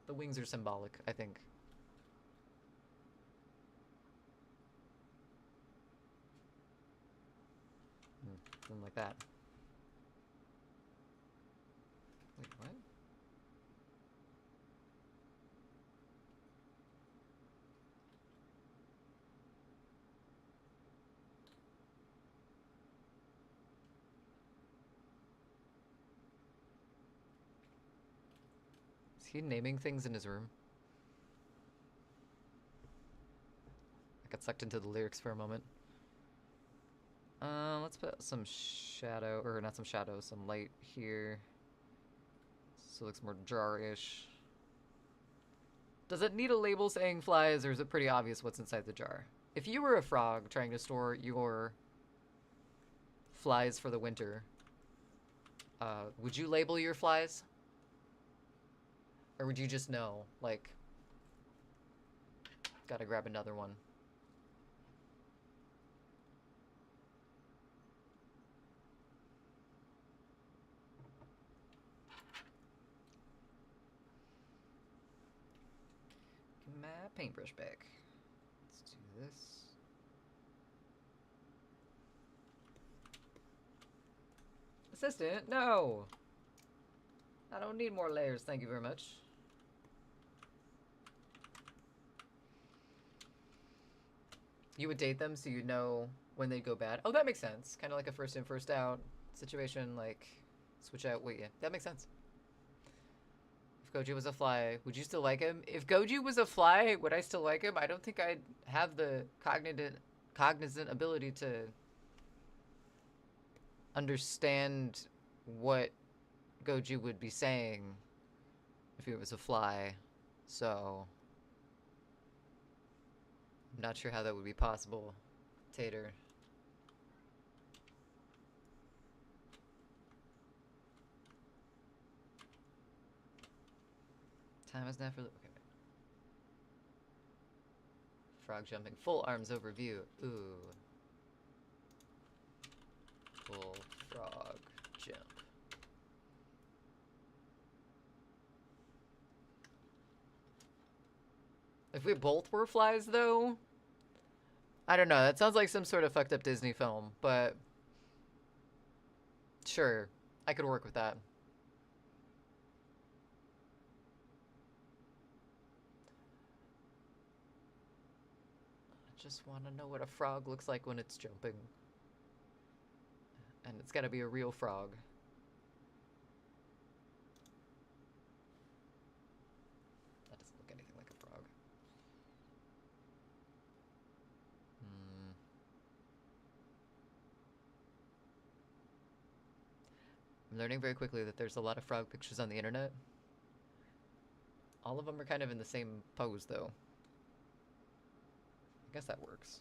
the wings are symbolic, I think. Something like that. Wait, what? Is he naming things in his room? I got sucked into the lyrics for a moment. Let's put some shadow, or not some shadow, some light here. So it looks more jar-ish. Does it need a label saying flies, or is it pretty obvious what's inside the jar? If you were a frog trying to store your flies for the winter, would you label your flies? Or would you just know, like, gotta grab another one? Get my paintbrush back. Let's do this. Assistant, no! I don't need more layers, thank you very much. You would date them so you know when they go bad. Oh, that makes sense. Kind of like a first in, first out situation, like switch out. Wait, yeah, that makes sense. If Goju was a fly, would you still like him? If Goju was a fly, would I still like him? I don't think I'd have the cognizant ability to understand what Goju would be saying if he was a fly. So I'm not sure how that would be possible. Tater. Time is now for the... Okay. Frog jumping. Full arms overview. Ooh. Full frog jump. If we both were flies, though, I don't know. That sounds like some sort of fucked up Disney film, but sure, I could work with that. I just want to know what a frog looks like when it's jumping. And it's gotta be a real frog. That doesn't look anything like a frog. I'm learning very quickly that there's a lot of frog pictures on the internet. All of them are kind of in the same pose, though. I guess that works.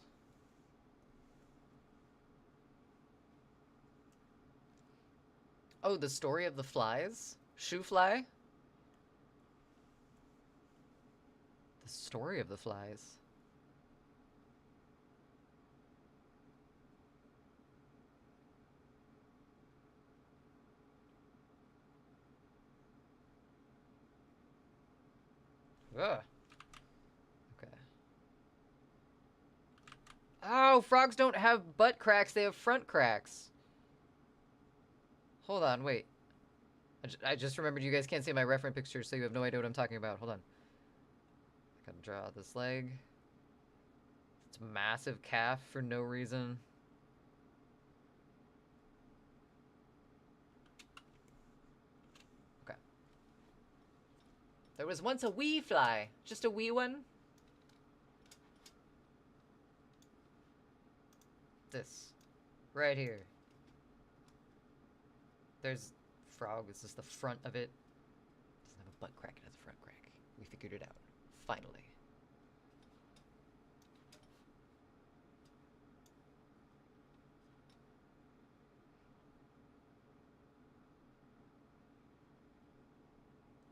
Oh, the story of the flies? Shoe fly? The story of the flies. Ugh. Okay. Oh, frogs don't have butt cracks, they have front cracks. Hold on, wait. I just remembered you guys can't see my reference picture, so you have no idea what I'm talking about. Hold on. I gotta draw this leg. It's a massive calf for no reason. Okay. There was once a wee fly. Just a wee one. This. Right here. There's frog. This is the front of it. Doesn't have a butt crack. It has a front crack. We figured it out. Finally.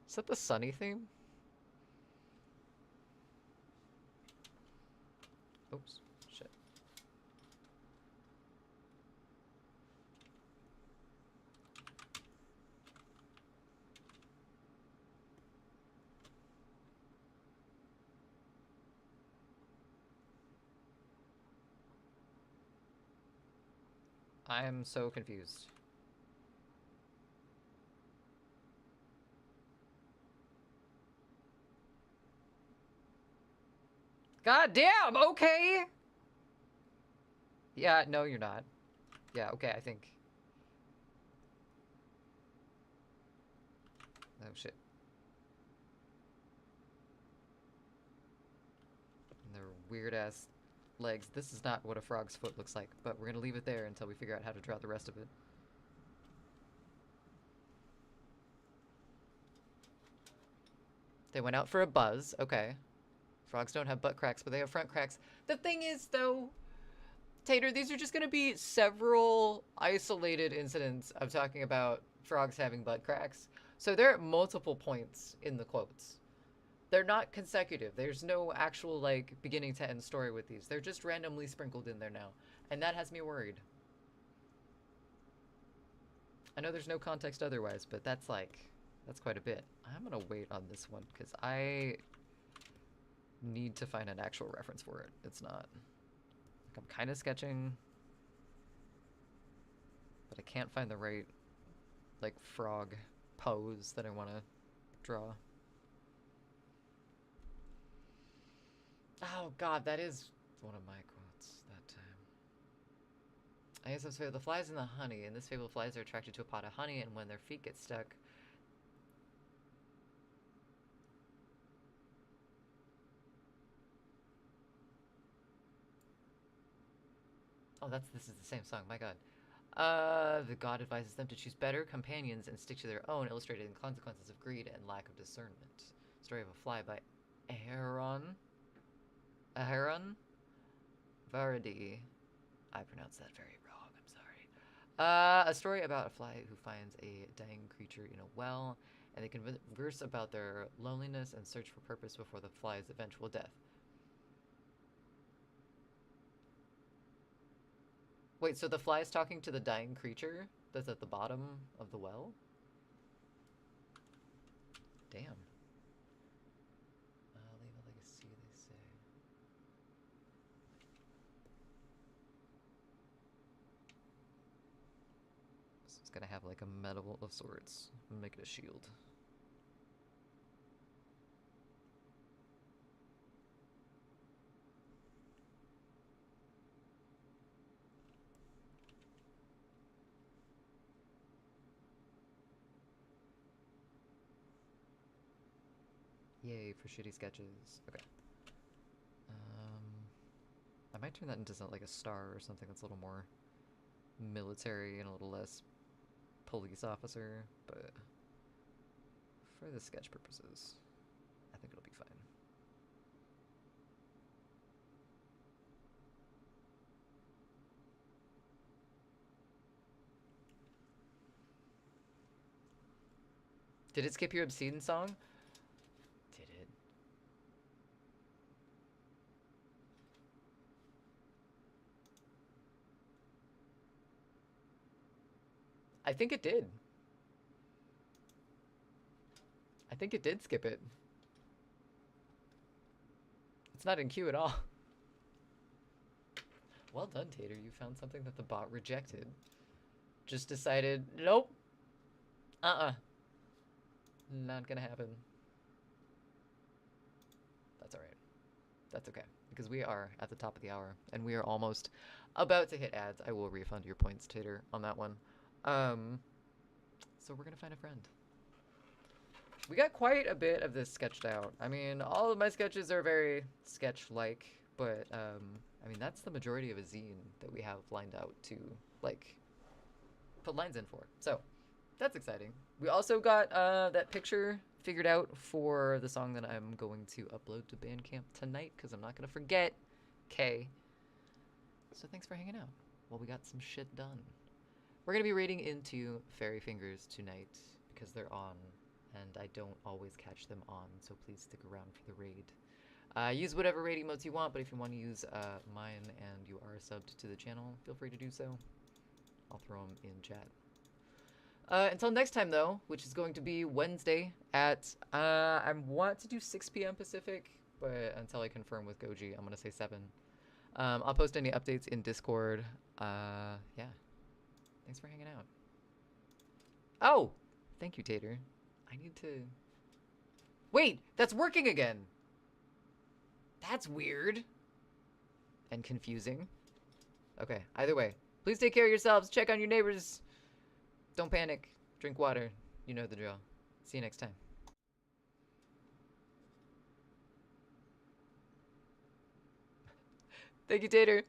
Is that the Sunny theme? Oops. Shit. I am so confused. God damn, okay! Yeah, no, you're not. Yeah, okay, I think. Oh, shit. And their weird-ass legs. This is not what a frog's foot looks like, but we're gonna leave it there until we figure out how to draw the rest of it. They went out for a buzz. Okay. Frogs don't have butt cracks, but they have front cracks. The thing is, though, Tater, these are just going to be several isolated incidents of talking about frogs having butt cracks. So they're at multiple points in the quotes. They're not consecutive. There's no actual, like, beginning to end story with these. They're just randomly sprinkled in there now. And that has me worried. I know there's no context otherwise, but that's, like, that's quite a bit. I'm going to wait on this one, because I need to find an actual reference for it. It's not. Like, I'm kind of sketching, but I can't find the right, like, frog pose that I want to draw. Oh god, that is one of my quotes that time. I guess I'm the flies in the honey. In this fable, flies are attracted to a pot of honey, and when their feet get stuck, oh, this is the same song, my god. The god advises them to choose better companions and stick to their own, illustrated in consequences of greed and lack of discernment. Story of a fly by Aharon Varadi. I pronounced that very wrong, I'm sorry. A story about a fly who finds a dying creature in a well, and they converse about their loneliness and search for purpose before the fly's eventual death. Wait, so the fly is talking to the dying creature that's at the bottom of the well? Damn. Leave a legacy, they It's gonna have like a medal of sorts. Make it a shield. Yay for shitty sketches. Okay. I might turn that into like a star or something that's a little more military and a little less police officer, but for the sketch purposes, I think it'll be fine. Did it skip your obscene song? Did it? I think it did. I think it did skip it. It's not in queue at all. Well done, Tater. You found something that the bot rejected. Just decided, nope. Not gonna happen. That's alright. That's okay. Because we are at the top of the hour, and we are almost about to hit ads. I will refund your points, Tater, on that one. So we're gonna find a friend. We got quite a bit of this sketched out. I mean, all of my sketches are very sketch-like, but, I mean, that's the majority of a zine that we have lined out to, like, put lines in for. So, that's exciting. We also got, that picture figured out for the song that I'm going to upload to Bandcamp tonight, because I'm not gonna forget, Kay. So thanks for hanging out while we got some shit done. We're gonna be raiding into Fairy Fingers tonight, because they're on, and I don't always catch them on, so please stick around for the raid. Use whatever raid emotes you want, but if you want to use mine and you are subbed to the channel, feel free to do so. I'll throw them in chat. Until next time, though, which is going to be Wednesday at, I want to do 6 p.m. Pacific, but until I confirm with Goji, I'm going to say 7. I'll post any updates in Discord. Yeah. Thanks for hanging out. Oh! Thank you, Tater. I need to... Wait! That's working again! That's weird. And confusing. Okay, either way. Please take care of yourselves. Check on your neighbors. Don't panic. Drink water. You know the drill. See you next time. Thank you, Tater.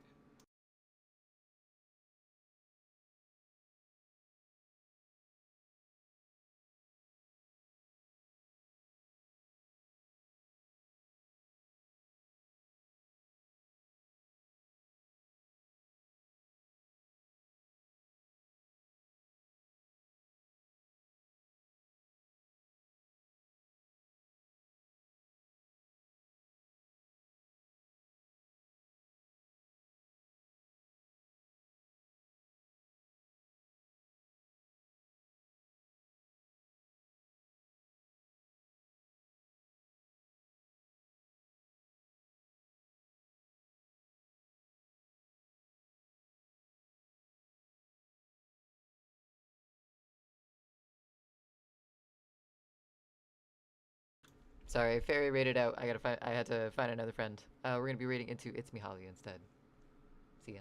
Sorry, Fairy raided out. I had to find another friend. We're gonna be raiding into It's Me Holly instead. See ya.